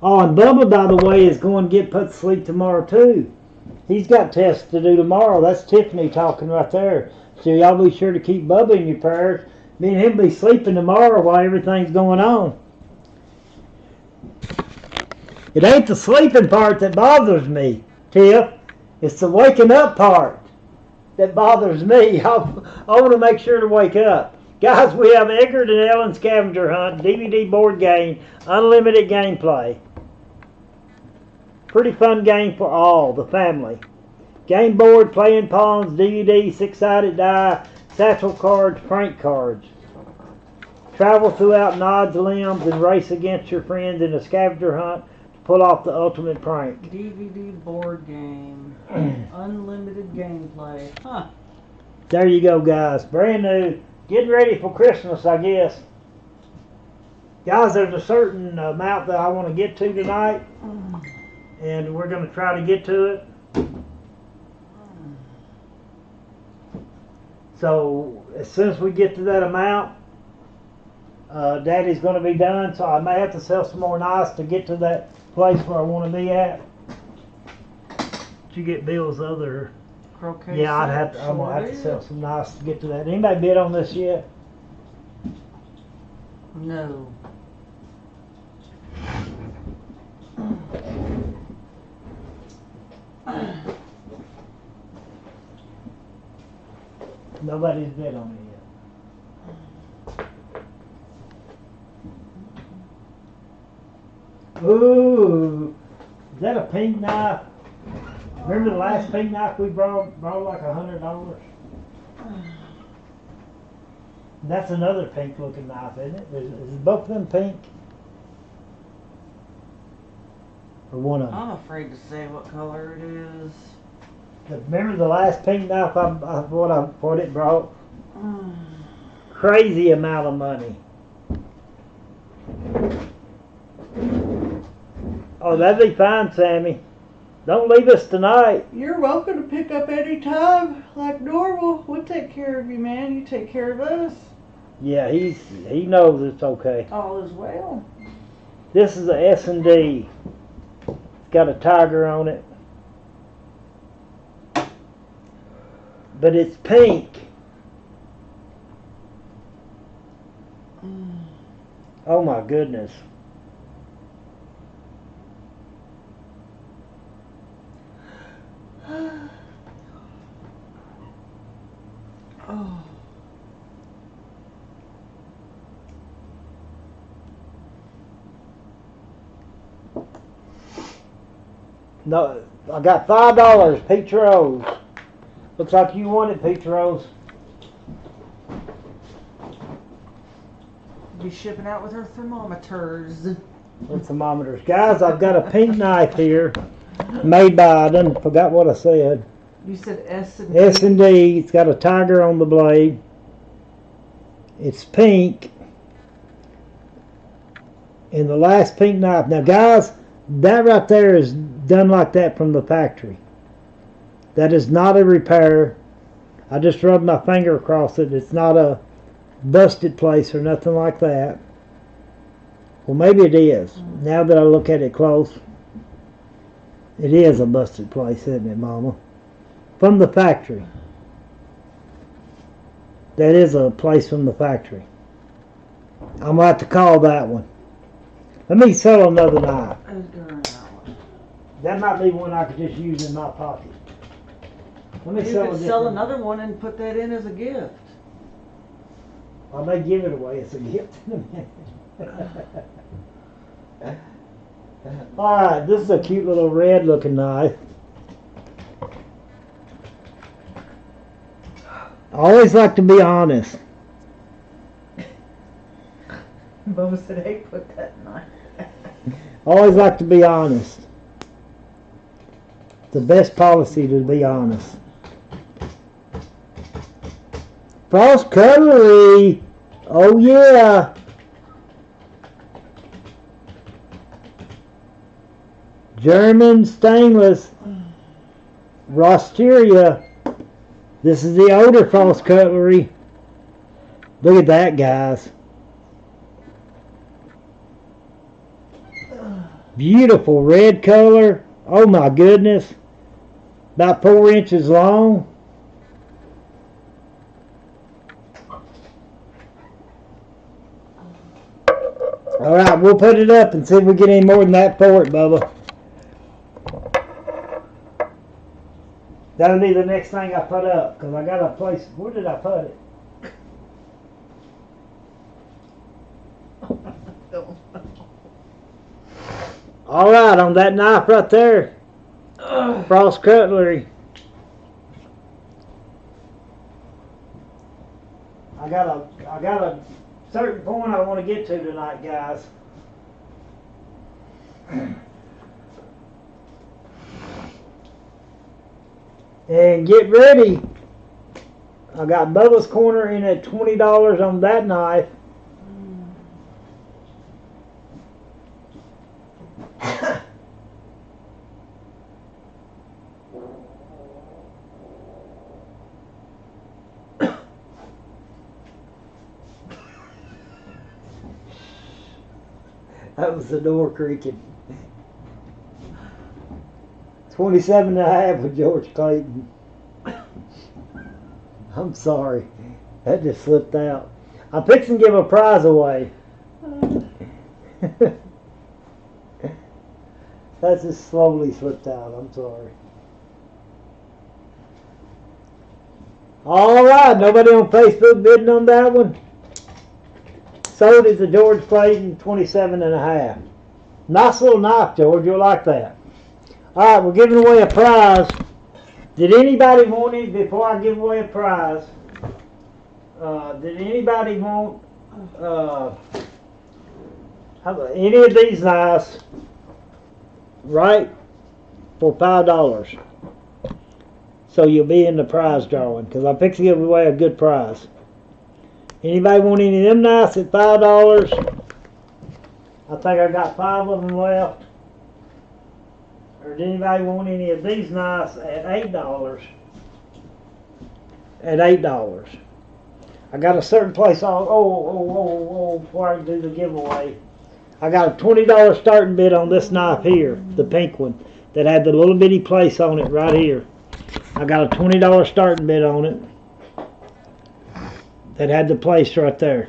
Oh, and Bubba, by the way, is going to get put to sleep tomorrow, too. He's got tests to do tomorrow. That's Tiffany talking right there. So y'all be sure to keep Bubba in your prayers. Me and him be sleeping tomorrow while everything's going on. It ain't the sleeping part that bothers me, Tiff. It's the waking up part that bothers me. I want to make sure to wake up. Guys, we have Eggert and Ellen Scavenger Hunt, DVD board game, unlimited gameplay. Pretty fun game for all, the family. Game board, playing pawns, DVD, 6-sided die, satchel cards, prank cards. Travel throughout Nod's limbs and race against your friends in a scavenger hunt to pull off the ultimate prank. DVD board game. Unlimited gameplay. Huh. There you go, guys. Brand new. Getting ready for Christmas, I guess. Guys, there's a certain amount that I want to get to tonight. And we're going to try to get to it. So as soon as we get to that amount, Daddy's going to be done. So I may have to sell some more knives to get to that place where I want to be at. Did you get Bill's other? Croquet Yeah, I'd set, have to. I'm sure gonna have to did. sell some knives to get to that. Anybody bid on this yet? No. Nobody's bid on it yet. Ooh, is that a pink knife? Remember the last pink knife we brought like $100? That's another pink looking knife, isn't it? Is both of them pink? Or one of them? I'm afraid to say what color it is. Remember the last pink knife what it brought? Crazy amount of money. Oh, that'd be fine, Sammy. Don't leave us tonight. You're welcome to pick up any time, like normal. We'll take care of you, man. You take care of us. Yeah, he knows it's okay. All is well. This is a S&D. It's got a tiger on it. But it's pink. Oh my goodness. Oh. No, I got $5, Peach Rose. Looks like you wanted Peach Rose. Be shipping out with her thermometers. The thermometers. Guys, I've got a pink knife here. Made by, I done forgot what I said. You said S&D. S&D. It's got a tiger on the blade. It's pink. And the last pink knife. Now guys, that right there is done like that from the factory. That is not a repair. I just rubbed my finger across it. It's not a busted place or nothing like that. Well, maybe it is. Now that I look at it close, it is a busted place, isn't it, Mama? From the factory. That is a place from the factory. I'm going to have to call that one. Let me sell another knife. That might be one I could just use in my pocket. Let me You sell could a sell different- another one and put that in as a gift. I may give it away as a gift in a minute. Alright, this is a cute little red looking knife. I always like to be honest. Bubba said, hey, put that knife. I always like to be honest. It's the best policy to be honest. Frost Cutlery! Oh yeah! German stainless. Rosteria. This is the older Frost Cutlery. Look at that, guys. Beautiful red color. Oh my goodness. About 4 inches long. Alright, we'll put it up and see if we get any more than that for it, Bubba. That'll be the next thing I put up, because I got a place. Where did I put it? Alright, on that knife right there. Frost Cutlery. I got a certain point I want to get to tonight, guys. And get ready. I got Bubba's Corner in at $20 on that knife. That was the door creaking. 27 and a half with George Clayton. I'm sorry. That just slipped out. I'm fixing to give a prize away. That just slowly slipped out. I'm sorry. All right. Nobody on Facebook bidding on that one? Sold it to George Clayton, 27 and a half. Nice little knife, George. You'll like that. All right, we're giving away a prize. Did anybody want it before I give away a prize? Did anybody want any of these knives? Right, for $5. So you'll be in the prize drawing because I'm fixing to give away a good prize. Anybody want any of them knives at $5? I think I got 5 of them left. Or did anybody want any of these knives at $8? At $8. I got a certain place before I do the giveaway. I got a $20 starting bid on this knife here, the pink one, that had the little bitty place on it right here. I got a $20 starting bid on it that had the place right there.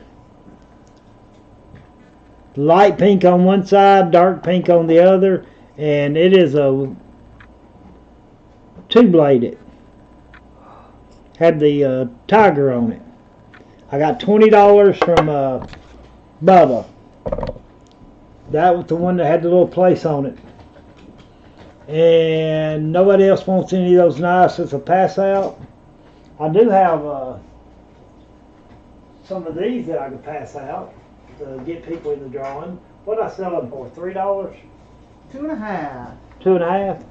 Light pink on one side, dark pink on the other, and it is a 2-bladed. Had the tiger on it. I got $20 from Bubba. That was the one that had the little place on it. And nobody else wants any of those knives as a pass out. I do have some of these that I can pass out to get people in the drawing. What did I sell them for? $3? 2.5. 2.5?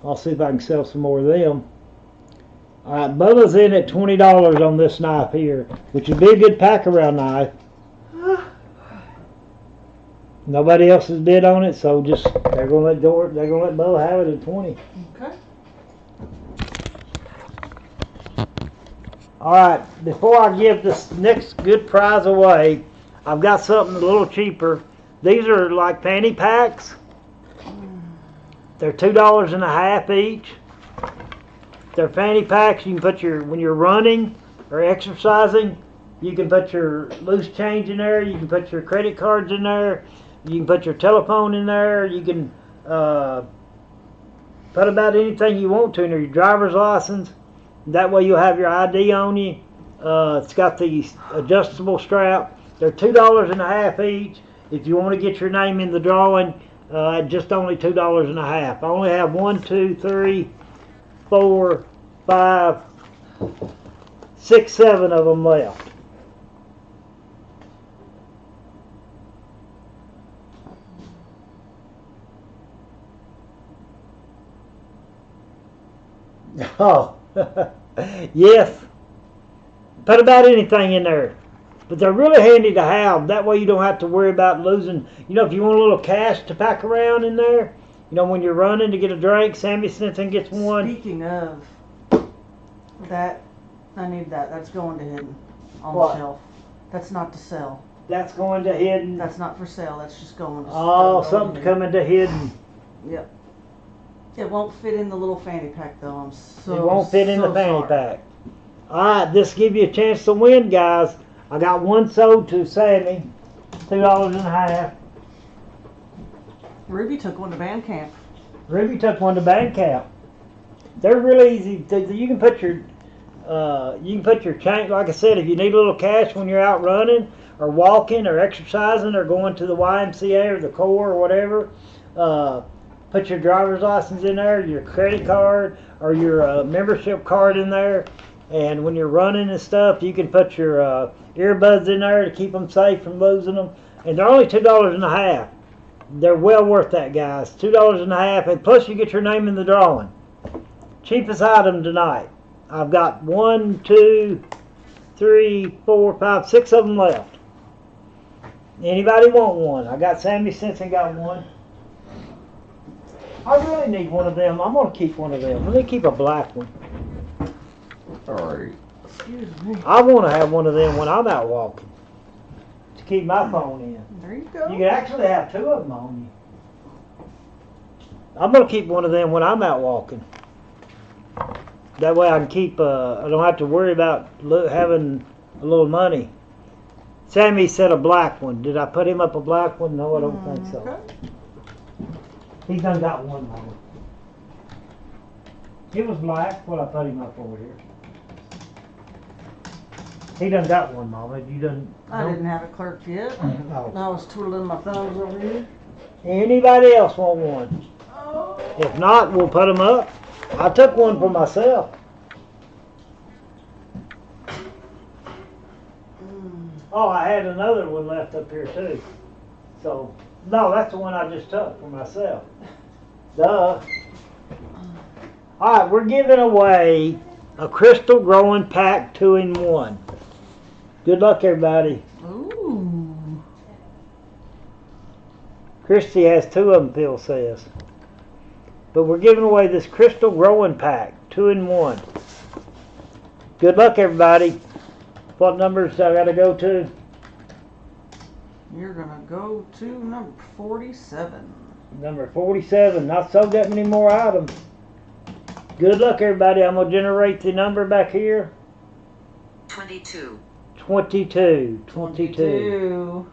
I'll see if I can sell some more of them. Alright, Bubba's in at $20 on this knife here, which would be a good pack around knife. Nobody else has bid on it, so just they're gonna let Bubba have it at 20. Okay. Alright, before I give this next good prize away, I've got something a little cheaper. These are like fanny packs. They're $2 and a half each. They're fanny packs. You can put when you're running or exercising, you can put your loose change in there. You can put your credit cards in there. You can put your telephone in there. You can put about anything you want to in there. Your driver's license. That way you'll have your ID on you. It's got the adjustable strap. They're $2 and a half each. If you want to get your name in the drawing, just only $2 and a half. I only have 1, 2, 3, 4, 5, 6, 7 of them left. Oh, yes. Put about anything in there. But they're really handy to have. That way you don't have to worry about losing. You know, if you want a little cash to pack around in there, you know, when you're running to get a drink, Sammy Stinson gets one. Speaking of that, I need that. That's going to hidden on What? the shelf. That's not to sell. That's going to hidden. That's not for sale. That's just going to Oh, go to something's hidden. coming to hidden. Yep. It won't fit in the little fanny pack though. I'm so It won't fit in so the fanny sorry. pack. Alright, this give you a chance to win, guys. I got one sold to Sammy, $2 and a half. Ruby took one to band camp. Ruby took one to Bandcamp. They're really easy. You can put your change. Like I said, if you need a little cash when you're out running or walking or exercising or going to the YMCA or the Corps or whatever, put your driver's license in there, your credit card or your membership card in there. And when you're running and stuff, you can put your earbuds in there to keep them safe from losing them. And they're only $2 and a half. They're well worth that, guys. $2 and a half, and plus you get your name in the drawing. Cheapest item tonight. I've got 1, 2, 3, 4, 5, 6 of them left. Anybody want one? I got Sammy Stinson got one. I really need one of them. I'm gonna keep one of them. Let me keep a black one. Alright. Excuse me. I want to have one of them when I'm out walking to keep my phone in. There you You go. can actually have two of them on you. I'm gonna keep one of them when I'm out walking. That way I can keep. I don't have to worry about having a little money. Sammy said a black one. Did I put him up a black one? No, I don't think so. Okay. He's done got one, Mama. It was black. What I put him up over here. He done got one, Mama. You done? I didn't have it clerked yet. Oh. I was twiddling my thumbs over here. Anybody else want one? Oh. If not, we'll put them up. I took one for myself. Oh, I had another one left up here too. So, no, that's the one I just took for myself. Duh. Alright, we're giving away a crystal growing pack 2-in-1. Good luck, everybody. Ooh. Christy has two of them, Phil says. But we're giving away this crystal growing pack 2-in-1. Good luck, everybody. What numbers I gotta go to? You're gonna go to number 47. Number 47. Not sold that many more items. Good luck, everybody. I'm gonna generate the number back here. 22. 22. 22.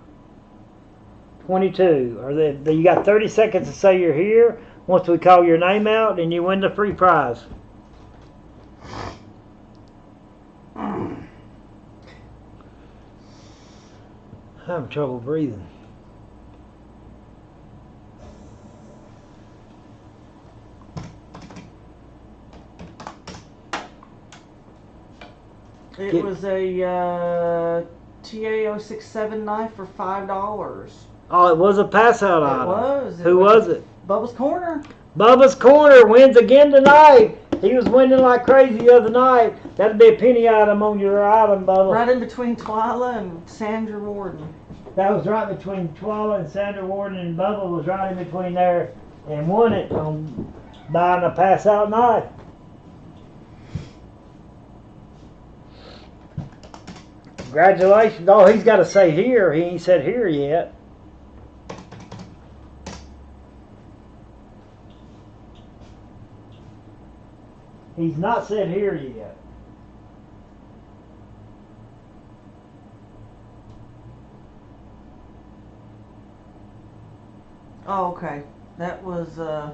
You got 30 seconds to say you're here. Once we call your name out, and you win the free prize. I'm having trouble breathing. It was a TA-067 knife for $5. Oh, it was a pass out It item. was. Who was it? Bubba's Corner. Bubba's Corner wins again tonight. He was winning like crazy the other night. That'd be a penny item on your item, Bubba. Right in between Twyla and Sandra Warden. That was right between Twyla and Sandra Warden, and Bubba was right in between there and won it on buying a pass out knife. Congratulations. Oh, he's got to say here. He ain't said here yet. He's not said here yet. Oh, okay. That was the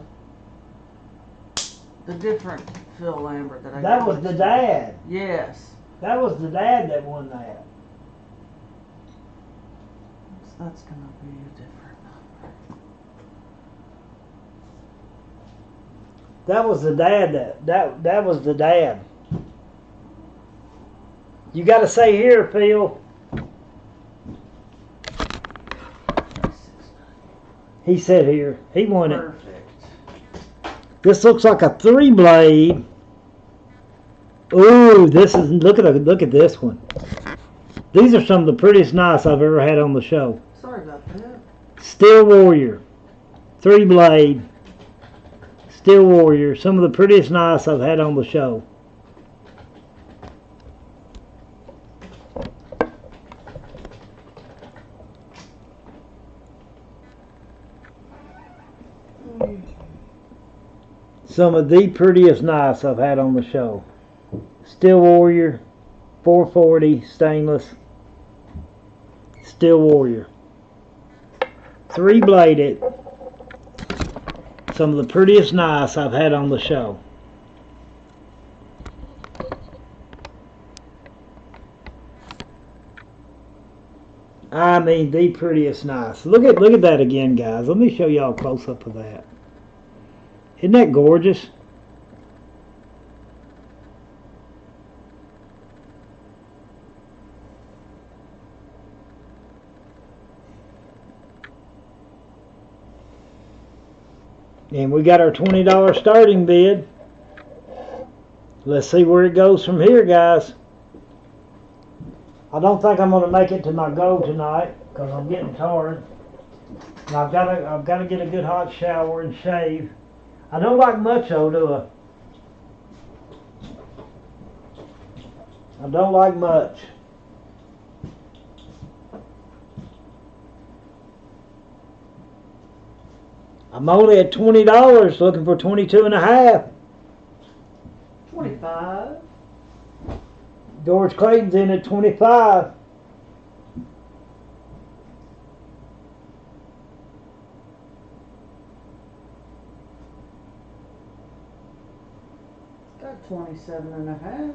different Phil Lambert that I That got was the mixed up. dad. Yes. That was the dad that won that. So that's gonna be a different number. That was the dad that was the dad. You got to say here, Phil. He said here. He won it. Perfect. This looks like a 3-blade. Ooh, this is look at this one. These are some of the prettiest knives I've ever had on the show. Sorry about that. Steel Warrior, 3-blade. Steel Warrior, some of the prettiest knives I've had on the show. Some of the prettiest knives I've had on the show. Steel Warrior, 440 stainless. Steel Warrior. 3-bladed. Some of the prettiest knives I've had on the show. I mean, the prettiest knives. Look at that again, guys. Let me show y'all a close up of that. Isn't that gorgeous? And we got our $20 starting bid. Let's see where it goes from here, guys. I don't think I'm going to make it to my goal tonight because I'm getting tired. And I've got to get a good hot shower and shave. I don't like much though, do I? I don't like much. I'm only at $20 looking for 22 and a half. 25. George Clayton's in at 25. Got 27 and a half.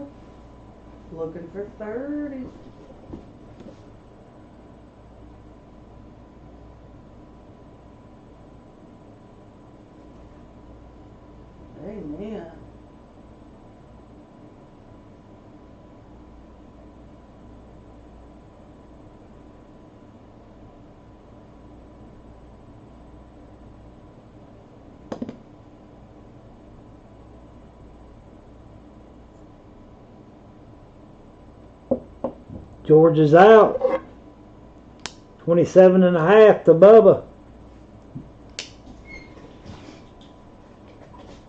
Looking for 30. Amen. George is out. 27 and a half to Bubba.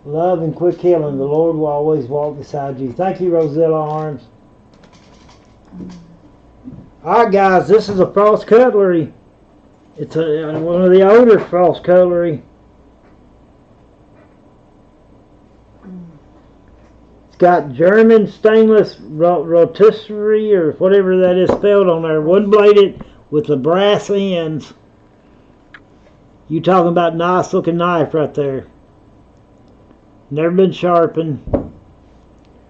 Love and quick healing. The Lord will always walk beside you. Thank you, Rosella Arms. Alright guys, this is a Frost Cutlery. It's one of the older Frost Cutlery. It's got German stainless rotisserie or whatever that is spelled on there. One bladed with the brass ends. You talking about nice looking knife right there. Never been sharpened.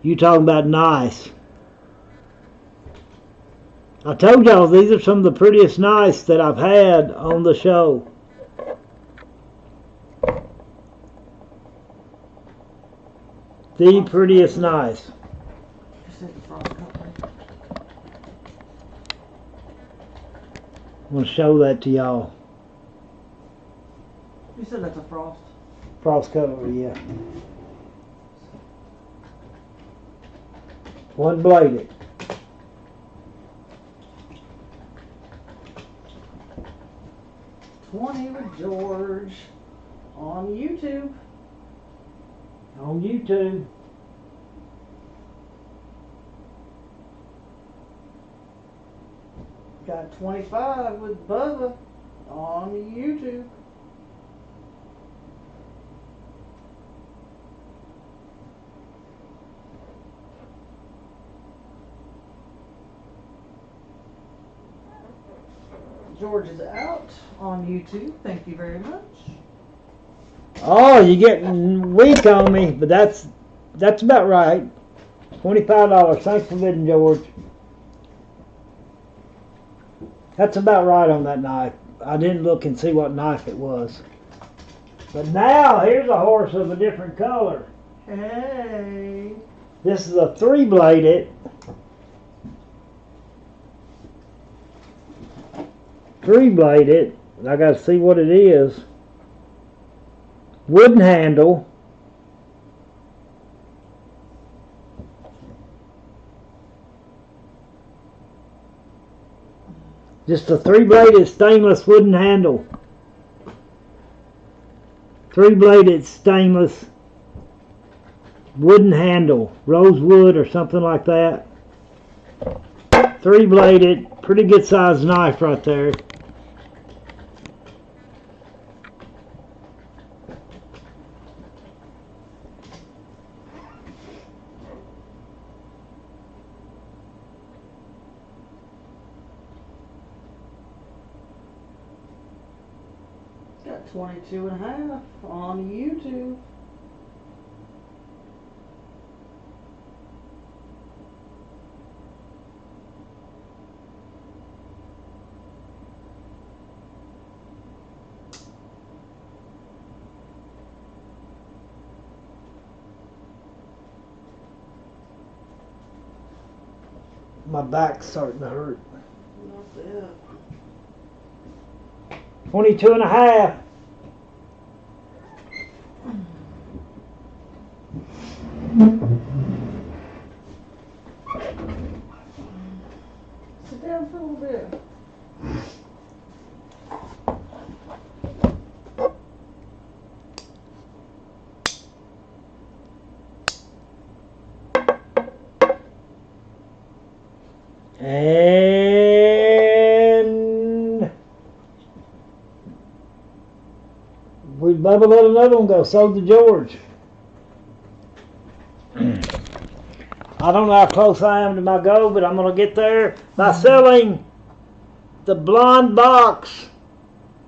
You talking about nice. I told y'all these are some of the prettiest knives that I've had on the show. The prettiest knives. I'm going to show that to y'all. You said that's a Frost. Frost Cutlery, yeah. One bladed. $20 with George on YouTube. On YouTube. Got 25 with Bubba on YouTube. George is out on YouTube. Thank you very much. Oh, you're getting weak on me, but that's about right. $25. Thanks for bidding, George. That's about right on that knife. I didn't look and see what knife it was. But now, here's a horse of a different color. Hey. This is a 3-bladed. 3-bladed. I got to see what it is. Wooden handle. Just a 3-bladed stainless wooden handle. 3-bladed stainless wooden handle. Rosewood or something like that. 3-bladed. Pretty good sized knife right there. Got 22 and a half on YouTube. My back's starting to hurt. That's it. 22 and a half. Sit down for a little bit. And Bubba Bubba let another one go. So did George. I don't know how close I am to my goal, but I'm going to get there by selling the blind box,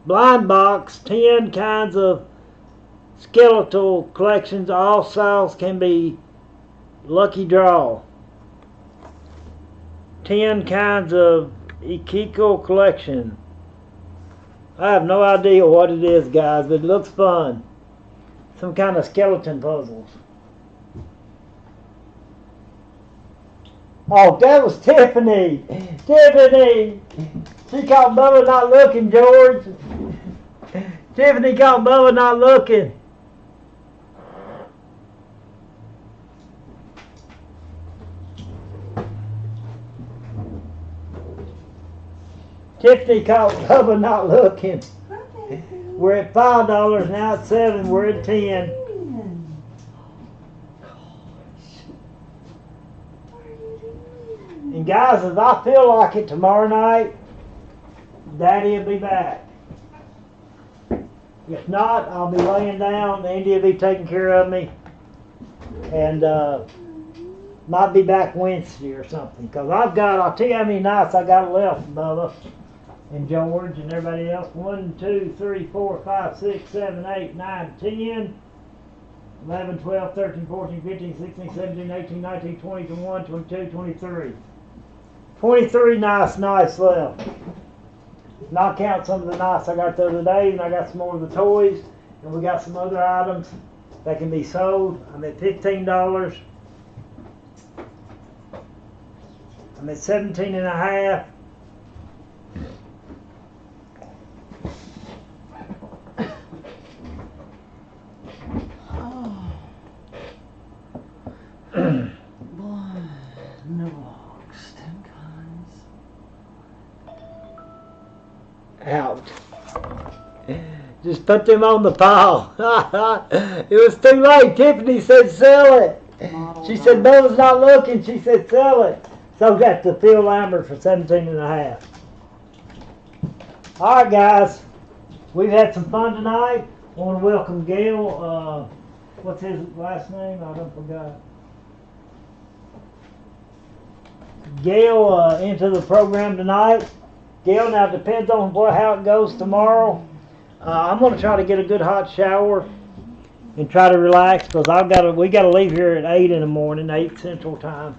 10 kinds of skeletal collections. All sales can be lucky draw. 10 kinds of Ikiko collection. I have no idea what it is, guys, but it looks fun. Some kind of skeleton puzzles. Oh, that was Tiffany. Tiffany. She caught Bubba not looking, George. Tiffany caught Bubba not looking. Tiffany caught Bubba not looking. We're at $5 now at 7. We're at 10. And guys, if I feel like it tomorrow night, Daddy will be back. If not, I'll be laying down. Andy will be taking care of me. And might be back Wednesday or something. Because I'll tell you how many nights I got left, Bubba. And George and everybody else. 1, 2, 3, 4, 5, 6, 7, 8, 9, 10, 11, 12, 13, 14, 15, 16, 17, 18, 19, 20, 21, 22, 23. 23 nice nights left. Not count some of the nights I got the other day, and I got some more of the toys, and we got some other items that can be sold. I'm at $15. I'm at 17 and a half. No box, 10 kinds. Out. Just put them on the pile. It was too late. Tiffany said sell it. She said Bubba's not looking. She said sell it. So got the Phil Lambert for 17 and a half. All right, guys. We've had some fun tonight. I want to welcome Gail. What's his last name? I don't forgot. Gail into the program tonight. Gail, now it depends on how it goes tomorrow. I'm going to try to get a good hot shower and try to relax because we got to leave here at 8 in the morning, 8 Central Time.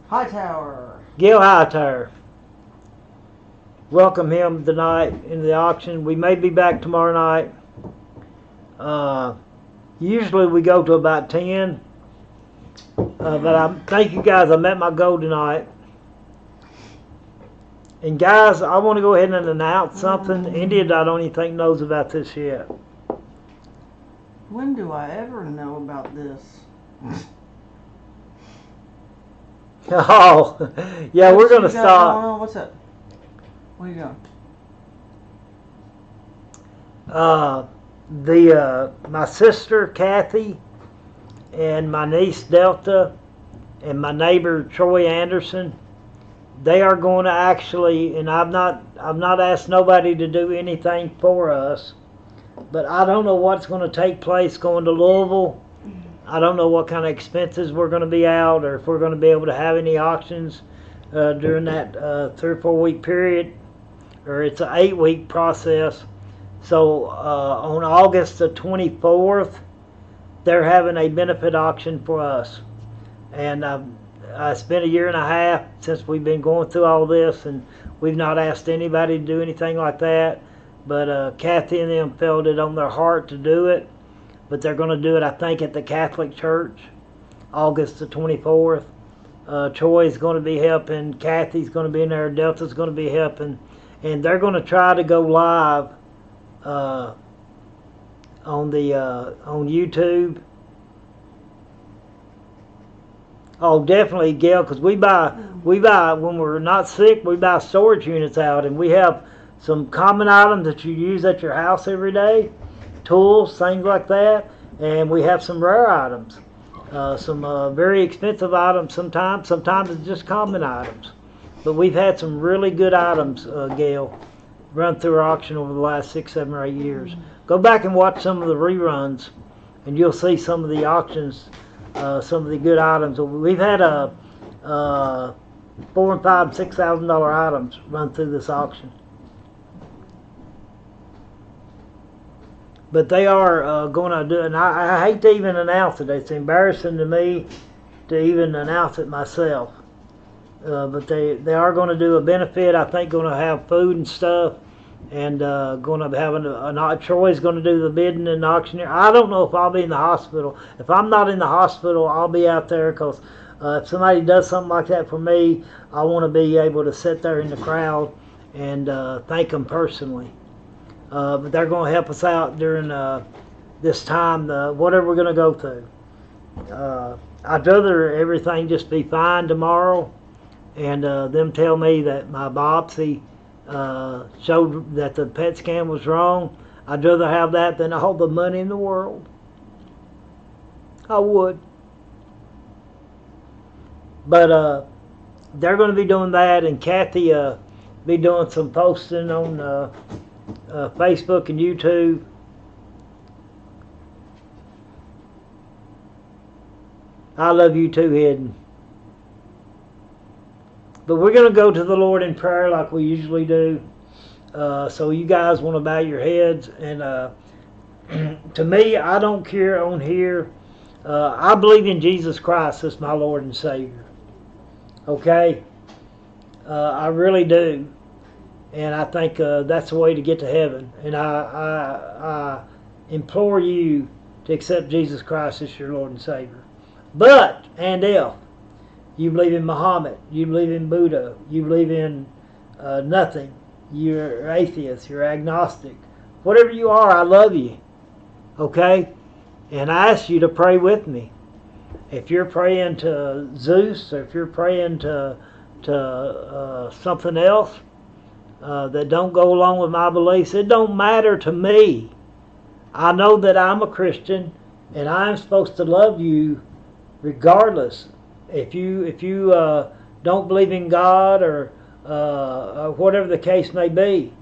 Hightower. Gil Hightower. Welcome him tonight in the auction. We may be back tomorrow night. Usually we go to about 10. But thank you guys. I met my goal tonight. And guys, I want to go ahead and announce something. India, I don't even think knows about this yet. When do I ever know about this? Oh, yeah, we're going to stop. What's up? Where you going? My sister Kathy and my niece Delta and my neighbor Troy Anderson, they are going to actually, and I've not asked nobody to do anything for us, but I don't know what's going to take place going to Louisville. I don't know what kind of expenses we're going to be out, or if we're going to be able to have any auctions during that 3 or 4 week period, or it's an 8-week process. So on August the 24th, they're having a benefit auction for us. And it's been 1.5 years since we've been going through all this, and we've not asked anybody to do anything like that. But Kathy and them felt it on their heart to do it. But they're going to do it, I think, at the Catholic Church, August the 24th. Troy's going to be helping. Kathy's going to be in there. Delta's going to be helping. And they're going to try to go live on YouTube. Oh, definitely, Gail, because we buy when we're not sick, we buy storage units out, and we have some common items that you use at your house every day, tools, things like that, and we have some rare items, some very expensive items sometimes it's just common items, but we've had some really good items, Gail, run through our auction over the last 6, 7, or 8 years. Go back and watch some of the reruns, and you'll see some of the auctions, some of the good items. We've had $4,000 and $5,000 and $6,000 items run through this auction. But they are going to do it, and I hate to even announce it. It's embarrassing to me to even announce it myself. But they are going to do a benefit. I think going to have food and stuff, and going to have Troy's going to do the bidding and the auctioneer. I don't know if I'll be in the hospital. If I'm not in the hospital, I'll be out there, because if somebody does something like that for me, I want to be able to sit there in the crowd and thank them personally. But they're going to help us out during this time, whatever we're going to go through. I'd rather everything just be fine tomorrow, and them tell me that my biopsy showed that the PET scan was wrong. I'd rather have that than all the money in the world. I would. But they're going to be doing that, and Kathy be doing some posting on Facebook and YouTube. I love you too, Hidden. But we're going to go to the Lord in prayer like we usually do. So you guys want to bow your heads. And to me, I don't care on here. I believe in Jesus Christ as my Lord and Savior. Okay? I really do. And I think that's the way to get to heaven. And I implore you to accept Jesus Christ as your Lord and Savior. But, and if you believe in Muhammad, you believe in Buddha, you believe in nothing, you're atheist, you're agnostic, whatever you are, I love you. Okay? And I ask you to pray with me. If you're praying to Zeus, or if you're praying to something else that don't go along with my beliefs, it don't matter to me. I know that I'm a Christian, and I'm supposed to love you regardless. If you don't believe in God, or whatever the case may be,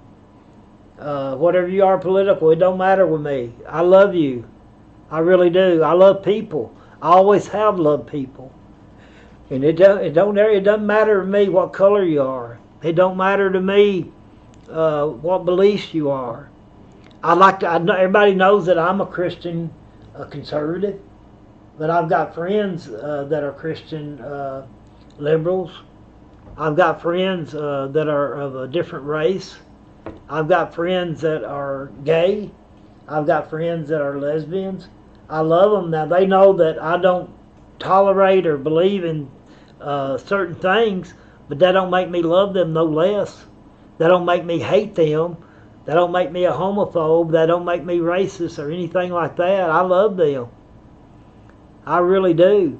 whatever you are political, it don't matter with me. I love you. I really do. I love people. I always have loved people. And it doesn't matter to me what color you are. It don't matter to me what beliefs you are. Everybody knows that I'm a Christian conservative, but I've got friends that are Christian liberals. I've got friends that are of a different race. I've got friends that are gay. I've got friends that are lesbians. I love them. Now, they know that I don't tolerate or believe in certain things, but that don't make me love them no less. That don't make me hate them. That don't make me a homophobe. That don't make me racist or anything like that. I love them. I really do.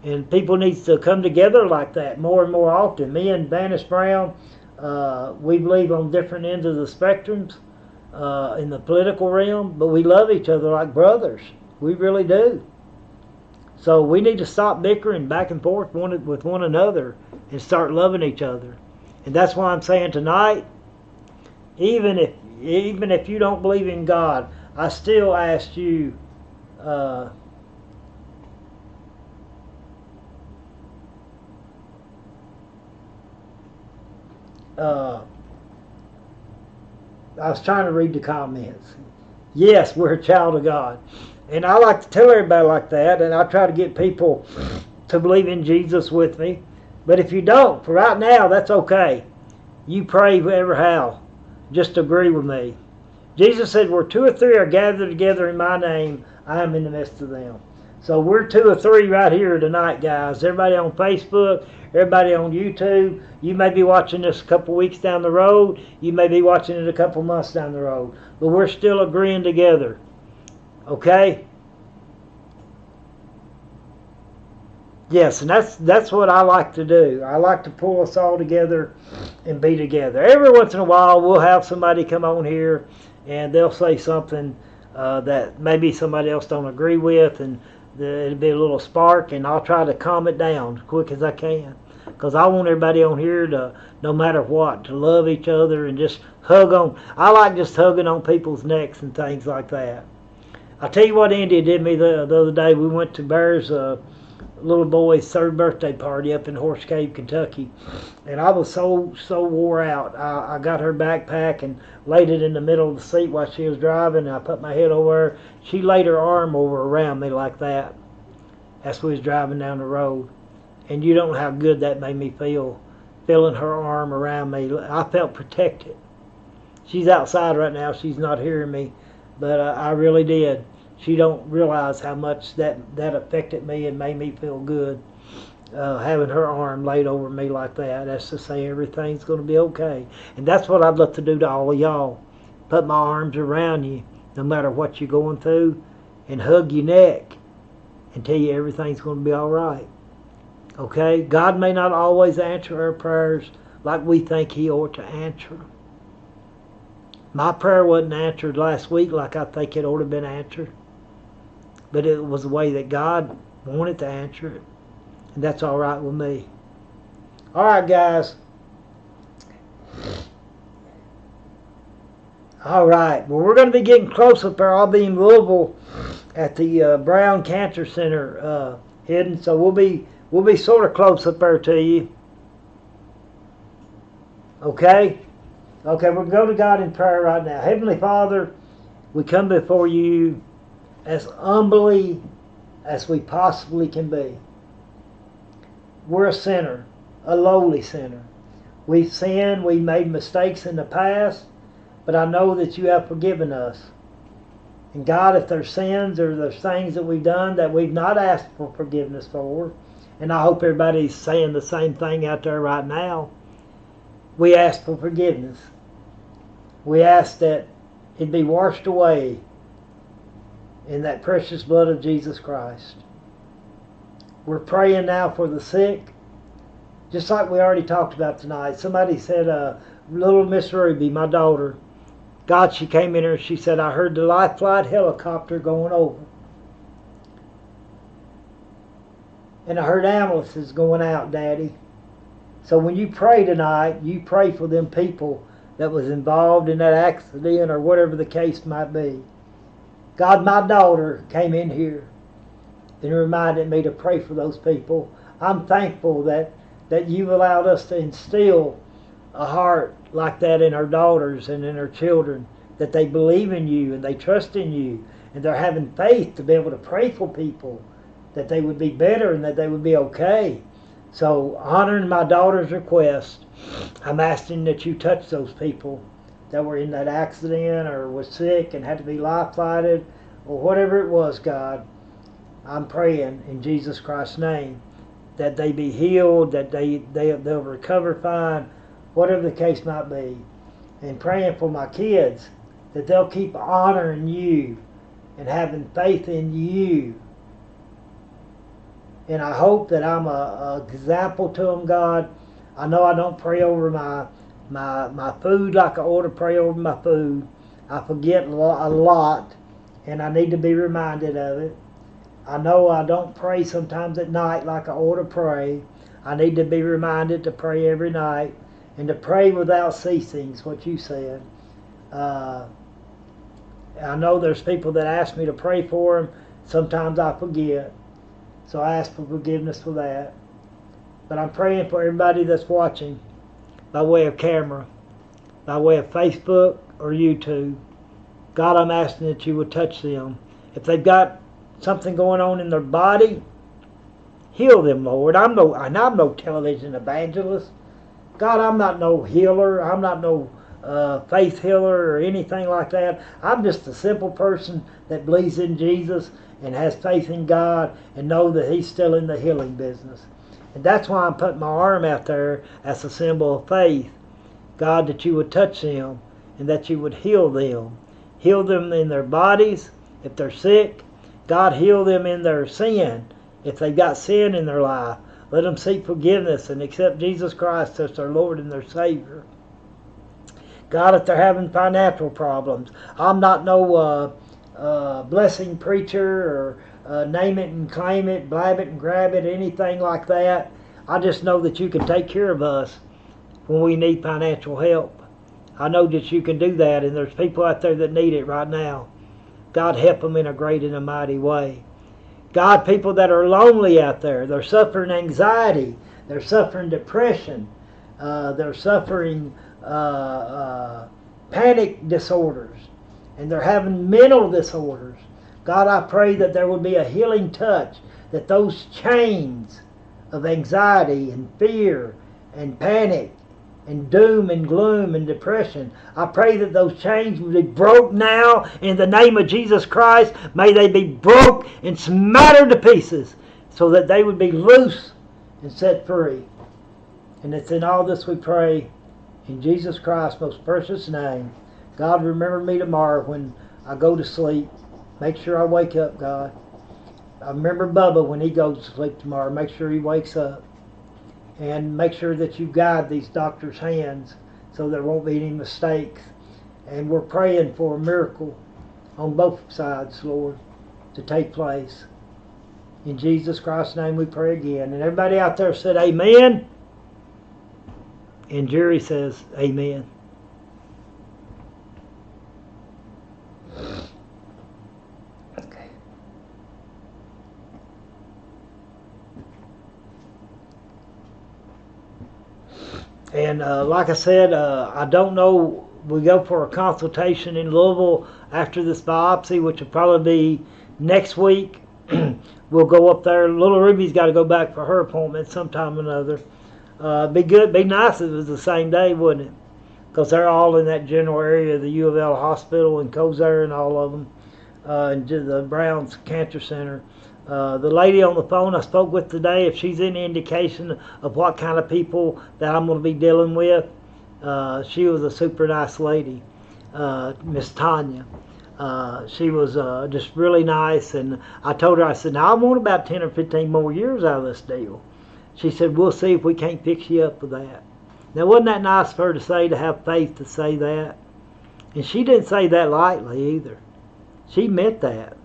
And people need to come together like that more and more often. Me and Banish Brown, we believe on different ends of the spectrums in the political realm, but we love each other like brothers. We really do. So we need to stop bickering back and forth with one another and start loving each other. And that's why I'm saying tonight, even if you don't believe in God, I still ask you I was trying to read the comments. Yes, we're a child of God. And I like to tell everybody like that, and I try to get people to believe in Jesus with me. But if you don't, for right now, that's okay. You pray whatever how. Just agree with me. Jesus said, where 2 or 3 are gathered together in my name, I am in the midst of them. So we're 2 or 3 right here tonight, guys. Everybody on Facebook, everybody on YouTube. You may be watching this a couple weeks down the road. You may be watching it a couple months down the road. But we're still agreeing together. Okay? Yes, and that's what I like to do. I like to pull us all together and be together. Every once in a while, we'll have somebody come on here, and they'll say something that maybe somebody else don't agree with, and it'll be a little spark, and I'll try to calm it down as quick as I can. because I want everybody on here to, no matter what, to love each other and just hug on. I like just hugging on people's necks and things like that. I tell you what India did me the other day. We went to Bear's little boy's 3rd birthday party up in Horse Cave, Kentucky, and I was so wore out. I got her backpack and laid it in the middle of the seat while she was driving, and I put my head over her. She laid her arm over around me like that as we was driving down the road, and you don't know how good that made me feel, feeling her arm around me. I felt protected. She's outside right now. She's not hearing me, but I really did. She don't realize how much that affected me and made me feel good, having her arm laid over me like that. That's to say everything's going to be okay. And that's what I'd love to do to all of y'all. Put my arms around you, no matter what you're going through, and hug your neck and tell you everything's going to be all right. Okay? God may not always answer our prayers like we think He ought to answer. My prayer wasn't answered last week like I think it ought to have been answered. But it was the way that God wanted to answer it. And that's all right with me. All right, guys. All right. Well, we're going to be getting close up there. I'll be in Louisville at the Brown Cancer Center hidden. So we'll be sort of close up there to you. Okay? Okay, we're going to go to God in prayer right now. Heavenly Father, we come before you as humbly as we possibly can be. We're a sinner, a lowly sinner. We've sinned, we've made mistakes in the past, but I know that you have forgiven us. And God, if there's sins or there's things that we've done that we've not asked for forgiveness for, and I hope everybody's saying the same thing out there right now, we ask for forgiveness. We ask that it be washed away in that precious blood of Jesus Christ. We're praying now for the sick, just like we already talked about tonight. Somebody said, little Miss Ruby, my daughter, God, she came in here and she said, I heard the Life Flight helicopter going over. And I heard ambulances going out, Daddy. So when you pray tonight, you pray for them people that was involved in that accident or whatever the case might be. God, my daughter came in here and reminded me to pray for those people. I'm thankful that you've allowed us to instill a heart like that in our daughters and in our children, that they believe in you and they trust in you and they're having faith to be able to pray for people, that they would be better and that they would be okay. So, honoring my daughter's request, I'm asking that you touch those people that were in that accident or was sick and had to be life-flighted or whatever it was, God. I'm praying in Jesus Christ's name that they be healed, that they'll recover fine, whatever the case might be. And praying for my kids, that they'll keep honoring you and having faith in you. And I hope that I'm an example to them, God. I know I don't pray over my food like I ought to pray over my food. I forget a lot, and I need to be reminded of it. I know I don't pray sometimes at night like I ought to pray. I need to be reminded to pray every night and to pray without ceasing is what you said. I know there's people that ask me to pray for them. Sometimes I forget. So I ask for forgiveness for that. But I'm praying for everybody that's watching by way of camera, by way of Facebook or YouTube. God, I'm asking that you would touch them. If they've got something going on in their body, heal them, Lord. I'm no television evangelist. God, I'm not no healer. I'm not no faith healer or anything like that. I'm just a simple person that believes in Jesus and has faith in God and know that He's still in the healing business. And that's why I'm putting my arm out there as a symbol of faith. God, that you would touch them and that you would heal them. Heal them in their bodies if they're sick. God, heal them in their sin if they've got sin in their life. Let them seek forgiveness and accept Jesus Christ as their Lord and their Savior. God, if they're having financial problems, I'm not no blessing preacher or name it and claim it, blab it and grab it, anything like that. I just know that you can take care of us when we need financial help. I know that you can do that, and there's people out there that need it right now. God, help them in a great and a mighty way. God, people that are lonely out there, they're suffering anxiety, they're suffering depression, they're suffering panic disorders, and they're having mental disorders. God, I pray that there would be a healing touch, that those chains of anxiety and fear and panic and doom and gloom and depression, I pray that those chains would be broke now in the name of Jesus Christ. May they be broke and smattered to pieces so that they would be loose and set free. And it's in all this we pray in Jesus Christ's most precious name. God, remember me tomorrow when I go to sleep. Make sure I wake up, God. I remember Bubba when he goes to sleep tomorrow. Make sure he wakes up. And make sure that you guide these doctors' hands so there won't be any mistakes. And we're praying for a miracle on both sides, Lord, to take place. In Jesus Christ's name we pray again. And everybody out there said amen. And Jerry says amen. Okay. And like I said, I don't know. We go for a consultation in Louisville after this biopsy, which will probably be next week. We'll go up there. Little Ruby's got to go back for her appointment sometime or another. Be nice if it was the same day, wouldn't it? Because they're all in that general area, the U of L hospital and Kozer and all of them, and the Browns Cancer Center. The lady on the phone I spoke with today, if she's any indication of what kind of people that I'm going to be dealing with, she was a super nice lady, Miss Tanya. She was just really nice, and I told her, I said, now I want about 10 or 15 more years out of this deal. She said, we'll see if we can't fix you up with that. Now, wasn't that nice for her to say, to have faith to say that? And she didn't say that lightly either. She meant that.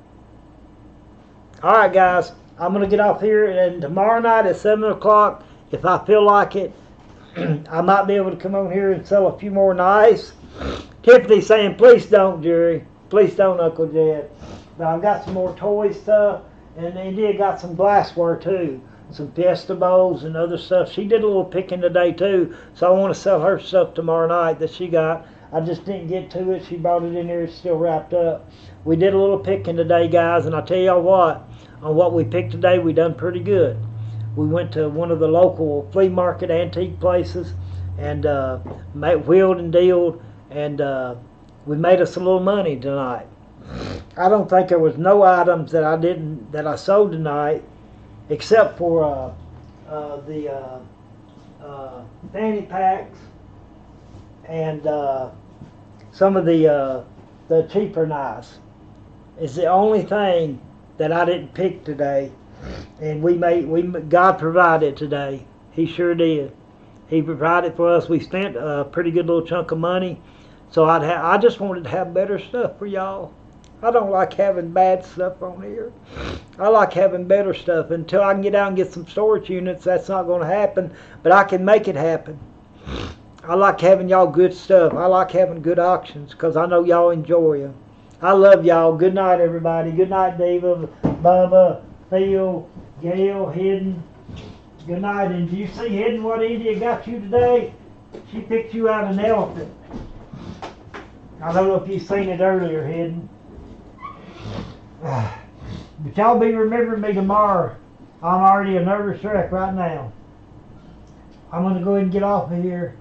All right, guys, I'm going to get off here, and tomorrow night at 7 o'clock, if I feel like it, I might be able to come on here and sell a few more knives. Tiffany's saying, please don't, Jerry. Please don't, Uncle Jed. But I've got some more toy stuff, and India got some glassware, too. Some Fiesta bowls and other stuff. She did a little picking today, too, so I want to sell her stuff tomorrow night that she got. I just didn't get to it. She brought it in here. It's still wrapped up. We did a little picking today, guys, and I tell y'all what, on what we picked today, we done pretty good. We went to one of the local flea market antique places and wheeled and dealed, and we made us a little money tonight. I don't think there was no items that I sold tonight, except for the fanny packs and some of the cheaper knives. It's the only thing that I didn't pick today, and God provided today. He sure did. He provided for us. We spent a pretty good little chunk of money, so I just wanted to have better stuff for y'all. I don't like having bad stuff on here. I like having better stuff. Until I can get out and get some storage units, that's not going to happen, but I can make it happen. I like having y'all good stuff. I like having good auctions because I know y'all enjoy them. I love y'all. Good night, everybody. Good night, Diva, Bubba, Phil, Gail, Hidden. Good night. And do you see, Hidden, what India got you today? She picked you out an elephant. I don't know if you've seen it earlier, Hidden. But y'all be remembering me tomorrow. I'm already a nervous wreck right now. I'm going to go ahead and get off of here.